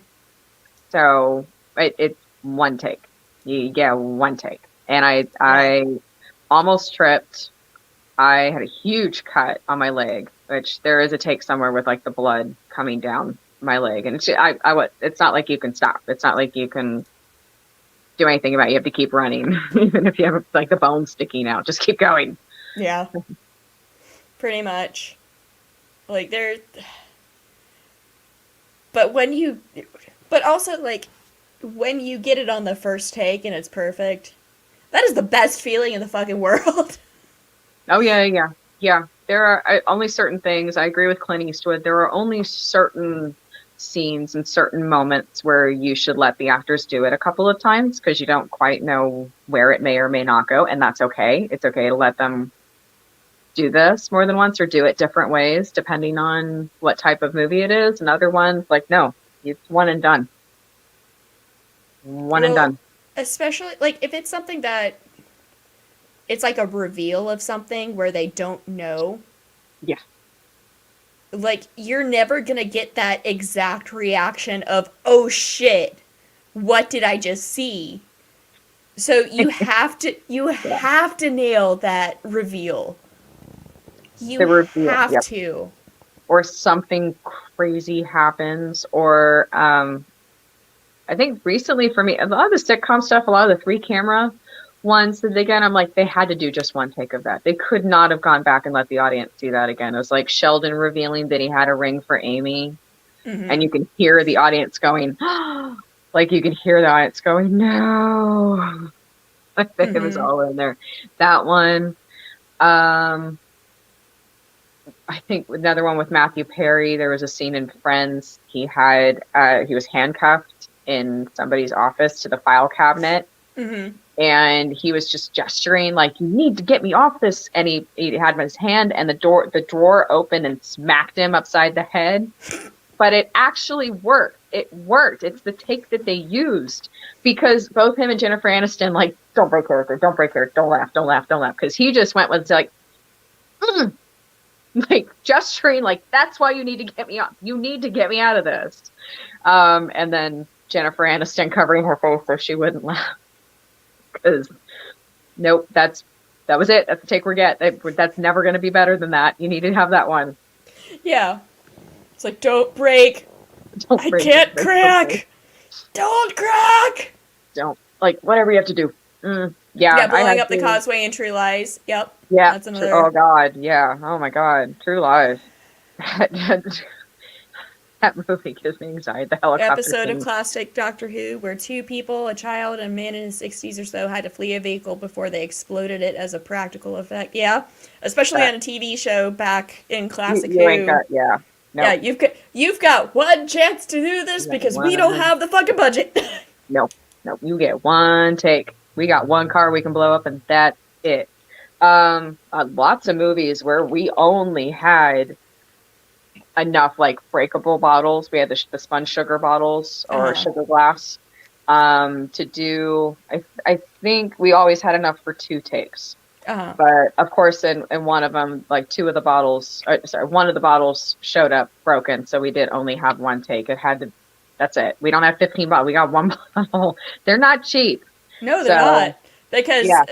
Speaker 2: So it's one take. You get one take. And
Speaker 1: Yeah.
Speaker 2: I almost tripped. I had a huge cut on my leg, which there is a take somewhere with like the blood coming down my leg. And it's not like you can stop. It's not like you can do anything about it. You have to keep running. Even if you have like the bone sticking out, just keep going.
Speaker 1: Yeah. Pretty much. Like there but also like when you get it on the first take and it's perfect, that is the best feeling in the fucking world.
Speaker 2: Oh yeah. There are only certain things. I agree with Clint Eastwood. There are only certain scenes and certain moments where you should let the actors do it a couple of times because you don't quite know where it may or may not go, and that's okay. It's okay to let them do this more than once or do it different ways depending on what type of movie it is. And other ones, like, no, it's one and done. One and
Speaker 1: Well,
Speaker 2: done.
Speaker 1: especially like if it's something that it's like a reveal of something where they don't know.
Speaker 2: Yeah.
Speaker 1: Like you're never gonna get that exact reaction of oh shit, what did I just see? So you have to nail that reveal. You
Speaker 2: The reveal.
Speaker 1: have
Speaker 2: Yep.
Speaker 1: to.
Speaker 2: Or something crazy happens, or I think recently for me, a lot of the sitcom stuff, a lot of the 3 camera ones that again, I'm like, they had to do just one take of that. They could not have gone back and let the audience see that again. It was like Sheldon revealing that he had a ring for Amy, and you can hear the audience going, like you can hear the audience going, no. It was all in there. That one. I think another one with Matthew Perry, there was a scene in Friends. He was handcuffed in somebody's office to the file cabinet. And he was just gesturing like, you need to get me off this. And he had his hand and the drawer opened and smacked him upside the head. But it actually worked. It worked. It's the take that they used because both him and Jennifer Aniston, like, don't break character, don't break character, don't laugh, don't laugh, don't laugh. Because he just went with like, like gesturing like, that's why you need to get me out. You need to get me out of this. And then Jennifer Aniston covering her face so she wouldn't laugh. Because nope, that was it. That's the take we get. That's never going to be better than that. You need to have that one.
Speaker 1: Yeah. It's like, don't break. I can't crack. Don't crack.
Speaker 2: Don't. Like, whatever you have to do. Yeah,
Speaker 1: blowing up the causeway in True Lies. Yep.
Speaker 2: Yeah.
Speaker 1: That's another.
Speaker 2: Oh, God. Yeah. Oh, my God. True Lies. That movie gives me anxiety. The helicopter
Speaker 1: episode
Speaker 2: scene.
Speaker 1: of classic Doctor Who where 2 people, a child and a man in his 60s or so, had to flee a vehicle before they exploded it as a practical effect. Yeah. Especially on a TV show back in classic Who.
Speaker 2: Ain't got, yeah. Nope.
Speaker 1: Yeah, you've got one chance to do this because we don't have the fucking budget.
Speaker 2: Nope. You get one take. We got one car we can blow up and that's it. Lots of movies where we only had enough like breakable bottles. We had the spun sugar bottles or sugar glass to do. I think we always had enough for 2 takes. But of course, in one of them, like one of the bottles showed up broken, so we did only have one take. It had to That's it. We don't have 15 bottles. We got one bottle. They're not cheap.
Speaker 1: No, they're
Speaker 2: So,
Speaker 1: not. Because,
Speaker 2: yeah.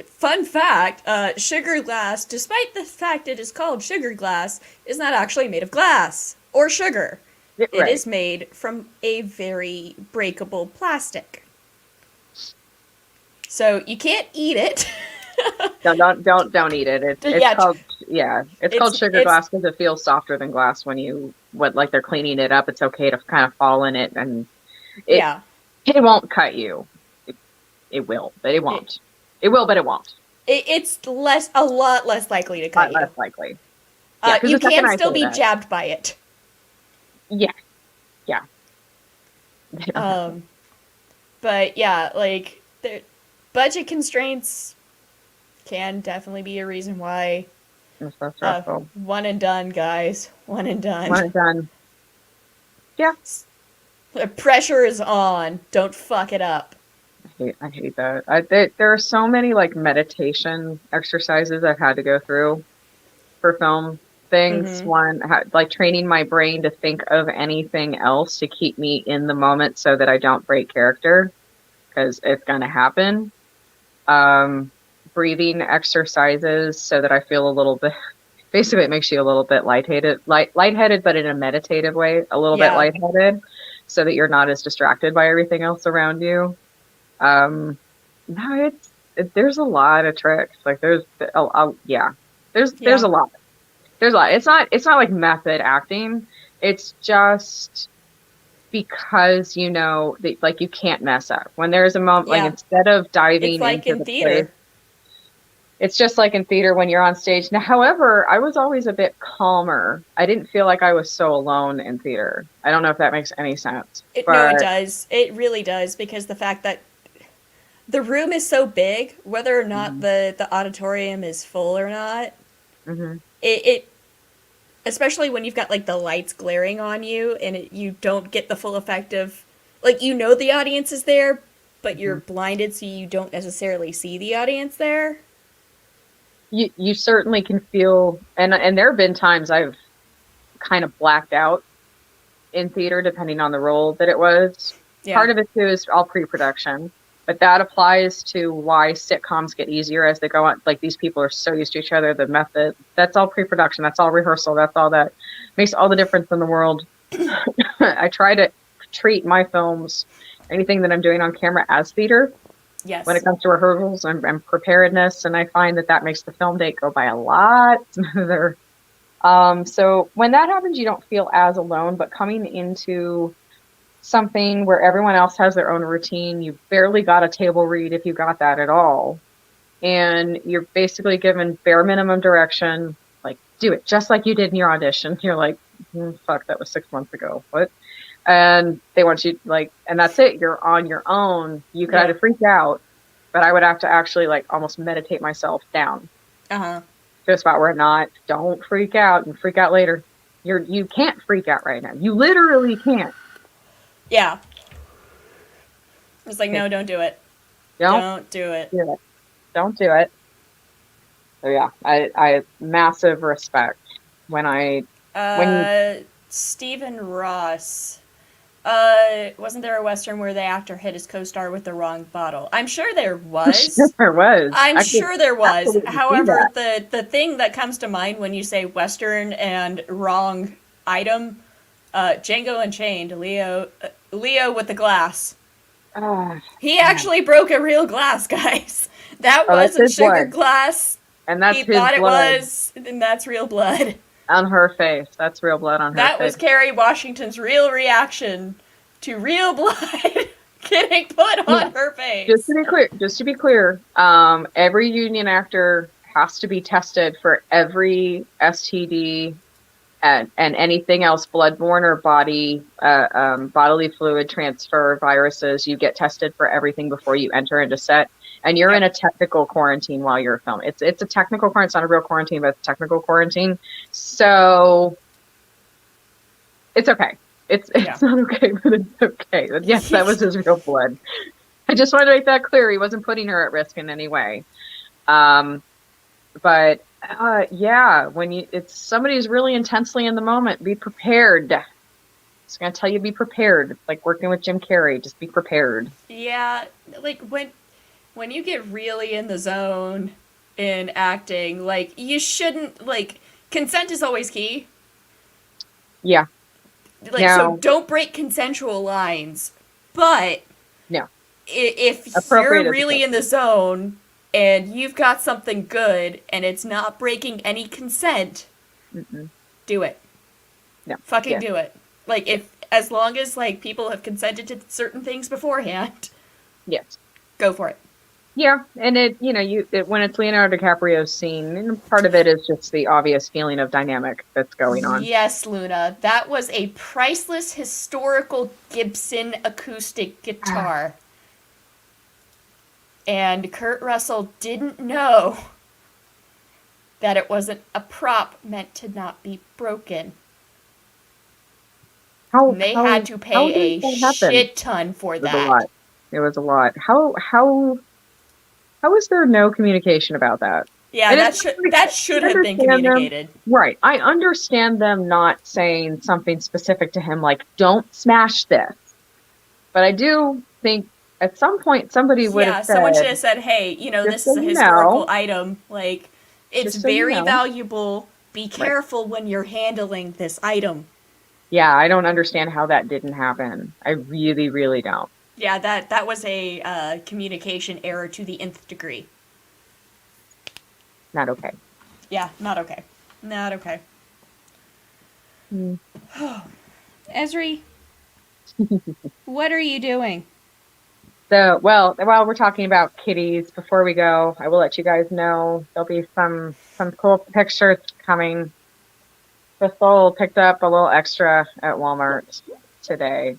Speaker 1: fun fact, sugar glass, despite the fact it is called sugar glass, is not actually made of glass or sugar. It
Speaker 2: Right.
Speaker 1: is made from a very breakable plastic. So you can't eat it.
Speaker 2: No, don't eat it. It's
Speaker 1: Yeah,
Speaker 2: called, it's called sugar
Speaker 1: it's
Speaker 2: glass because it feels softer than glass when like they're cleaning it up. It's okay to kind of fall in it, and it
Speaker 1: yeah.
Speaker 2: it won't cut you. It will, but it won't. It will, but it won't.
Speaker 1: It's a lot less likely to
Speaker 2: A
Speaker 1: cut
Speaker 2: lot
Speaker 1: you.
Speaker 2: less likely. Yeah, because
Speaker 1: You
Speaker 2: the second
Speaker 1: can
Speaker 2: I
Speaker 1: still
Speaker 2: say
Speaker 1: be
Speaker 2: that,
Speaker 1: jabbed by it.
Speaker 2: yeah, yeah.
Speaker 1: But yeah, like budget constraints can definitely be a reason why.
Speaker 2: It's so stressful.
Speaker 1: One and done, guys. One and done.
Speaker 2: When it's done, yeah.
Speaker 1: The pressure is on. Don't fuck it up.
Speaker 2: I hate that. There are so many like meditation exercises I've had to go through for film things.
Speaker 1: Mm-hmm.
Speaker 2: One, like training my brain to think of anything else to keep me in the moment so that I don't break character, because it's going to happen. Breathing exercises so that I feel a little bit, basically it makes you a little bit lightheaded, but in a meditative way, a little bit lightheaded, so that you're not as distracted by everything else around you. No, there's a lot of tricks. Like there's a lot. There's a lot. There's a lot. It's not like method acting. It's just because like you can't mess up when there's a moment. Like instead of diving
Speaker 1: it's like
Speaker 2: into
Speaker 1: in theater.
Speaker 2: place, it's just like in theater when you're on stage. Now, however, I was always a bit calmer. I didn't feel like I was so alone in theater. I don't know if that makes any sense.
Speaker 1: No, it does. It really does, because the fact that the room is so big, whether or not the auditorium is full or not, it especially when you've got like the lights glaring on you and you don't get the full effect of, like, the audience is there, but you're blinded, so you don't necessarily see the audience there.
Speaker 2: You certainly can feel, and there have been times I've kind of blacked out in theater depending on the role that it was. Yeah. Part of it too is all pre-production. But that applies to why sitcoms get easier as they go on. Like, these people are so used to each other. The method, that's all pre-production. That's all rehearsal. That's all that makes all the difference in the world. I try to treat my films, anything that I'm doing on camera, as theater.
Speaker 1: Yes.
Speaker 2: When it comes to rehearsals and preparedness. And I find that makes the film date go by a lot smoother. So when that happens, you don't feel as alone. But coming into something where everyone else has their own routine, you barely got a table read if you got that at all, and you're basically given bare minimum direction, like, do it just like you did in your audition. You're like, fuck, that was 6 months ago, what? And they want you, like, and that's it, you're on your own. You could either freak out, but I would have to actually like almost meditate myself down to a spot where don't freak out, and freak out later. You can't freak out right now, you literally can't.
Speaker 1: Yeah. It's like, no, don't do it. Don't do it.
Speaker 2: Don't do it. So yeah, I massive respect when
Speaker 1: Stephen Ross. Wasn't there a Western where the actor hit his co-star with the wrong bottle? I'm sure there was.
Speaker 2: There was.
Speaker 1: I'm sure there was. However, the thing that comes to mind when you say Western and wrong item, Django Unchained, Leo with the glass. He actually broke a real glass, guys. That wasn't sugar glass.
Speaker 2: And that's
Speaker 1: he thought it was, and that's real blood.
Speaker 2: On her face. That's real blood on her face.
Speaker 1: That was Kerry Washington's real reaction to real blood getting put on her face.
Speaker 2: Just to be clear, every union actor has to be tested for every STD and anything else, bloodborne or bodily fluid transfer viruses. You get tested for everything before you enter into set. And you're in a technical quarantine while you're filming. It's a technical quarantine. It's not a real quarantine, but it's a technical quarantine. So it's okay. It's not okay, but it's okay. But yes, that was his real blood. I just wanted to make that clear. He wasn't putting her at risk in any way. But when it's somebody's really intensely in the moment, be prepared It's gonna tell you to be prepared. It's like working with Jim Carrey. Just be prepared.
Speaker 1: Yeah, like when you get really in the zone in acting, like you shouldn't like consent is always key.
Speaker 2: Yeah.
Speaker 1: Like so
Speaker 2: No.
Speaker 1: don't break consensual lines. But
Speaker 2: No.
Speaker 1: if you're
Speaker 2: Appropriate is
Speaker 1: really in the
Speaker 2: appropriate.
Speaker 1: zone and you've got something good and it's not breaking any consent,
Speaker 2: Mm-mm.
Speaker 1: do it.
Speaker 2: No.
Speaker 1: Fucking
Speaker 2: Yes.
Speaker 1: do it. Like if as long as like people have consented to certain things beforehand,
Speaker 2: Yes.
Speaker 1: go for it.
Speaker 2: Yeah, and when it's Leonardo DiCaprio's scene, and part of it is just the obvious feeling of dynamic that's going on.
Speaker 1: Yes, Luna. That was a priceless historical Gibson acoustic
Speaker 2: Ah,
Speaker 1: guitar. And Kurt Russell didn't know that it wasn't a prop meant to not be broken.
Speaker 2: how
Speaker 1: And they had
Speaker 2: how
Speaker 1: to
Speaker 2: how
Speaker 1: pay
Speaker 2: did
Speaker 1: a
Speaker 2: that happen?
Speaker 1: shit ton for
Speaker 2: It was a
Speaker 1: that.
Speaker 2: lot. It was a lot. How is there no communication about that?
Speaker 1: Yeah,
Speaker 2: And it's like
Speaker 1: that
Speaker 2: I
Speaker 1: should have been
Speaker 2: understand them,
Speaker 1: communicated.
Speaker 2: right? I understand them not saying something specific to him like "Don't smash this," but I do think at some point somebody would have
Speaker 1: Yeah, someone should
Speaker 2: said,
Speaker 1: have said, "Hey, you know,
Speaker 2: "Just
Speaker 1: this
Speaker 2: so
Speaker 1: is a
Speaker 2: you
Speaker 1: historical
Speaker 2: know,
Speaker 1: item. Like, it's
Speaker 2: just so you
Speaker 1: very
Speaker 2: know."
Speaker 1: valuable. Be
Speaker 2: Right.
Speaker 1: careful when you're handling this item."
Speaker 2: Yeah, I don't understand how that didn't happen. I really, really don't.
Speaker 1: Yeah, that was a communication error to the nth degree.
Speaker 2: Not okay.
Speaker 1: Yeah, not okay. Not okay.
Speaker 2: Hmm.
Speaker 1: Esri, what are you doing?
Speaker 2: So, well, while we're talking about kitties, before we go, I will let you guys know there'll be some cool pictures coming. Crystal picked up a little extra at Walmart today.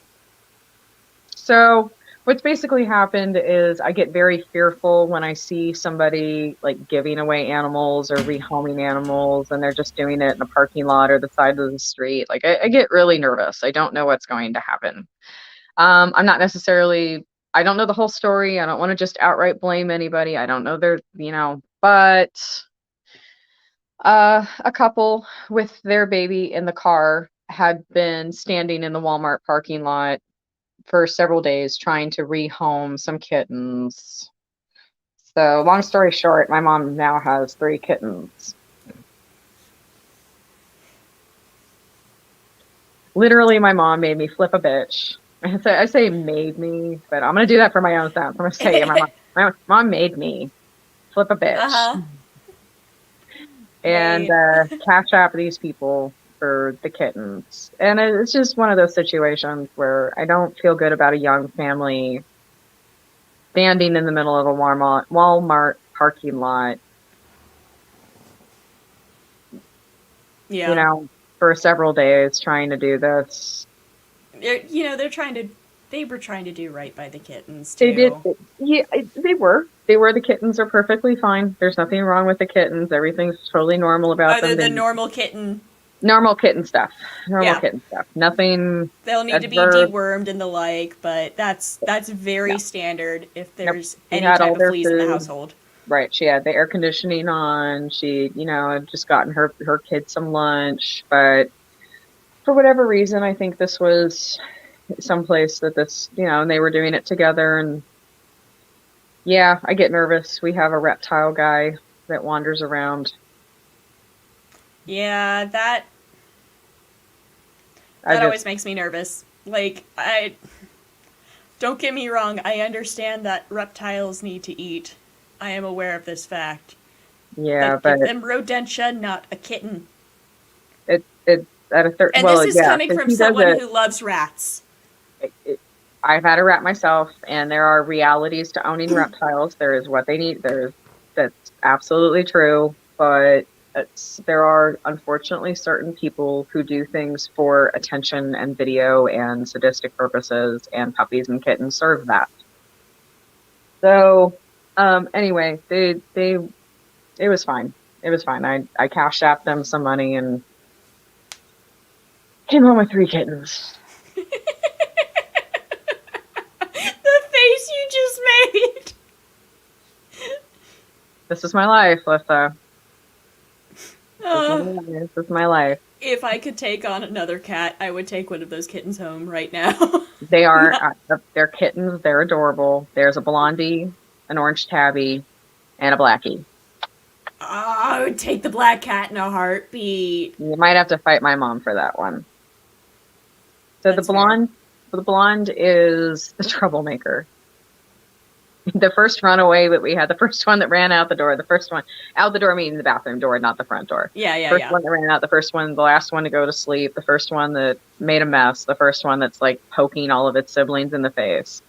Speaker 2: So, what's basically happened is I get very fearful when I see somebody like giving away animals or rehoming animals and they're just doing it in a parking lot or the side of the street. Like, I get really nervous. I don't know what's going to happen. I'm not necessarily, I don't know the whole story. I don't want to just outright blame anybody. I don't know but a couple with their baby in the car had been standing in the Walmart parking lot for several days trying to rehome some kittens. So, long story short, my mom now has 3 kittens. Literally, my mom made me flip a bitch. I say made me, but I'm gonna do that for my own sense. I'm gonna say my mom made me flip a bitch
Speaker 1: Uh-huh.
Speaker 2: and
Speaker 1: Made.
Speaker 2: cash app these people for the kittens. And it's just one of those situations where I don't feel good about a young family standing in the middle of a Walmart parking lot, you
Speaker 1: Yeah.
Speaker 2: know, for several days trying to do this.
Speaker 1: You know, they were trying to do right by the kittens,
Speaker 2: They did,
Speaker 1: too.
Speaker 2: yeah, they were. They were. The kittens are perfectly fine. There's nothing wrong with the kittens. Everything's totally normal about
Speaker 1: Other
Speaker 2: them.
Speaker 1: than normal kitten.
Speaker 2: Normal kitten stuff. Normal
Speaker 1: Yeah.
Speaker 2: kitten stuff. Nothing
Speaker 1: They'll need to be
Speaker 2: adverse.
Speaker 1: dewormed and the like, but that's
Speaker 2: No,
Speaker 1: very standard if
Speaker 2: nope.
Speaker 1: there's
Speaker 2: She
Speaker 1: any
Speaker 2: had
Speaker 1: type
Speaker 2: all
Speaker 1: of
Speaker 2: their
Speaker 1: fleas in the
Speaker 2: food.
Speaker 1: household.
Speaker 2: Right. She had the air conditioning on. She, had just gotten her kids some lunch. But for whatever reason, I think this was someplace that and they were doing it together. And yeah, I get nervous. We have a reptile guy that wanders around.
Speaker 1: Yeah,
Speaker 2: I
Speaker 1: that always
Speaker 2: just,
Speaker 1: makes me nervous. Like, I don't get me wrong, I understand that reptiles need to eat. I am aware of this fact.
Speaker 2: yeah,
Speaker 1: But
Speaker 2: but
Speaker 1: give them rodentia, not a kitten.
Speaker 2: it at a third,
Speaker 1: And this
Speaker 2: well,
Speaker 1: is
Speaker 2: yeah,
Speaker 1: coming
Speaker 2: because
Speaker 1: from
Speaker 2: he does
Speaker 1: someone
Speaker 2: it,
Speaker 1: who loves rats.
Speaker 2: it. I've had a rat myself, and there are realities to owning reptiles. There is what they need. That's absolutely true, but there are unfortunately certain people who do things for attention and video and sadistic purposes, and puppies and kittens serve that. So, anyway, it was fine. It was fine. I cashed out them some money and came home with 3 kittens.
Speaker 1: The face you just made!
Speaker 2: This is my life, Lyssa. This is my
Speaker 1: Uh,
Speaker 2: life. This is my life.
Speaker 1: If I could take on another cat, I would take one of those kittens home right now.
Speaker 2: They are, they're kittens. They're adorable. There's a blondie, an orange tabby, and a blackie.
Speaker 1: I would take the black cat in a heartbeat.
Speaker 2: You might have to fight my mom for that one. So
Speaker 1: That's
Speaker 2: the blonde is the troublemaker. The first runaway that we had, the first one that ran out the door, the first one out the door, meaning the bathroom door, not the front door.
Speaker 1: Yeah,
Speaker 2: First one that ran out, the first one, the last one to go to sleep, the first one that made a mess, the first one that's like poking all of its siblings in the face.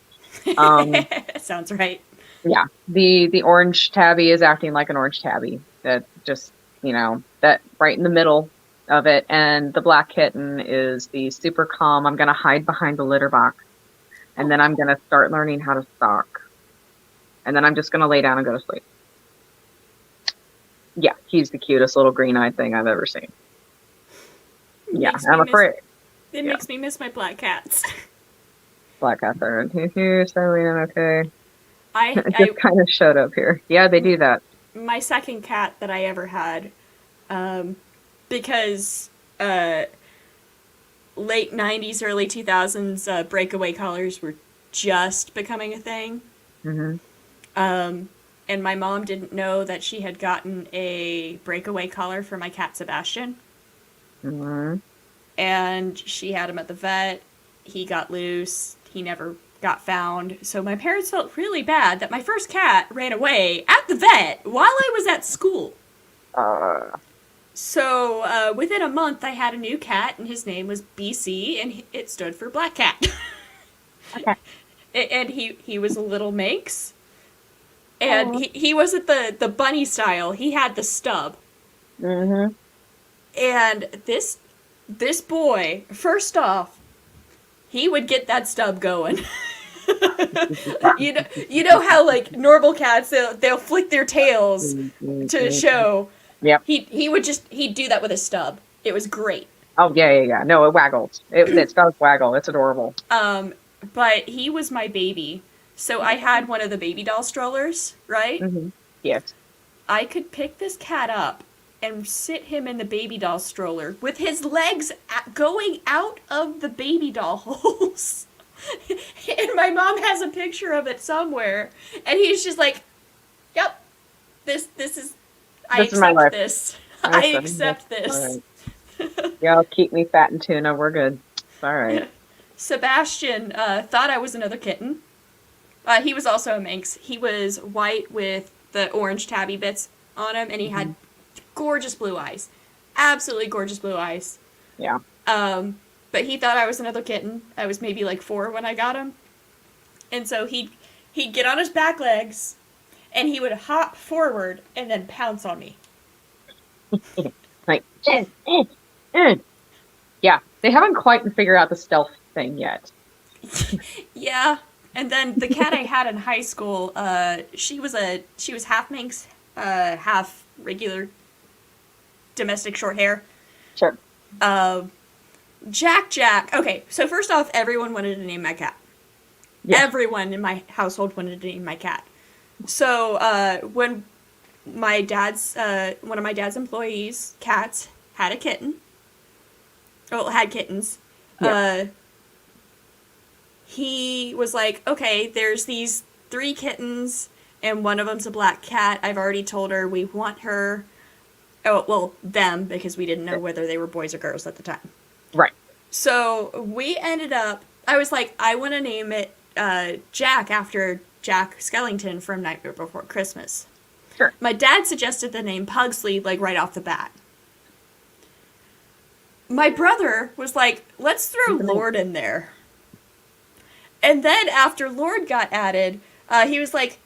Speaker 1: Sounds right.
Speaker 2: Yeah, the orange tabby is acting like an orange tabby. That just, that right in the middle of it. And the black kitten is the super calm. I'm gonna hide behind the litter box, and then I'm gonna start learning how to stalk. And then I'm just going to lay down and go to sleep. Yeah, he's the cutest little green-eyed thing I've ever seen. Yeah, I'm afraid.
Speaker 1: It makes me miss my black cats.
Speaker 2: Black cats are here, Starlene, okay.
Speaker 1: I
Speaker 2: just kind of showed up here. Yeah, they do that.
Speaker 1: My second cat that I ever had, because late 90s, early 2000s, breakaway collars were just becoming a thing.
Speaker 2: Mm-hmm.
Speaker 1: And my mom didn't know that she had gotten a breakaway collar for my cat Sebastian.
Speaker 2: Mm-hmm.
Speaker 1: And she had him at the vet. He got loose. He never got found. So my parents felt really bad that my first cat ran away at the vet while I was at school. So within a month, I had a new cat, and his name was BC, and it stood for Black Cat.
Speaker 2: Okay.
Speaker 1: And he was a little Manx. And he wasn't the bunny style. He had the stub.
Speaker 2: Mm-hmm.
Speaker 1: And this boy, first off, he would get that stub going. you know how like normal cats they'll flick their tails to show.
Speaker 2: Yep.
Speaker 1: He'd do that with a stub. It was great.
Speaker 2: Oh yeah. No, it waggles. It does waggle. It's adorable.
Speaker 1: But he was my baby. So I had one of the baby doll strollers, right?
Speaker 2: Mm-hmm. Yes.
Speaker 1: I could pick this cat up and sit him in the baby doll stroller with his legs going out of the baby doll holes. And my mom has a picture of it somewhere. And he's just like, yep, this is
Speaker 2: my life.
Speaker 1: this. I accept this.
Speaker 2: Right. Y'all keep me fat and tuna. We're good. All right.
Speaker 1: Sebastian thought I was another kitten. He was also a Manx. He was white with the orange tabby bits on him, and he had gorgeous blue eyes. Absolutely gorgeous blue eyes.
Speaker 2: Yeah.
Speaker 1: But he thought I was another kitten. I was maybe like 4 when I got him. And so he'd get on his back legs, and he would hop forward and then pounce on me.
Speaker 2: Like, yeah. They haven't quite figured out the stealth thing yet.
Speaker 1: Yeah. And then the cat I had in high school, she was half Manx, half regular domestic short hair.
Speaker 2: Sure.
Speaker 1: Jack. Okay, so first off, everyone wanted to name my cat. Yeah. Everyone in my household wanted to name my cat. So when my dad's one of my dad's employees' cats had kittens. Yeah. He was like, okay, there's these 3 kittens, and one of them's a black cat. I've already told her we want her. Oh, well, them, because we didn't know whether they were boys or girls at the time.
Speaker 2: Right.
Speaker 1: So we ended up, I was like, I want to name it Jack after Jack Skellington from Nightmare Before Christmas.
Speaker 2: Sure.
Speaker 1: My dad suggested the name Pugsley, like, right off the bat. My brother was like, let's throw Lord in there. And then after Lord got added, he was like,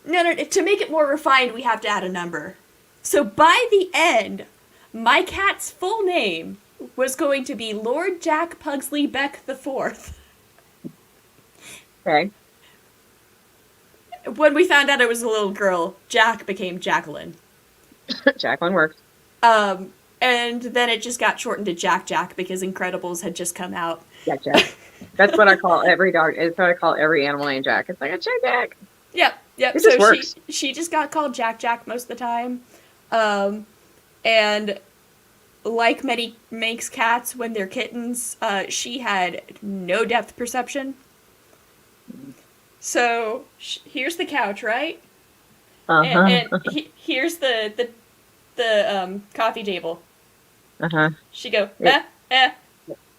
Speaker 1: no, to make it more refined, we have to add a number. So by the end, my cat's full name was going to be Lord Jack Pugsley Beck IV.
Speaker 2: Okay.
Speaker 1: When we found out it was a little girl, Jack became Jacqueline.
Speaker 2: Jacqueline worked.
Speaker 1: And then it just got shortened to Jack because Incredibles had just come out.
Speaker 2: Jack. That's what I call every dog. It's what I call every animal named Jack. It's like a Jack.
Speaker 1: Yep.
Speaker 2: It
Speaker 1: so
Speaker 2: just works.
Speaker 1: She just got called Jack most of the time. And like many Manx cats when they're kittens, she had no depth perception. So here's the couch, right? And here's the coffee table. She go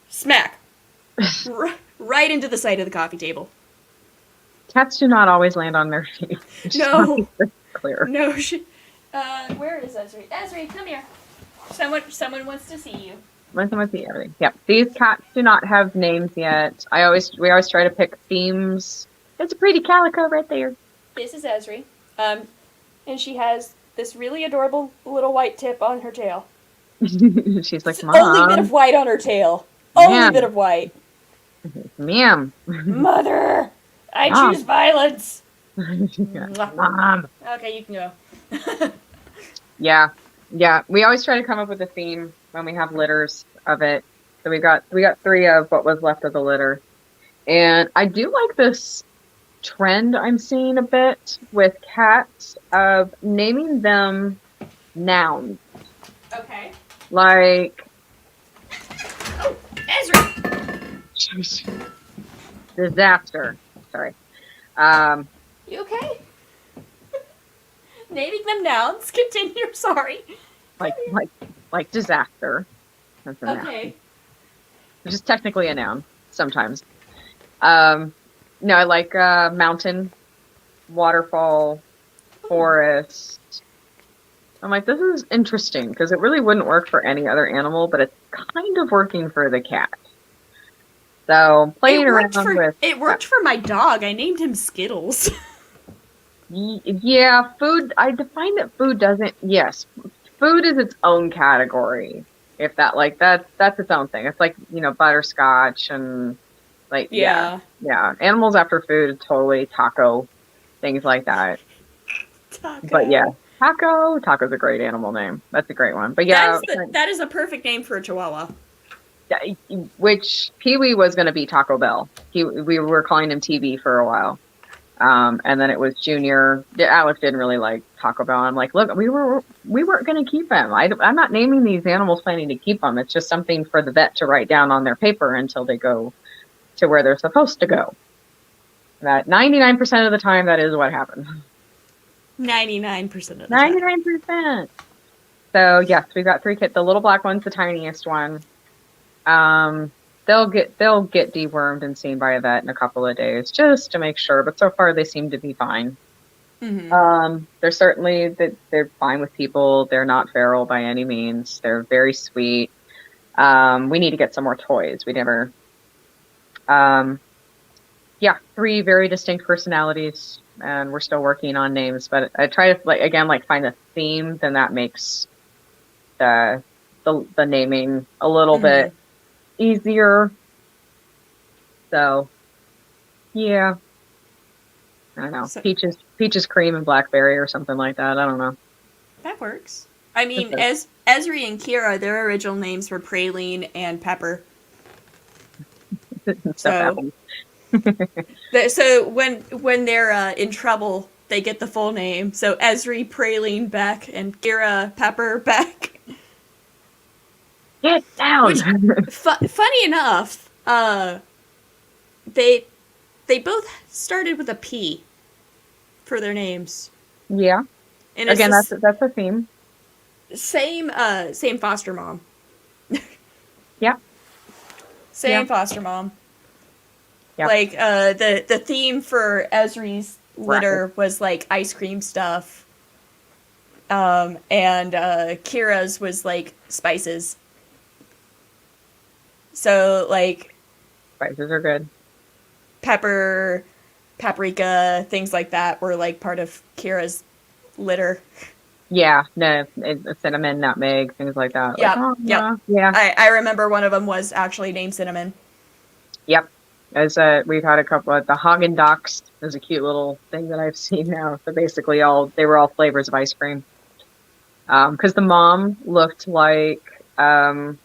Speaker 1: smack right into the side of the coffee table.
Speaker 2: Cats do not always land on their feet.
Speaker 1: No,
Speaker 2: clear.
Speaker 1: No. Where is Esri? Esri, come here. Someone wants to see you.
Speaker 2: Yep. These cats do not have names yet. We always try to pick themes. There's a pretty calico right there.
Speaker 1: This is Esri. And she has this really adorable little white tip on her tail.
Speaker 2: She's like, Mom.
Speaker 1: Only bit of white on her tail. Only bit of white.
Speaker 2: Ma'am.
Speaker 1: Mother, I choose violence.
Speaker 2: Mom.
Speaker 1: Okay, you can go.
Speaker 2: Yeah. We always try to come up with a theme when we have litters of it. So we got 3 of what was left of the litter. And I do like this trend I'm seeing a bit with cats of naming them nouns.
Speaker 1: Okay.
Speaker 2: Like,
Speaker 1: oh, Ezra.
Speaker 2: Disaster. Sorry.
Speaker 1: You okay? Naming them nouns. Continue. Sorry.
Speaker 2: Like disaster. That's a noun.
Speaker 1: Okay.
Speaker 2: Which is technically a noun sometimes. No, I like mountain, waterfall, forest. I'm like, this is interesting because it really wouldn't work for any other animal, but it's kind of working for the cat. So playing around with
Speaker 1: it worked for my dog. I named him Skittles.
Speaker 2: Yeah, food. I define that food doesn't. Yes, food is its own category. If that's its own thing. It's like butterscotch and yeah. Animals after food, totally taco, things like that.
Speaker 1: Taco.
Speaker 2: But yeah, taco's a great animal name. That's a great one. But yeah,
Speaker 1: that is a perfect name for a Chihuahua.
Speaker 2: Yeah, which Pee-wee was going to be Taco Bell. We were calling him TB for a while. And then it was Junior. Alex didn't really like Taco Bell. I'm like, look, we weren't going to keep him. I'm not naming these animals planning to keep them. It's just something for the vet to write down on their paper until they go to where they're supposed to go. That 99% of the time, that is what happens.
Speaker 1: 99% of the time.
Speaker 2: 99%. So yes, we've got 3 kids. The little black one's the tiniest one. They'll get dewormed and seen by a vet in a couple of days just to make sure. But so far, they seem to be fine.
Speaker 1: Mm-hmm.
Speaker 2: They're certainly they're fine with people. They're not feral by any means. They're very sweet. We need to get some more toys. We never. 3 very distinct personalities, and we're still working on names. But I try to find a theme. Then that makes the naming a little bit easier. So, yeah. I don't know. So, peaches, cream, and blackberry or something like that. I don't know.
Speaker 1: That works. I mean, Esri and Kira, their original names were Praline and Pepper. So when they're in trouble, they get the full name. So Esri, Praline, Beck, and Kira, Pepper, Beck.
Speaker 2: Get down.
Speaker 1: Which, funny enough, they both started with a P for their names.
Speaker 2: Yeah.
Speaker 1: And
Speaker 2: again, that's a theme.
Speaker 1: Same foster mom.
Speaker 2: Yeah.
Speaker 1: Same foster mom.
Speaker 2: Yep.
Speaker 1: Like the theme for Esri's litter was like ice cream stuff. And Kira's was like spices. So like
Speaker 2: spices are good.
Speaker 1: Pepper, paprika, things like that were like part of Kira's litter. Yeah,
Speaker 2: no, cinnamon, nutmeg, things like that.
Speaker 1: Yeah,
Speaker 2: yeah.
Speaker 1: I remember one of them was actually named Cinnamon.
Speaker 2: Yep. As we've had a couple of the Haagen-Dazs is a cute little thing that I've seen now. So basically, they were all flavors of ice cream. Because the mom looked like, I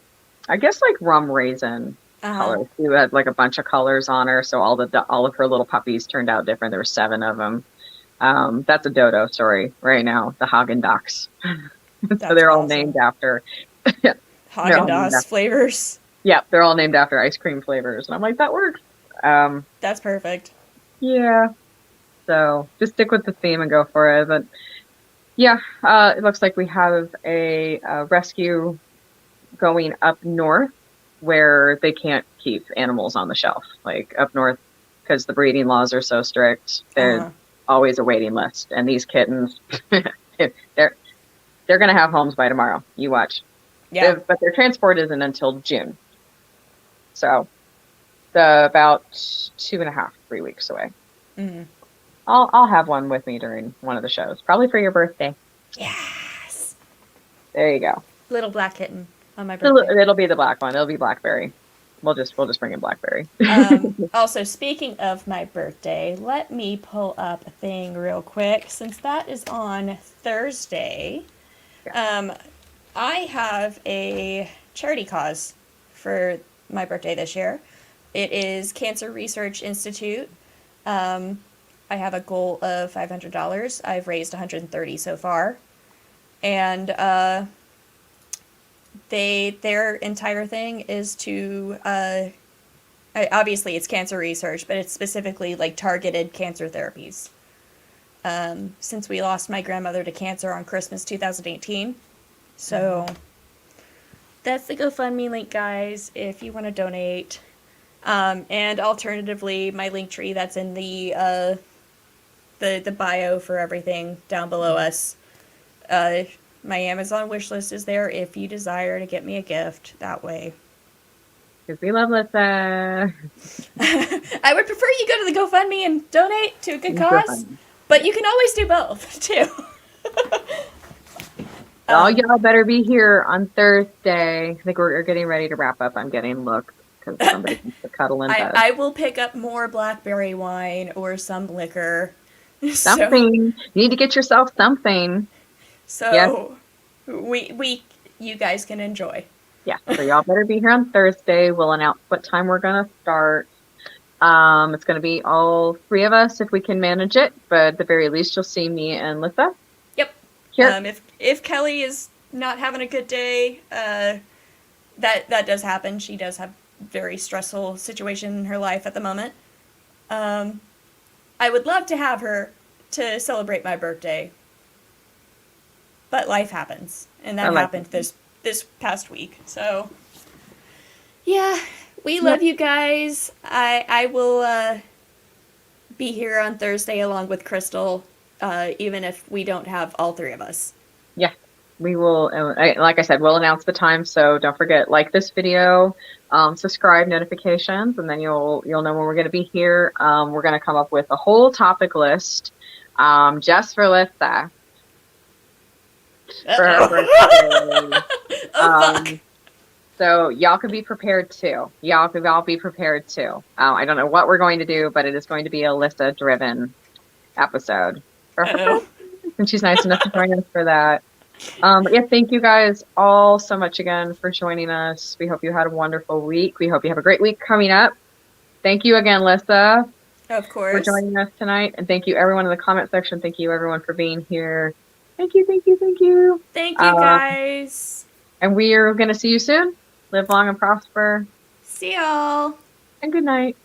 Speaker 2: guess like rum raisin colors. She had like a bunch of colors on her, so all of her little puppies turned out different. There were 7 of them. That's a dodo story right now. The Haagen-Dazs. So they're all named after. They're all named
Speaker 1: Haagen-Dazs flavors.
Speaker 2: Yeah, they're all named after ice cream flavors. And I'm like, that works.
Speaker 1: That's perfect.
Speaker 2: Yeah. So just stick with the theme and go for it. But yeah, it looks like we have a rescue going up north where they can't keep animals on the shelf. Like up north, because the breeding laws are so strict, there's always a waiting list. And these kittens, they're going to have homes by tomorrow. You watch.
Speaker 1: Yeah.
Speaker 2: But their transport isn't until June. So about 2.5, 3 weeks away.
Speaker 1: Mm-hmm.
Speaker 2: I'll have one with me during one of the shows, probably for your birthday.
Speaker 1: Yes.
Speaker 2: There you go.
Speaker 1: Little black kitten on my birthday.
Speaker 2: It'll be the black one. It'll be Blackberry. We'll just bring in Blackberry.
Speaker 1: Also, speaking of my birthday, let me pull up a thing real quick since that is on Thursday.
Speaker 2: Yeah.
Speaker 1: I have a charity cause for my birthday this year. It is Cancer Research Institute. I have a goal of $500. I've raised $130 so far. And their entire thing is to obviously it's cancer research, but it's specifically like targeted cancer therapies. Since we lost my grandmother to cancer on Christmas 2018. So that's the GoFundMe link, guys, if you want to donate. And alternatively, my link tree that's in the bio for everything down below us. My Amazon wish list is there if you desire to get me a gift that way.
Speaker 2: Because we love Lyssa.
Speaker 1: I would prefer you go to the GoFundMe and donate to a good cause, but you can always do both, too.
Speaker 2: Y'all better be here on Thursday. I think we're getting ready to wrap up. I'm getting looks because somebody needs to cuddle in bed.
Speaker 1: I will pick up more blackberry wine or some liquor.
Speaker 2: Something. You need to get yourself something.
Speaker 1: So you guys can enjoy.
Speaker 2: Yeah, so y'all better be here on Thursday. We'll announce what time we're going to start. It's going to be all three of us if we can manage it, but at the very least, you'll see me and Lyssa.
Speaker 1: Yep.
Speaker 2: Here.
Speaker 1: If Kelly is not having a good day, that does happen. She does have a very stressful situation in her life at the moment. I would love to have her to celebrate my birthday, but life happens, and that happened this past week. So, yeah, we love you guys. I will be here on Thursday along with Crysstal, even if we don't have all three of us.
Speaker 2: Yeah, we will. Like I said, we'll announce the time. So don't forget, like this video, subscribe, notifications, and then you'll know when we're going to be here. We're going to come up with a whole topic list just for Lyssa. For her birthday.
Speaker 1: Fuck.
Speaker 2: So y'all can be prepared too. Y'all can all be prepared too. I don't know what we're going to do, but it is going to be a Lyssa-driven episode. And she's nice enough to join us for that. Yeah, thank you guys all so much again for joining us. We hope you had a wonderful week. We hope you have a great week coming up. Thank you again, Lyssa.
Speaker 1: Of course.
Speaker 2: For joining us tonight. And thank you everyone in the comment section. Thank you everyone for being here. Thank you, thank you, thank you.
Speaker 1: Thank you, guys.
Speaker 2: And we are going to see you soon. Live long and prosper.
Speaker 1: See y'all.
Speaker 2: And good night.